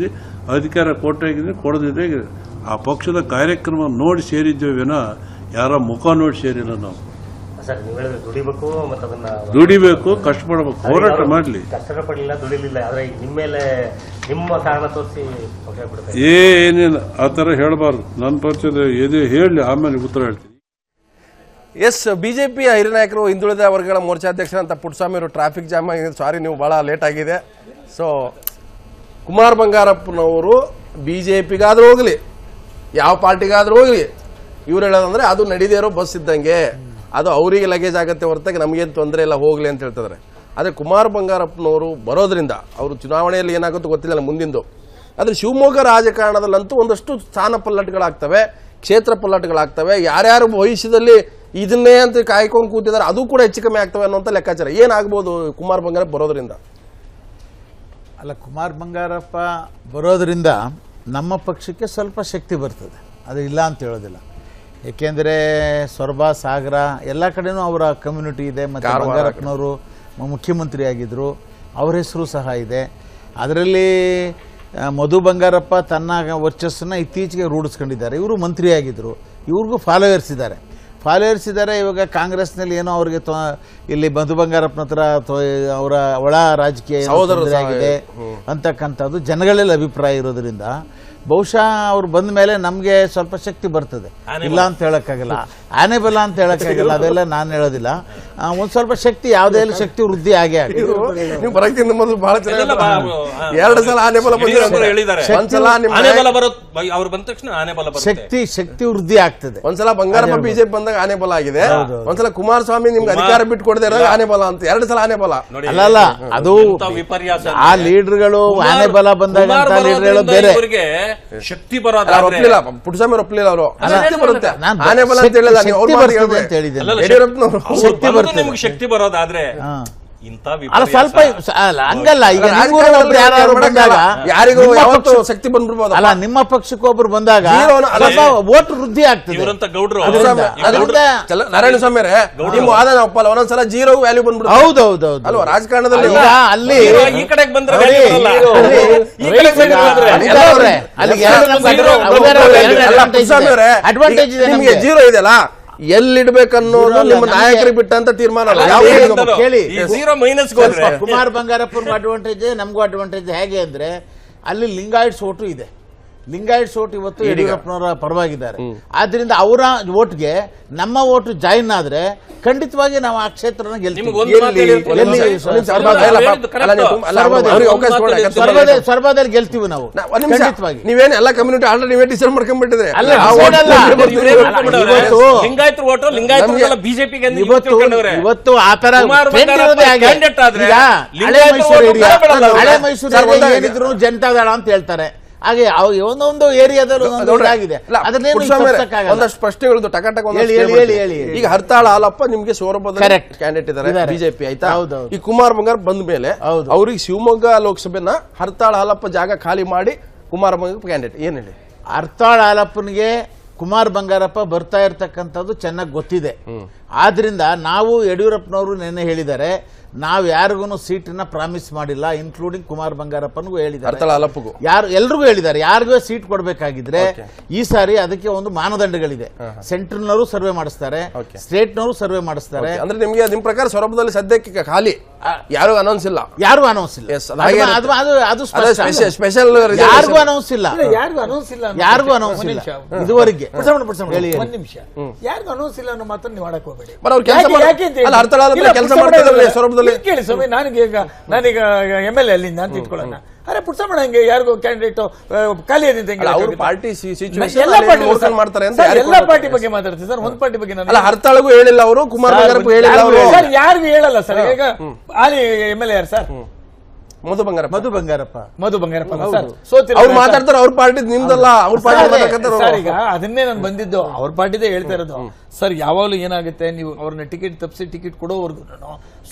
ಅಧಿಕಾರ ಕೊಟ್ಟಾಗಿದ್ದೀನಿ, ಕೊಡದಿದ್ದೇ. ಆ ಪಕ್ಷದ ಕಾರ್ಯಕ್ರಮ ನೋಡಿ ಸೇರಿದ್ದೇವೇನೋ, ಯಾರ ಮುಖ ನೋಡಿ ಸೇರಿಲ್ಲ ನಾವು. ದುಡಿಬೇಕು, ಕಷ್ಟಪಡಬೇಕು, ಹೋರಾಟ ಮಾಡಲಿ. ಏನಿಲ್ಲ ಆ ಥರ ಹೇಳಬಾರ್ದು. ನನ್ನ ಪರಿಚಯ ಎದೆ ಹೇಳಿ ಆಮೇಲೆ ಉತ್ತರ ಹೇಳ್ತೀನಿ. ಬಿಜೆಪಿಯ ಹಿರಿಯ ನಾಯಕರು ಹಿಂದುಳಿದ ವರ್ಗಗಳ ಮೋರ್ಚಾಧ್ಯಕ್ಷರಂತ ಪುಟ್ಟಸ್ವಾಮಿ ಅವರು ಟ್ರಾಫಿಕ್ ಜಾಮ್ ಆಗಿದೆ. ಸಾರಿ, ನೀವು ಭಾಳ ಲೇಟ್ ಆಗಿದೆ. ಸೊ ಕುಮಾರ್ ಬಂಗಾರಪ್ಪನವರು ಬಿಜೆಪಿಗಾದ್ರೂ ಹೋಗಲಿ, ಯಾವ ಪಾರ್ಟಿಗಾದ್ರೂ ಹೋಗಲಿ, ಇವ್ರು ಹೇಳೋದಂದ್ರೆ ಅದು ನಡೀದೇ ಇರೋ ಬಸ್ ಇದ್ದಂಗೆ, ಅದು ಅವರಿಗೆ ಲಗೇಜ್ ಆಗುತ್ತೆ ಹೊರತಾಗಿ ನಮಗೇನು ತೊಂದರೆ ಇಲ್ಲ, ಹೋಗಲಿ ಅಂತ ಹೇಳ್ತಿದ್ದಾರೆ. ಆದರೆ ಕುಮಾರ್ ಬಂಗಾರಪ್ಪನವರು ಬರೋದ್ರಿಂದ ಅವರು ಚುನಾವಣೆಯಲ್ಲಿ ಏನಾಗುತ್ತೋ ಗೊತ್ತಿಲ್ಲ ಮುಂದಿಂದು. ಆದರೆ ಶಿವಮೊಗ್ಗ ರಾಜಕಾರಣದಲ್ಲಂತೂ ಒಂದಷ್ಟು ಸ್ಥಾನ ಪಲ್ಲಟಗಳಾಗ್ತವೆ, ಕ್ಷೇತ್ರ ಪಲ್ಲಟಗಳಾಗ್ತವೆ. ಯಾರ್ಯಾರು ಭವಿಷ್ಯದಲ್ಲಿ ಇದನ್ನೇ ಅಂತ ಕಾಯ್ಕೊಂಡು ಕೂತಿದ್ದಾರೆ ಅದು ಕೂಡ ಹೆಚ್ಚು ಕಮ್ಮಿ ಆಗ್ತವೆ ಅನ್ನೋಂಥ ಲೆಕ್ಕಾಚಾರ ಏನಾಗ್ಬೋದು ಕುಮಾರ್ ಬಂಗಾರಪ್ಪ ಬರೋದ್ರಿಂದ? ಅಲ್ಲ, ಕುಮಾರ್ ಬಂಗಾರಪ್ಪ ಬರೋದ್ರಿಂದ ನಮ್ಮ ಪಕ್ಷಕ್ಕೆ ಸ್ವಲ್ಪ ಶಕ್ತಿ ಬರ್ತದೆ, ಅದು ಇಲ್ಲ ಅಂತ ಹೇಳೋದಿಲ್ಲ. ಏಕೆಂದರೆ ಸೊರಬ, ಸಾಗರ ಎಲ್ಲ ಕಡೆನೂ ಅವರ ಕಮ್ಯುನಿಟಿ ಇದೆ. ಮತ್ತು ಬಂಗಾರಪ್ಪನವರು ಮುಖ್ಯಮಂತ್ರಿ ಆಗಿದ್ದರು, ಅವರ ಹೆಸರು ಸಹ ಇದೆ. ಅದರಲ್ಲಿ ಮಧು ಬಂಗಾರಪ್ಪ ತನ್ನ ವರ್ಚಸ್ಸನ್ನು ಇತ್ತೀಚೆಗೆ ರೂಢಿಸ್ಕೊಂಡಿದ್ದಾರೆ. ಇವರು ಮಂತ್ರಿ ಆಗಿದ್ದರು, ಇವ್ರಿಗೂ ಫಾಲೋವರ್ಸ್ ಇದ್ದಾರೆ. ಇವಾಗ ಕಾಂಗ್ರೆಸ್ನಲ್ಲಿ ಏನೋ ಅವ್ರಿಗೆ ಇಲ್ಲಿ ಮಧು ಬಂಗಾರಪ್ಪನ ಹತ್ರ ಅವರ ಒಳ ರಾಜಕೀಯ ಆಗಿದೆ ಅಂತಕ್ಕಂಥದ್ದು ಜನಗಳಲ್ಲಿ ಅಭಿಪ್ರಾಯ ಇರೋದ್ರಿಂದ ಬಹುಶಃ ಅವ್ರು ಬಂದ ಮೇಲೆ ನಮಗೆ ಸ್ವಲ್ಪ ಶಕ್ತಿ ಬರ್ತದೆ, ಇಲ್ಲ ಅಂತ ಹೇಳಕ್ಕಾಗಲ್ಲ, ಆನೆ ಬಲ ಅಂತ ಹೇಳಕ್ಕಾಗಲ್ಲ, ಅದೆಲ್ಲ ನಾನು ಹೇಳೋದಿಲ್ಲ. ಒಂದ್ ಸ್ವಲ್ಪ ಶಕ್ತಿ, ಯಾವುದೇ ಶಕ್ತಿ ವೃದ್ಧಿ ಆಗೇ ಆಗಿದೆ. ನೀವು ಬರಕ್ಕಿಂತ ಮೊದಲು ಬಹಳ ಚೆನ್ನಾಗಿ 2 ಸಲ ಆನೆ ಬಲ ಹೇಳಿದ್ದಾರೆ, ಅವ್ರು ಬಂದ ತಕ್ಷಣ ಆನೆ ಬಲ ಶಕ್ತಿ ವೃದ್ಧಿ ಆಗ್ತದೆ. ಒಂದ್ಸಲ ಬಂಗಾರಪ್ಪ ಬಿಜೆಪಿ ಬಂದಾಗ ಆನೆ ಬಲ ಆಗಿದೆ, ಒಂದ್ಸಲ ಕುಮಾರಸ್ವಾಮಿ ನಿಮ್ಗೆ ಅಧಿಕಾರ ಬಿಟ್ಟು ಕೊಡದೆ ಇರೋದು ಆನೆ ಬಲ ಅಂತ, 2 ಸಲ ಆನೆ ಬಲ. ಅಲ್ಲ ಅದು ವಿಪರ್ಯಾಸ. ಆ ಲೀಡರ್ಗಳು ಆನೆ ಬಲ ಬಂದಾಗ ಲೀಡರ್ಗಳು ಬೇರೆ ಶಕ್ತಿ ಬರೋದು ಒಪ್ಲಿಲ್ಲ, ಪುಟ್ಟಸ್ವಾಮಿ ಒಪ್ಲಿಲ್ಲ ಅವರು. ಶಕ್ತಿ ಬರುತ್ತೆ, ಆನೆ ಬಲ ಅಂತ ಹೇಳಿಲ್ಲ ನೀವು. ಅಂತ ಹೇಳಿದ್ದೇನೆ, ಯಡಿಯೂರಪ್ಪನವರು ನಿಮ್ಗೆ ಶಕ್ತಿ ಬರೋದಾದ್ರೆ ಅಲ್ಲ ಸ್ವಲ್ಪ ಹಂಗಲ್ಲ. ಈಗ ಒಬ್ರು ಯಾರು ಬಂದಾಗ ಯಾರಿಗೂ ಯಾವತ್ತು ಶಕ್ತಿ ಬಂದ್ಬಿಡ್ಬೋದು. ಅಲ್ಲ, ನಿಮ್ಮ ಪಕ್ಷಕ್ಕೆ ಒಬ್ರು ಬಂದಾಗ ಓಟ್ ವೃದ್ಧಿ ಆಗ್ತದೆ. ಇವರಂತ ಗೌಡ್ರು ನಾರಾಯಣ ಸ್ವಾಮಿ ನಿಮ್ಮ ವಾದನ ಒಪ್ಪಲ್ಲ, ಒಂದೊಂದ್ಸಲ ಜೀರೋ ವ್ಯಾಲ್ಯೂ ಬಂದ್ಬಿಡುತ್ತೆ. ಹೌದೌದು ಅಲ್ವಾ ರಾಜಕಾರಣದಲ್ಲಿ ಅಲ್ಲಿ ಈ ಕಡೆಗೆ ಬಂದ್ರೆ ಅಡ್ವಾಂಟೇಜ್ ಇದೆ. ನಿಮ್ಗೆ ಜೀರೋ ಇದೆಯಲ್ಲ, ಎಲ್ಲಿಡ್ಬೇಕನ್ನೋದು ನಿಮ್ಮ ನಾಯಕರಿಗೆ ಬಿಟ್ಟಂತ ತೀರ್ಮಾನ ಅಲ್ಲ. ಕೇಳಿ, ಜೀರೋ ಮೈನಸ್ ಕುಮಾರ್ ಬಂಗಾರಪ್ಪನಿಗೂ ಅಡ್ವಾಂಟೇಜ್, ನಮಗೂ ಅಡ್ವಾಂಟೇಜ್. ಹೇಗೆ ಅಂದ್ರೆ ಅಲ್ಲಿ ಲಿಂಗಾಯಟ್ಸ್ ಓಟು ಇದೆ. ಲಿಂಗಾಯಟ್ಸ್ ಓಟ್ ಇವತ್ತು ಯಡಿಯೂರಪ್ಪನವರ ಪರವಾಗಿದ್ದಾರೆ. ಆದ್ರಿಂದ ಅವರ ಓಟ್ಗೆ ನಮ್ಮ ಓಟು ಜಾಯಿನ್ ಆದ್ರೆ ಖಂಡಿತವಾಗಿ ನಾವು ಆ ಕ್ಷೇತ್ರನ ಗೆಲ್ತೀವಿ. ಸರ್ವದಲ್ಲಿ ಗೆಲ್ತೀವಿ ನಾವು ಖಂಡಿತವಾಗಿ. ನೀವೇನು ಎಲ್ಲ ಕಮ್ಯುನಿಟಿ ಆಲ್ರೆಡಿ ನೀವೇ ಡಿಸೈಡ್ ಮಾಡ್ಕೊಂಡ್ಬಿಟ್ಟಿದ್ರೆ ಇವತ್ತು ಆ ತರ ಹಳೆ ಮೈಸೂರು ಏನಿದ್ರು ಜನತಾದಳ ಅಂತ ಹೇಳ್ತಾರೆ. ಹಾಗೆ ಒಂದೊಂದು ಏರಿಯಾದಲ್ಲಿ ಆಗಿದೆ. ಒಂದಷ್ಟು ಪ್ರಶ್ನೆಗಳು ಟಕಟಕ. ಈಗ ಹರ್ತಾಳ ಹಾಲಪ್ಪ ನಿಮ್ಗೆ ಸೋರಬದಲ್ಲಿ ಕ್ಯಾಂಡಿಡೇಟ್ ಇದ್ದಾರೆ ಬಿಜೆಪಿ, ಆಯ್ತಾ? ಈ ಕುಮಾರ್ ಬಂಗಾರ ಬಂದ ಮೇಲೆ ಅವ್ರಿಗೆ ಶಿವಮೊಗ್ಗ ಲೋಕಸಭೆನ ಹರ್ತಾಳ ಹಾಲಪ್ಪ ಜಾಗ ಖಾಲಿ ಮಾಡಿ ಕುಮಾರ್ ಬಂಗಾರ ಕ್ಯಾಂಡಿಡೇಟ್, ಏನ್ ಹೇಳಿ? ಹರ್ತಾಳ ಹಾಲಪ್ಪನಿಗೆ ಕುಮಾರ್ ಬಂಗಾರಪ್ಪ ಬರ್ತಾ ಇರ್ತಕ್ಕಂಥದ್ದು ಚೆನ್ನಾಗಿ ಗೊತ್ತಿದೆ. ಆದ್ರಿಂದ ನಾವು ಯಡಿಯೂರಪ್ಪನವರು ನೆನ್ನೆ ಹೇಳಿದ್ದಾರೆ, ನಾವು ಯಾರಿಗೂ ಸೀಟನ್ನ ಪ್ರಾಮಿಸ್ ಮಾಡಿಲ್ಲ, ಇನ್ಕ್ಲೂಡಿಂಗ್ ಕುಮಾರ್ ಬಂಗಾರಪ್ಪನಿಗೂ ಹೇಳಿದ್ದಾರೆ, ಎಲ್ರಿಗೂ ಹೇಳಿದ್ದಾರೆ. ಯಾರಿಗೂ ಸೀಟ್ ಕೊಡಬೇಕಾಗಿದ್ರೆ ಈ ಸಾರಿ ಅದಕ್ಕೆ ಒಂದು ಮಾನದಂಡಗಳಿದೆ. ಸೆಂಟ್ರಲ್ನವರು ಸರ್ವೆ ಮಾಡಿಸ್ತಾರೆ, ಸ್ಟೇಟ್ನವರು ಸರ್ವೆ ಮಾಡಿಸ್ತಾರೆ. ಅಂದ್ರೆ ನಿಮ್ಗೆ ನಿಮ್ ಪ್ರಕಾರ ಸೊರಬದಲ್ಲಿ ಸದ್ಯಕ್ಕೆ ಖಾಲಿ ಯಾರು ಅನೌನ್ಸ್ ಇಲ್ಲ, ಯಾರಿಗೂ ಅನೌನ್ಸ್ ಇಲ್ಲ, ಸ್ಪೆಷಲ್ ಯಾರಿಗೂ ಅನೌನ್ಸ್ ಇಲ್ಲ, ಯಾರಿಗೂ ಅನೌನ್ಸ್ ಇಲ್ಲ ಇದುವರೆಗೆ. ಒಂದ್ ನಿಮಿಷ, ಯಾರಿಗೂ ಅನೌನ್ಸ್ ಇಲ್ಲ ಅನ್ನೋ ಮಾತನ್ನು ನೀವು ಆಡಕ್ ಹೋಗ್ಬೇಡಿ. ಕೆಲಸ ಮಾಡ್ತಾರೆ ಕೇಳಿ ಸ್ವಾಮಿ, ನಾನೀಗ MLA ಅಲ್ಲಿಂದ ಅಂತ ಇಟ್ಕೊಳ್ಳೋಣ. ಅರೆ ಪುಟ್ಸಮ್ಮಣ್ಣ ಹಂಗೆ ಯಾರಿಗೂ ಕ್ಯಾಂಡಿಡೇಟ್ ಖಾಲಿ ಪಾರ್ಟಿ ಎಲ್ಲ ಪಾರ್ಟಿ ಬಗ್ಗೆ ಮಾತಾಡ್ತೀವಿ ಸರ್, ಒಂದ್ ಪಾರ್ಟಿ ಬಗ್ಗೆ ನಾನು ಹರ್ತಾಳಗೂ ಹೇಳಿಲ್ಲ ಅವರು, ಕುಮಾರ್ ಬಂಗಾರಪ್ಪಗೂ ಹೇಳಿಲ್ಲ ಅವರು, ಯಾರಿಗೂ ಹೇಳಲ್ಲ ಸರ್. ಈಗ ಹಾಲಿ MLA ಯಾರು ಸರ್? ಮಧು ಬಂಗಾರಪ್ಪ ಸರ್ ಸೋತಿರ ಅವ್ರು ಮಾತಾಡ್ತಾರೆ, ಅವ್ರ ಪಾರ್ಟಿ ನಿಮ್ದಲ್ಲ, ಅವ್ರ ಪಾರ್ಟಿ ಸರ್. ಈಗ ಅದನ್ನೇ ನಾನು ಬಂದಿದ್ದು ಅವ್ರ ಪಾರ್ಟಿದೇ ಹೇಳ್ತಾ ಇರೋದು ಸರ್. ಯಾವಾಗಲೂ ಏನಾಗುತ್ತೆ, ನೀವು ಅವ್ರನ್ನ ಟಿಕೆಟ್ ತಪ್ಪಿಸಿ ಟಿಕೆಟ್ ಕೊಡೋವರೆಗೂ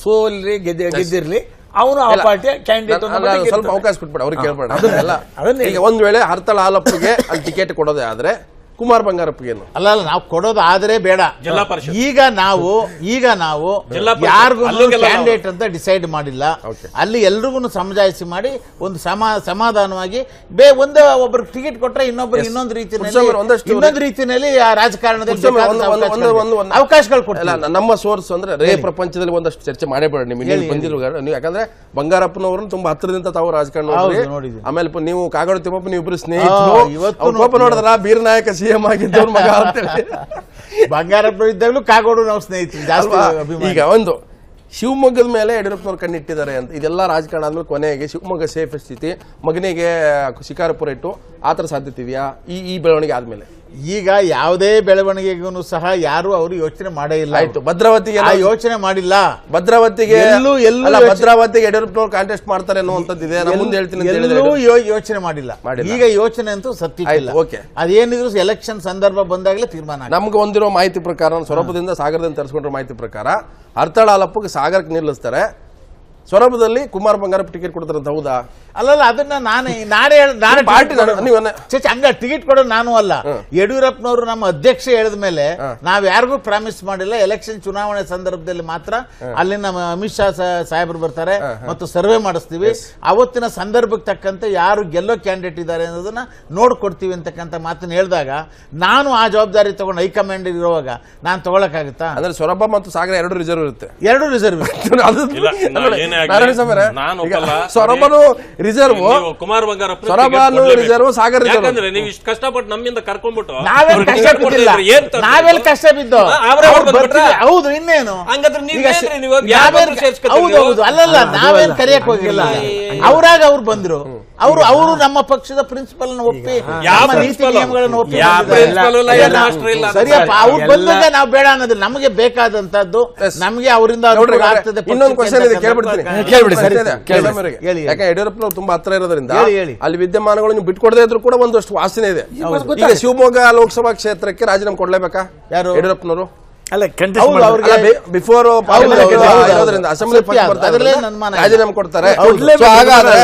ಸೋಲ್ರಿ ಗೆದ್ದಿರ್ಲಿ, ಅವನು ಆ ಪಾರ್ಟಿಯ ಕ್ಯಾಂಡಿಡೇಟ್. ಸ್ವಲ್ಪ ಅವಕಾಶ ಕೊಟ್ಬಿಡ, ಅವ್ರಿಗೆ ಕೇಳ್ಬೇಡ. ಈಗ ಒಂದ್ ವೇಳೆ ಹರ್ತಾಳ ಹಾಲಪ್ಪಗೆ ಅಲ್ಲಿ ಟಿಕೆಟ್ ಕೊಡೋದೇ ಆದ್ರೆ ಕುಮಾರ್ ಬಂಗಾರಪ್ಪಗೇನು ಅಲ್ಲ, ನಾವು ಕೊಡೋದು ಆದ್ರೆ ಬೇಡ. ಈಗ ನಾವು ಯಾರಿಗೂ ಕ್ಯಾಂಡಿಡೇಟ್ ಅಂತ ಡಿಸೈಡ್ ಮಾಡಿಲ್ಲ. ಅಲ್ಲಿ ಎಲ್ರಿಗೂ ಸಮಜಾಯಿಸಿ ಮಾಡಿ ಒಂದು ಸಮಾಧಾನವಾಗಿ ಒಬ್ರು ಟಿಕೆಟ್ ಕೊಟ್ರೆ ಇನ್ನೊಂದು ರೀತಿಯಲ್ಲಿ ರಾಜಕಾರಣದಲ್ಲಿ ಅವಕಾಶಗಳು ಕೊಟ್ಟಿಲ್ಲ. ನಮ್ಮ ಸೋರ್ಸ್ ಅಂದ್ರೆ ಪ್ರಪಂಚದಲ್ಲಿ ಒಂದಷ್ಟು ಚರ್ಚೆ ಮಾಡೇಬೇಡ ನಿಮಗೆ ಬಂದಿರುವ ನೀವು, ಯಾಕಂದ್ರೆ ಬಂಗಾರಪ್ಪನವ್ರನ್ನ ತುಂಬಾ ಹತ್ತಿರದಿಂದ ತಾವು ರಾಜಕಾರಣ ನೋಡಿದ್ರಿ. ಆಮೇಲೆ ನೀವು ಕಾಗಡ ತಿಮ್ಮಪ್ಪ ನೀವು ಇಬ್ರು ಸ್ನೇಹಿತರು ನೋಡಿದ್ರ ಬೀರ್ ನಾಯಕ CM ಆಗಿದ್ದವ್ರ ಮಗ ಅಂತೇಳಿ. ಬಂಗಾರಪ್ಪ ಇದ್ದಾಗಲೂ ಕಾಗೋಡು ನಾವು ಸ್ನೇಹಿತರು ಜಾಸ್ತಿ. ಈಗ ಒಂದು ಶಿವಮೊಗ್ಗದ ಮೇಲೆ ಯಡಿಯೂರಪ್ಪನವ್ರು ಕಣ್ಣಿಟ್ಟಿದ್ದಾರೆ ಅಂತ, ಇದೆಲ್ಲ ರಾಜಕಾರಣ ಆದ್ಮೇಲೆ ಕೊನೆಗೆ ಶಿವಮೊಗ್ಗ ಸೇಫ್ ಸ್ಥಿತಿ, ಮಗನಿಗೆ ಶಿಕಾರಪುರ ಇಟ್ಟು ಆತರ ಸಾಧ್ಯತೆ ಇದೆಯಾ ಈ ಬೆಳವಣಿಗೆ ಆದ್ಮೇಲೆ? ಈಗ ಯಾವುದೇ ಬೆಳವಣಿಗೆಗೂ ಸಹ ಯಾರು ಅವರು ಯೋಚನೆ ಮಾಡೇ ಇಲ್ಲ. ಆಯ್ತು, ಭದ್ರಾವತಿಗೆ ಯೋಚನೆ ಮಾಡಿಲ್ಲ. ಭದ್ರಾವತಿಗೆ ಯಡಿಯೂರಪ್ಪನವ್ರು ಕಾಂಟೆಸ್ಟ್ ಮಾಡ್ತಾರೆ ಅನ್ನುವಂಥದ್ದು ಇದೆ. ನಾನು ಮುಂದೆ ಹೇಳ್ತೀನಿ, ಯೋಚನೆ ಮಾಡಿಲ್ಲ. ಈಗ ಯೋಚನೆ ಅಂತೂ ಸತ್ಯ ಇಲ್ಲ. ಅದೇನಿದ್ರು ಎಲೆಕ್ಷನ್ ಸಂದರ್ಭ ಬಂದಾಗಲೇ ತೀರ್ಮಾನ. ನಮ್ಗೆ ಒಂದಿರೋ ಮಾಹಿತಿ ಪ್ರಕಾರ ಸೊರಬದಿಂದ ಸಾಗರದಿಂದ ತರಿಸ್ಕೊಂಡ್ರ ಮಾಹಿತಿ ಪ್ರಕಾರ ಹರ್ತಾಳ ಹಾಲಪ್ಪಗೆ ಸಾಗರಕ್ಕೆ ನಿಲ್ಲಿಸ್ತಾರೆ, ಸೊರಬದಲ್ಲಿ ಕುಮಾರ್ ಬಂಗಾರಪ್ಪ ಟಿಕೆಟ್ ಕೊಡ್ತಾರಂತ. ಹೌದಾ? ಅಲ್ಲಲ್ಲ, ಅದನ್ನ ನಾನೇ ಹಂಗ ಟಿಕೆಟ್ ಕೊಡೋದು ನಾನು ಅಲ್ಲ. ಯಡಿಯೂರಪ್ಪನವರು ನಮ್ಮ ಅಧ್ಯಕ್ಷ ಹೇಳಿದ ಮೇಲೆ ನಾವ್ ಯಾರಿಗೂ ಪ್ರಾಮಿಸ್ ಮಾಡಿಲ್ಲ. ಎಲೆಕ್ಷನ್ ಚುನಾವಣೆ ಸಂದರ್ಭದಲ್ಲಿ ಮಾತ್ರ ಅಲ್ಲಿನ ಅಮಿತ್ ಶಾ ಸಾಹೇಬರು ಬರ್ತಾರೆ ಮತ್ತು ಸರ್ವೆ ಮಾಡಿಸ್ತೀವಿ. ಅವತ್ತಿನ ಸಂದರ್ಭಕ್ಕೆ ತಕ್ಕಂತೆ ಯಾರು ಗೆಲ್ಲೋ ಕ್ಯಾಂಡಿಡೇಟ್ ಇದ್ದಾರೆ ಅನ್ನೋದನ್ನ ನೋಡ್ಕೊಡ್ತೀವಿ ಅಂತಕ್ಕಂಥ ಮಾತನ್ನ ಹೇಳಿದಾಗ ನಾನು ಆ ಜವಾಬ್ದಾರಿ ತಗೊಂಡು ಹೈಕಮಾಂಡ್ ಇರುವಾಗ ನಾನು ತಗೊಳಕಾಗುತ್ತಾ? ಅಂದ್ರೆ ಸೊರಬ ಮತ್ತು ಸಾಗರ ಎರಡು ರಿಸರ್ವ್ ಇರುತ್ತೆ. ಎರಡು ರಿಸರ್ವ್ ಏನೇ ಆಗ್ಲಿ, ನಾರಾಯಣ ಸ್ವಾಮಿ ನಾನು ಈಗ ಒಪ್ಪಲ್ಲ. ಸೊರಬನು ರಿಸರ್ವ್, ನೀವು ಕುಮಾರ್ ಬಂಗಾರಪ್ಪ ಸೊರಬನು ರಿಸರ್ವ್, ಸಾಗರ್ ರಿಸರ್ವ್. ಯಾಕಂದ್ರೆ ನೀವು ಇಷ್ಟು ಕಷ್ಟಪಟ್ಟು ನಮ್ಮಿಂದ ಕರ್ಕೊಂಡ್ಬಿಟ್ಟು ನಾವೇನ್ ಕಷ್ಟ ಬಿದ್ದಿಲ್ಲ, ನಾವೆಲ್ಲಿ ಕಷ್ಟ ಬಿದ್ದು ಅವ್ರು ಬರ್ತಿದ್ರು. ಹೌದು, ಇನ್ನೇನು ಹಂಗಾದ್ರೆ ನೀವು ಈಗ ಏನ್ರಿ ನೀವು ನಾವೇನ್ ಯಾವ್ದಾದ್ರು ಸೇರ್ಸ್ಕೊತೀರಿ ಹೌದು ನೀವು? ಹೌದು ಅಲ್ಲಲ್ಲ, ನಾವೇನ್ ಕರೆಯಕ್ ಹೋಗಿಲ್ಲ, ಅವ್ರಾಗ ಅವ್ರು ಬಂದ್ರು. ಅವರು ನಮ್ಮ ಪಕ್ಷದ ಪ್ರಿನ್ಸಿಪಲ್ ಒಪ್ಪಿ ಯಾವ ನಮ್ಮ ನೀತಿ principal? ನಿಯಮಗಳನ್ನು ಒಪ್ಪಿ ಯಾವ ಬಂದಿದ್ದಾರೆ. principal ಇಲ್ಲ, ಎಲ್ಲ ಎಲ್ಲ master ಇಲ್ಲ. ಸರಿಯಪ್ಪ, ಅವ್ರು ಬಂದಾಗ ನಾವು ಬೇಡ ಅನ್ನೋದಿಲ್ಲ. ನಮಗೆ ಬೇಕಾದಂತದ್ದು ನಮಗೆ ಅವರಿಂದ ನೋಡ್ರಿ, ಅನುಕೂಲ ಆಗ್ತದೆ. ಇನ್ನೊಂದು ಕ್ವಶನ್ ಇದೆ, ಕೇಳ್ಬಿಡ್ತೀನಿ. ಕೇಳ್ಬಿಡಿ ಸರ್, ಇದೆ, ಕೇಳಿ. ಅವರಿಗೆ. ಹೇಳಿ. ಯಾಕೆ ಯಡಿಯೂರಪ್ಪನವ್ರು ತುಂಬಾ ಹತ್ರ ಇರೋದ್ರಿಂದ ಹೇಳಿ. ಅಲ್ಲಿ ವಿದ್ಯಮಾನಗಳು ನೀವು ಬಿಟ್ಕೊಡದೇ ಇದ್ರು ಕೂಡ ಒಂದಷ್ಟು ವಾಸನೆ ಇದೆ. ಈಗ ಶಿವಮೊಗ್ಗ ಲೋಕಸಭಾ ಕ್ಷೇತ್ರಕ್ಕೆ ರಾಜೀನಾಮೆ ಕೊಡ್ಲೇಬೇಕಾ ಯಾರು? ಯಡಿಯೂರಪ್ಪನವರು? ಅಲ್ಲ, ಹೌದು, ಅವ್ರಿಗೆ ಬಿಫೋರ್ ಇರೋದ್ರಿಂದ ಅಸೆಂಬ್ಲಿ ಸತ್ಯ ಅದು. ಅದ್ರಲ್ಲೇ ನನ್ನ ಮಾನ ಇಲ್ಲ. ರಾಜೀನಾಮೆ ಕೊಡ್ತಾರೆ. ಹೌದು. So ಹಾಗಾದ್ರೆ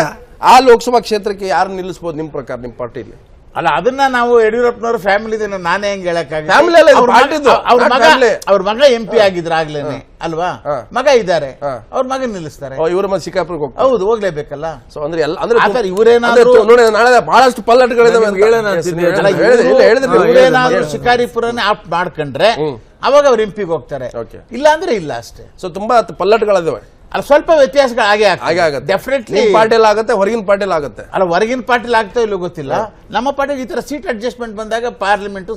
ಆ ಲೋಕಸಭಾ ಕ್ಷೇತ್ರಕ್ಕೆ ಯಾರು ನಿಲ್ಲಿಸಬಹುದು ನಿಮ್ ಪ್ರಕಾರ, ನಿಮ್ ಪಾರ್ಟಿಲಿ? ಅಲ್ಲ, ಅದನ್ನ ನಾವು ಯಡಿಯೂರಪ್ಪನವ್ರ ಫ್ಯಾಮಿಲಿ ನಾನೇ ಹೆಂಗ್ ಹೇಳಕ್ಕಾಗ? Family ಅಲ್ಲ, ಇದು ಪಾರ್ಟಿದು. family. ಅವ್ರ ಮಗ MP ಆಗಿದ್ರ ಆಗ್ಲೇನೆ ಅಲ್ವಾ? ಮಗ ಇದ್ದಾರೆ, ಅವ್ರ ಮಗ ನಿಲ್ಲಿಸ್ತಾರೆ. ಇವರು ಮತ್ತೆ ಶಿಕಾಪುರಕ್ಕೆ ಹೋಗ್ತಾರೆ. ಹೌದು, ಹೋಗ್ಲೇಬೇಕಲ್ಲ. ಸೊ ಅಂದ್ರೆ ಎಲ್ಲ ಅಂದ್ರೆ ಆ ಥರ ಇವರೇನಾದ್ರೂ ನೋಡಿ, ನಾಳೆ ಬಹಳಷ್ಟು ಪಲ್ಲಟಗಳಿದಾವೆ ಅಂತ. ಇವರೇನಾದ್ರೂ ಶಿಕಾರಿಪುರನೇ ಆಫ್ ಮಾಡ್ಕೊಂಡ್ರೆ ಅವಾಗ ಅವ್ರು MP ಹೋಗ್ತಾರೆ, ಇಲ್ಲ ಅಂದ್ರೆ ಇಲ್ಲ ಅಷ್ಟೇ. ಸೊ ತುಂಬಾ ಪಲ್ಲಟಗಳಿದಾವೆ. ಅಲ್ಲ, ಸ್ವಲ್ಪ ವ್ಯತ್ಯಾಸಗಳು ಹಾಗೆ ಆಗುತ್ತೆ. ಡೆಫಿನೆಟ್ಲಿ ಪಾರ್ಟಿಯಲ್ಲಿ ಆಗುತ್ತೆ, ಹೊರಗಿನ ಪಾರ್ಟಿಯಲ್ಲಿ ಆಗುತ್ತೆ. ಅಲ್ಲ, ಹೊರಗಿನ ಪಾರ್ಟಿಲಿ ಆಗ್ತಾ ಇಲ್ಲೋ ಗೊತ್ತಿಲ್ಲ. ನಮ್ಮ ಪಾರ್ಟಿಗೆ ಈ ತರ ಸೀಟ್ ಅಡ್ಜಸ್ಟ್ಮೆಂಟ್ ಬಂದಾಗ ಪಾರ್ಲಿಮೆಂಟ್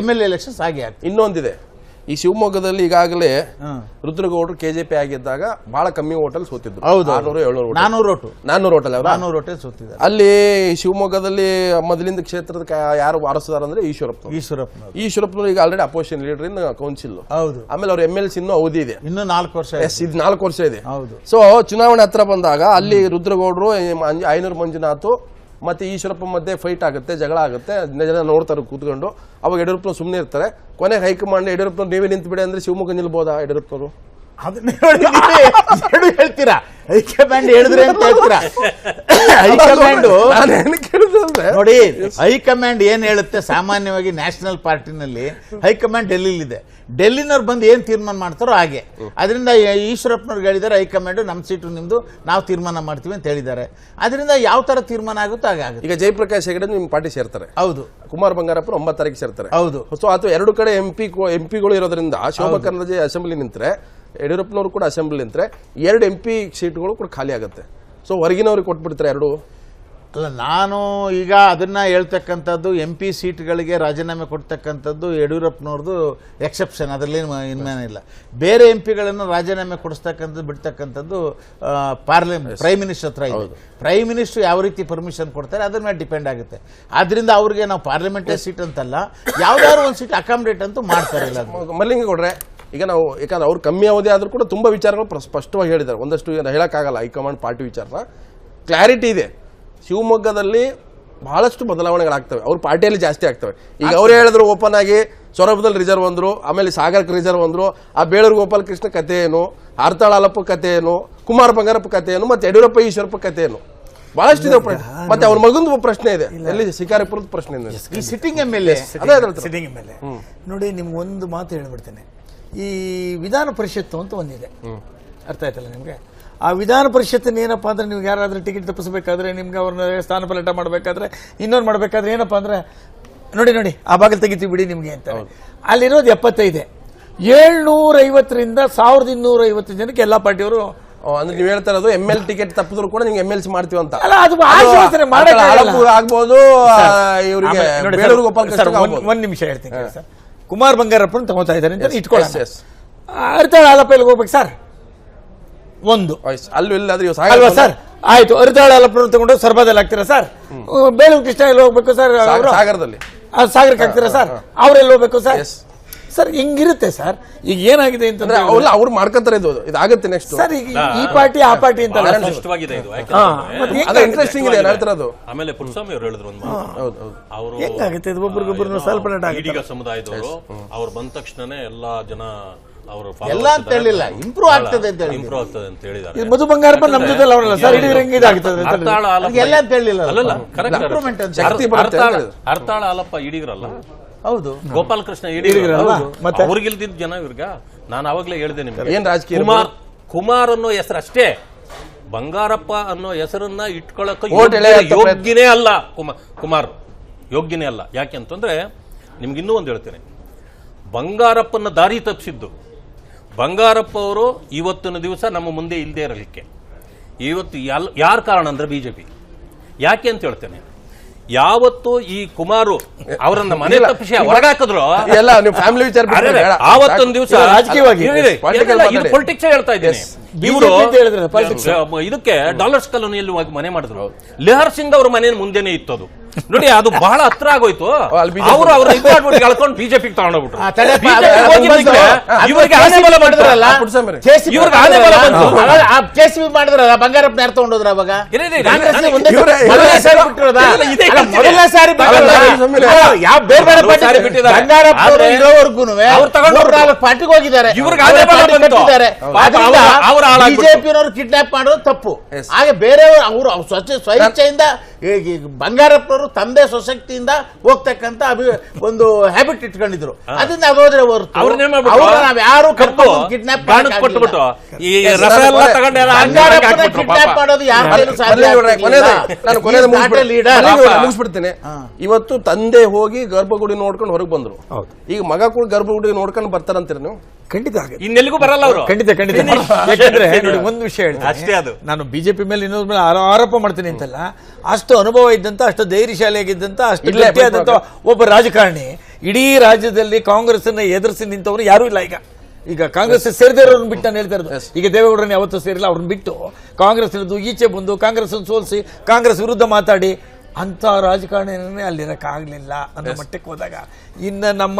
MLA ಎಲೆಕ್ಷನ್ಸ್ ಹಾಗೆ ಆಗ್ತದೆ. ಇನ್ನೊಂದಿದೆ, ಈ ಶಿವಮೊಗ್ಗದಲ್ಲಿ ಈಗಾಗಲೇ ರುದ್ರಗೌಡರು KJP ಆಗಿದ್ದಾಗ ಬಹಳ ಕಮ್ಮಿ ಓಟಲ್ಲಿ ಸೋತಿದ್ರು. ಹೌದು, 400 ಓಟ್ 400 ಓಟಲ್ಲಿ ಸೋತಿದ್ದಾರೆ. ಅಲ್ಲಿ ಶಿವಮೊಗ್ಗದಲ್ಲಿ ಮೊದಲಿಂದ ಕ್ಷೇತ್ರದ ಯಾರು ವಾರಸುದಾರ ಅಂದ್ರೆ ಈಶ್ವರಪ್ಪನವರು ಈಗ already opposition leader in council. ಹೌದು, ಆಮೇಲೆ ಅವ್ರ MLC ಇನ್ನೂ ಅವಧಿ ಇದೆ, ಇನ್ನು 4 ವರ್ಷ. ಇದು 4 ವರ್ಷ ಇದೆ. ಹೌದು. ಸೊ ಚುನಾವಣೆ ಹತ್ರ ಬಂದಾಗ ಅಲ್ಲಿ ರುದ್ರಗೌಡರು, ಐನೂರು ಮಂಜುನಾಥ್ ಮತ್ತೆ ಈಶ್ವರಪ್ಪ ಮಧ್ಯೆ ಫೈಟ್ ಆಗುತ್ತೆ, ಜಗಳ ಆಗುತ್ತೆ. ಜನ ನೋಡ್ತಾರೆ ಕೂತ್ಕೊಂಡು. ಅವಾಗ ಯಡಿಯೂರಪ್ಪನವ್ರು ಸುಮ್ಮನೆ ಇರ್ತಾರೆ. ಕೊನೆಗೆ ಹೈಕಮಾಂಡ್ ಯಡಿಯೂರಪ್ಪನವ್ರು ನೀವೇ ನಿಂತು ಬಿಡಿ ಅಂದ್ರೆ ಶಿವಮೊಗ್ಗ ನಿಲ್ಬೋದಾ ಯಡಿಯೂರಪ್ಪನವರು? ಅದನ್ನ ಹೇಳ್ತೀರಾ? ಹೈಕಮಾಂಡ್ ಹೇಳಿದ್ರೆ ಅಂತ ಹೇಳ್ತೀರಾ? ಹೈಕಮಾಂಡ್ ನೋಡಿ, ಹೈಕಮಾಂಡ್ ಏನ್ ಹೇಳುತ್ತೆ ಸಾಮಾನ್ಯವಾಗಿ ನ್ಯಾಷನಲ್ ಪಾರ್ಟಿನಲ್ಲಿ ಹೈಕಮಾಂಡ್ ಡೆಲ್ಲಿಲಿದೆ. ಡೆಲ್ಲಿನವ್ರು ಬಂದು ಏನ್ ತೀರ್ಮಾನ ಮಾಡ್ತಾರೋ ಹಾಗೆ. ಅದರಿಂದ ಈಶ್ವರಪ್ಪನವ್ರಿಗೆ ಹೇಳಿದ್ದಾರೆ ಹೈಕಮಾಂಡ್ ನಮ್ಮ ಸೀಟು ನಿಮ್ದು, ನಾವು ತೀರ್ಮಾನ ಮಾಡ್ತೀವಿ ಅಂತ ಹೇಳಿದ್ದಾರೆ. ಅದರಿಂದ ಯಾವ ತರ ತೀರ್ಮಾನ ಆಗುತ್ತೋ ಹಾಗಾಗುತ್ತೆ. ಈಗ ಜಯಪ್ರಕಾಶ್ ಹೆಗಡೆ ನಿಮ್ಮ ಪಾರ್ಟಿ ಸೇರ್ತಾರೆ. ಹೌದು. ಕುಮಾರ್ ಬಂಗಾರಪ್ಪ 9 ತಾರೀಕು ಸೇರ್ತಾರೆ. ಹೌದು. ಸೊ ಅಥವಾ 2 ಕಡೆ ಎಂಪಿಗಳು ಇರೋದ್ರಿಂದ ಶಿವಮೊಗ್ಗ ಅಸೆಂಬ್ಲಿ ನಿಂತರೆ, ಯಡಿಯೂರಪ್ಪನವರು ಕೂಡ ಅಸೆಂಬ್ಲಿ ನಿಂತರೆ 2 MP ಸೀಟ್ಗಳು ಕೂಡ ಖಾಲಿ ಆಗುತ್ತೆ. ಸೊ ಹೊರಗಿನವ್ರಿಗೆ ಕೊಟ್ಬಿಡ್ತಾರೆ 2. ಅಲ್ಲ, ನಾನು ಈಗ ಅದನ್ನ ಹೇಳ್ತಕ್ಕಂಥದ್ದು MP ಸೀಟ್ಗಳಿಗೆ ರಾಜೀನಾಮೆ ಕೊಡ್ತಕ್ಕಂಥದ್ದು ಯಡಿಯೂರಪ್ಪನವ್ರದ್ದು ಎಕ್ಸೆಪ್ಷನ್, ಅದರಲ್ಲಿ ಇಲ್ಲ. ಬೇರೆ MP ಗಳನ್ನು ರಾಜೀನಾಮೆ ಕೊಡಿಸ್ತಕ್ಕಂಥದ್ದು ಬಿಡ್ತಕ್ಕಂಥದ್ದು ಪ್ರೈಮ್ ಮಿನಿಸ್ಟರ್ ಹತ್ರ ಇದೆ. ಪ್ರೈಮ್ ಮಿನಿಸ್ಟರ್ ಯಾವ ರೀತಿ ಪರ್ಮಿಷನ್ ಕೊಡ್ತಾರೆ ಅದ್ರ ಮೇಲೆ ಡಿಪೆಂಡ್ ಆಗುತ್ತೆ. ಆದ್ರಿಂದ ಅವ್ರಿಗೆ ನಾವು ಪಾರ್ಲಿಮೆಂಟರಿ ಸೀಟ್ ಅಂತಲ್ಲ, ಯಾವ್ದಾದ್ರು ಒಂದು ಸೀಟ್ ಅಕಾಮಿಡೇಟ್ ಅಂತೂ ಮಾಡ್ತಾರೆ. ಇಲ್ಲ ಮಲ್ಲಿಂಗೇಗೌಡ್ರೆ, ಈಗ ನಾವು ಯಾಕಂದ್ರೆ ಅವ್ರು ಕಮ್ಮಿ ಅವಧಿ ಆದ್ರೂ ಕೂಡ ತುಂಬಾ ವಿಚಾರಗಳು ಸ್ಪಷ್ಟವಾಗಿ ಹೇಳಿದ್ದಾರೆ. ಒಂದಷ್ಟು ಹೇಳಕ್ಕಾಗಲ್ಲ, ಹೈಕಮಾಂಡ್ ಪಾರ್ಟಿ ವಿಚಾರನ ಕ್ಲಾರಿಟಿ ಇದೆ. ಶಿವಮೊಗ್ಗದಲ್ಲಿ ಬಹಳಷ್ಟು ಬದಲಾವಣೆಗಳಾಗ್ತವೆ, ಅವ್ರ ಪಾರ್ಟಿಯಲ್ಲಿ ಜಾಸ್ತಿ ಆಗ್ತವೆ. ಈಗ ಅವ್ರು ಹೇಳಿದ್ರು ಓಪನ್ ಆಗಿ ಸೊರಬದಲ್ಲಿ ರಿಸರ್ವ್ ಅಂದ್ರು, ಆಮೇಲೆ ಸಾಗರಕ್ಕೆ ರಿಸರ್ವ್ ಅಂದ್ರು, ಆ ಬೇಳೂರು ಗೋಪಾಲ ಕೃಷ್ಣ ಕತೆ ಏನು, ಹರ್ತಾಳ ಹಾಲಪ್ಪ ಕತೆ ಏನು, ಕುಮಾರ್ ಬಂಗಾರಪ್ಪ ಕತೆ ಏನು, ಮತ್ತೆ ಯಡಿಯೂರಪ್ಪ ಈಶ್ವರಪ್ಪ ಕತೆ ಏನು, ಬಹಳಷ್ಟು ಇದೆ. ಮತ್ತೆ ಅವ್ರ ಮಗಂದು ಪ್ರಶ್ನೆ ಇದೆ, ಎಲ್ಲಿ ಶಿಕಾರಿಪುರದ ಪ್ರಶ್ನೆ ಇದೆ. ಈ ಸಿಟ್ಟಿಂಗ್ MLA ನೋಡಿ, ನಿಮ್ಗೆ ಒಂದು ಮಾತು ಹೇಳ್ಬಿಡ್ತೇನೆ. ಈ ವಿಧಾನ ಪರಿಷತ್ತು ಅಂತ ಒಂದಿದೆ, ಅರ್ಥ ಆಯ್ತಲ್ಲ ನಿಮ್ಗೆ? ಆ ವಿಧಾನ ಪರಿಷತ್ತಿನ ಏನಪ್ಪಾ ಅಂದ್ರೆ, ನೀವು ಯಾರಾದ್ರೂ ಟಿಕೆಟ್ ತಪ್ಪಿಸಬೇಕಾದ್ರೆ, ನಿಮ್ಗೆ ಅವ್ರನ್ನ ಸ್ಥಾನ ಪಲಟ ಮಾಡಬೇಕಾದ್ರೆ, ಇನ್ನೊಂದು ಮಾಡಬೇಕಾದ್ರೆ ಏನಪ್ಪಾ ಅಂದ್ರೆ, ನೋಡಿ ಆ ಭಾಗ ತೆಗಿತೀವಿ ಬಿಡಿ ನಿಮ್ಗೆ ಅಂತ. ಅಲ್ಲಿರೋದು 75, 750ರಿಂದ 1250 ಜನಕ್ಕೆ ಎಲ್ಲಾ ಪಾರ್ಟಿಯವರು. ಅಂದ್ರೆ ನೀವು ಹೇಳ್ತಾ ಇರೋದು ML ಟಿಕೆಟ್ ತಪ್ಪಿದ್ರು ಕೂಡ ನಿಮ್ಗೆ MLC ಮಾಡ್ತೀವಿ ಅಂತ. ಅಲ್ಲ, ಅದು ಆಗ್ಬೋದು, ಇವರಿಗೆ ಬೇಳೂರು ಗೋಪಾಲ ಕೃಷ್ಣ. ಒಂದ್ ನಿಮಿಷ ಹೇಳ್ತೀನಿ ಸರ್. ಕುಮಾರ್ ಬಂಗಾರಪ್ಪನ ತಗೋತಾ ಇದ್ದಾರೆ ಅಂತ ಇಟ್ಕೊಳ್ಳಿ. ಹರಿತಾಳ ಹಾಲಪ್ಪ ಎಲ್ಲಿಗೆ ಹೋಗ್ಬೇಕು ಸರ್? ಒಂದು ಅಲ್ವಾ ಸರ್? ಆಯ್ತು, ಹರಿತಾಳ ಹಾಲಪ್ಪನ ತಗೊಂಡು ಸರ್ಬಾದಲ್ಲಿ ಹಾಕ್ತೀರಾ ಸರ್? ಬೇಲೂರು ಕೃಷ್ಣ ಎಲ್ಲಿ ಹೋಗ್ಬೇಕು ಸರ್? ಸಾಗರದಲ್ಲಿ. ಸಾಗರಕ್ಕೆ ಹಾಕ್ತೀರಾ ಸರ್? ಅವ್ರೆಲ್ಲಿ ಹೋಗ್ಬೇಕು ಸರ್? Sir ಹಿಂಗಿರುತ್ತೆ sir. ಈಗ ಏನಾಗಿದೆ ಅಂತಂದ್ರೆ ಅವ್ರು ಮಾಡ್ಕೊಂತಾರೆ, ಇದಾಗುತ್ತೆ ನೆಕ್ಸ್ಟ್ ಸರ್. ಈಗ ಈ ಪಾರ್ಟಿ ಆ ಪಾರ್ಟಿ ಅಂತ ಇಂಟ್ರೆಸ್ಟಿಂಗ್ ಇದೆ ಹೇಳ್ತಿರೋದು. ಆಮೇಲೆ ಪುರುಸ್ವಾಮಿ ಅವರು ಹೇಳಿದ್ರು ಒಂದು, ಅವರು ಹೆಂಗಾಗುತ್ತೆ ಇದು ಒಬ್ರಿಗೊಬ್ರು ಸ್ವಲ್ಪ ಈಡಿಗ ಸಮುದಾಯದವರು ಅವ್ರು ಬಂದ ತಕ್ಷಣನೇ ಎಲ್ಲಾ ಜನ ಅವರು ಎಲ್ಲ ಅಂತ ಹೇಳಿಲ್ಲ, ಇಂಪ್ರೂವ್ ಆಗ್ತದೆ ಅಂತ ಹೇಳಿದ್ದಾರೆ. ಮಧು ಬಂಗಾರಪ್ಪ ನಮ್ ಜೊತೆ ಅವರಲ್ಲ ಸರ್, ಇಡೀ ರಂಗ ಇದಾಗ್ತದೆ ಎಲ್ಲ ಅಂತ ಹೇಳಿಲ್ಲ. ಹರ್ತಾಳ ಹಾಲಪ್ಪ ಈಡಿಗರಲ್ಲ, ಹೌದು, ಗೋಪಾಲ ಕೃಷ್ಣ ಅವ್ರಿಗಿಲ್ದಿದ್ದ ಜನ ಇವ್ರಿಗ. ನಾನು ಅವಾಗ್ಲೇ ಹೇಳಿದೆ ನಿಮ್ಗೆ, ಏನ್ ರಾಜಕೀಯ ಕುಮಾರ್ ಅನ್ನೋ ಹೆಸರು ಅಷ್ಟೇ, ಬಂಗಾರಪ್ಪ ಅನ್ನೋ ಹೆಸರನ್ನ ಇಟ್ಕೊಳ್ಳೋಕೆ ಯೋಗ್ಯನೇ ಅಲ್ಲ. ಕುಮಾರ್ ಯೋಗ್ಯನೇ ಅಲ್ಲ. ಯಾಕೆ ಅಂತಂದ್ರೆ ನಿಮ್ಗೆ ಇನ್ನೂ ಒಂದು ಹೇಳ್ತೇನೆ, ಬಂಗಾರಪ್ಪನ ದಾರಿ ತಪ್ಪಿಸಿದ್ದು ಬಂಗಾರಪ್ಪ ಅವರು ಇವತ್ತಿನ ದಿವಸ ನಮ್ಮ ಮುಂದೆ ಇಲ್ಲದೆ ಇರಲಿಕ್ಕೆ ಇವತ್ತು ಯಾರ ಕಾರಣ ಅಂದ್ರೆ ಬಿಜೆಪಿ. ಯಾಕೆ ಅಂತ ಹೇಳ್ತೇನೆ, ಯಾವತ್ತು ಈ ಕುಮಾರು ಅವರನ್ನ ಮನೆ ತಪ್ಪಿಸಿ ಹೊರಗಾಕಿದ್ರು ಎಲ್ಲ ನೀವು ಫ್ಯಾಮಿಲಿ ವಿಚಾರ ಬಿಟ್ಟು ಬೇಡ. ಆವತ್ತೊಂದು ದಿವಸ ರಾಜಕೀಯವಾಗಿ ಪೊಲಿಟಿಕ್ಸ್ ಹೇಳ್ತಾ ಇದ್ದೀನಿ. ಇವರು ಇದಕ್ಕೆ ಡಾಲರ್ಸ್ ಕಾಲೋನಿಯಲ್ಲಿ ಹೋಗಿ ಮನೆ ಮಾಡಿದ್ರು. ಲೆಹರ್ ಸಿಂಗ್ ಅವ್ರ ಮನೆ ಮುಂದೆನೆ ಇತ್ತದು. ನೋಡಿ, ಅದು ಬಹಳ ಹತ್ರ ಆಗೋಯ್ತು. ಅವರು ಅವ್ರ ಕಳ್ಕೊಂಡು ಬಿಜೆಪಿಗೆ ತಗೊಂಡೋಗ್ಬಿಟ್ರು. ಇವರಿಗೆ ಆನೆ ಬಲ ಮಾಡಿದ್ರಲ್ಲ, ಇವ್ರಿಗೆ ಆನೆ ಬಲ ಬಂತು. KCB ಮಾಡಿದ್ರಲ್ಲ, ಬಂಗಾರಪ್ಪನ ಯಾರು ತಗೊಂಡೋದ್ರ ಅವಾಗ? ಮೊದಲನೇ ಸಾರಿ ಯಾವ ಬೇರೆ ಬೇರೆ ಬಂಗಾರಪ್ಪ ಇರೋವರೆಗೂ ಪಾರ್ಟಿಗೆ ಹೋಗಿದ್ದಾರೆ. ಬಿಜೆಪಿಯವರು ಕಿಡ್ನಾಪ್ ಮಾಡೋದು ತಪ್ಪು. ಹಾಗೆ ಬೇರೆಯವರು ಅವರು ಸ್ವಇಚ್ಛೆಯಿಂದ ಬಂಗಾರಪ್ಪನವರು ತಂದೆ ಸ್ವಶಕ್ತಿಯಿಂದ ಹೋಗ್ತಕ್ಕಂತ ಒಂದು ಹ್ಯಾಬಿಟ್ ಇಟ್ಕೊಂಡಿದ್ರು. ಅದರಿಂದ ಅಗೋದ್ರೆ ನಾವ್ ಯಾರು ಕಿಡ್ನಾಪ್ ಮಾಡೋದು ಮುಗಿಸ್ಬಿಡ್ತೇನೆ. ಇವತ್ತು ತಂದೆ ಹೋಗಿ ಗರ್ಭಗುಡಿ ನೋಡ್ಕೊಂಡು ಹೊರಗೆ ಬಂದ್ರು. ಈಗ ಮಗ ಕೂಡ ಗರ್ಭಗುಡಿ ನೋಡ್ಕೊಂಡು ಬರ್ತಾರಂತೀರ ನೀವು? ಖಂಡಿತ ಇನ್ನೆಲ್ಲಿಗೂ ಬರಲ್ಲ ಅವರು. ಖಂಡಿತ ಯಾಕಂದ್ರೆ ನೋಡಿ, ಒಂದು ವಿಷಯ ಹೇಳ್ತೀನಿ ಅಷ್ಟೇ, ಅದು ನಾನು ಬಿಜೆಪಿ ಮೇಲೆ ಇನ್ನೊಂದ್ರ ಮೇಲೆ ಆರೋಪ ಮಾಡ್ತೀನಿ ಅಂತಲ್ಲ, ಅಷ್ಟು ಅನುಭವ ಇದ್ದಂತ, ಅಷ್ಟು ಧೈರ್ಯಶಾಲಿಯಾಗಿದ್ದಂತ, ಅಷ್ಟು ಗಟ್ಟಿಯಾದಂತ ಒಬ್ಬ ರಾಜಕಾರಣಿ ಇಡೀ ರಾಜ್ಯದಲ್ಲಿ ಕಾಂಗ್ರೆಸ್ ಅನ್ನ ಎದುರಿಸಿ ನಿಂತವರು ಯಾರು ಇಲ್ಲ. ಈಗ ಕಾಂಗ್ರೆಸ್ ಸೇರಿದವ್ರನ್ನ ಬಿಟ್ಟು ನಾನು ಹೇಳ್ತಾ ಇರೋದು. ಈಗ ದೇವೇಗೌಡರನ್ನ ಯಾವತ್ತೂ ಸೇರಿಲ್ಲ, ಅವ್ರನ್ನ ಬಿಟ್ಟು ಕಾಂಗ್ರೆಸ್ ಈಚೆ ಬಂದು ಕಾಂಗ್ರೆಸ್ ಸೋಲಿಸಿ ಕಾಂಗ್ರೆಸ್ ವಿರುದ್ಧ ಮಾತಾಡಿ ಅಂತ ರಾಜಕಾರಣಿನೇ ಅಲ್ಲಿರಕ್ಕಾಗ್ಲಿಲ್ಲ ಅನ್ನೋ ಮಟ್ಟಕ್ಕೆ ಹೋದಾಗ ಇನ್ನ ನಮ್ಮ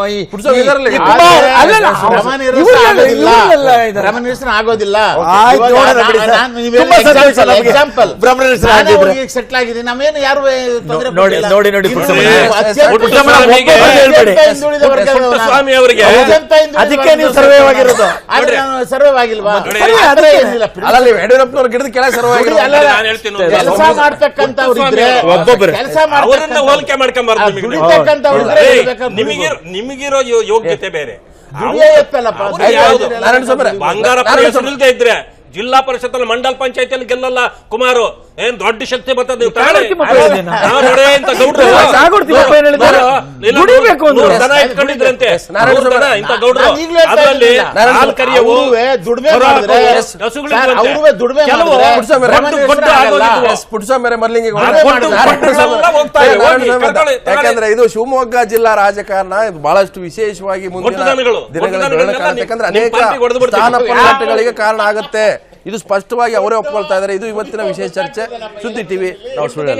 ಆಗೋದಿಲ್ಲ. ಸೆಟ್ಲ್ ಆಗಿದೆ, ನಾವೇನು ಯಾರು ಅದಕ್ಕೆ ನೀವು ಸರ್ವೇ ಆಗಿರೋದು. ಸರ್ವೇ ಆಗಿಲ್ವಾ? ಯಡಿಯೂರಪ್ಪನವ್ರ ಗಿಡದ ಕೆಳಗೆ ಸರ್ವೇ ಕೆಲಸ ಮಾಡ್ತಕ್ಕಂಥವ್ರು ಕೆಲಸ ಹೋಲಿಕೆ ಮಾಡ್ಕೊಂಬಾರ್ದು. ನಿಮಗಿರೋ ಯೋಗ್ಯತೆ ಬೇರೆ. ಬಂಗಾರಪ್ಪ ಹೆಸರಿಲ್ದೇ ಇದ್ರೆ ಜಿಲ್ಲಾ ಪರಿಷತ್ ಮಂಡಲ ಪಂಚಾಯತಿಯಲ್ಲಿ ಗೆಲ್ಲಲ್ಲ ಕುಮಾರು. ಏನ್ ದೊಡ್ಡ ಶಕ್ತಿ ಬರ್ತದೆ. ಇಟ್ಕೊಂಡಿದ್ರಂತೆ ಯಾಕಂದ್ರೆ ಇದು ಶಿವಮೊಗ್ಗ ಜಿಲ್ಲಾ ರಾಜಕಾರಣ ಬಹಳಷ್ಟು ವಿಶೇಷವಾಗಿ ಮುಂದಿನ ದಿನಗಳಲ್ಲಿ ಯಾಕಂದ್ರೆ ಅನೇಕ ಸ್ಥಾನ ಪಲ್ಲಟಗಳಿಗೆ ಕಾರಣ ಆಗುತ್ತೆ. ಇದು ಸ್ಪಷ್ಟವಾಗಿ ಅವರೇ ಒಪ್ಕೊಳ್ತಾ ಇದ್ದಾರೆ. ಇದು ಇವತ್ತಿನ ವಿಶೇಷ ಚರ್ಚೆ. ಸುದ್ದಿ ಟಿವಿ ನಾವು ಸುಳ್ಳು.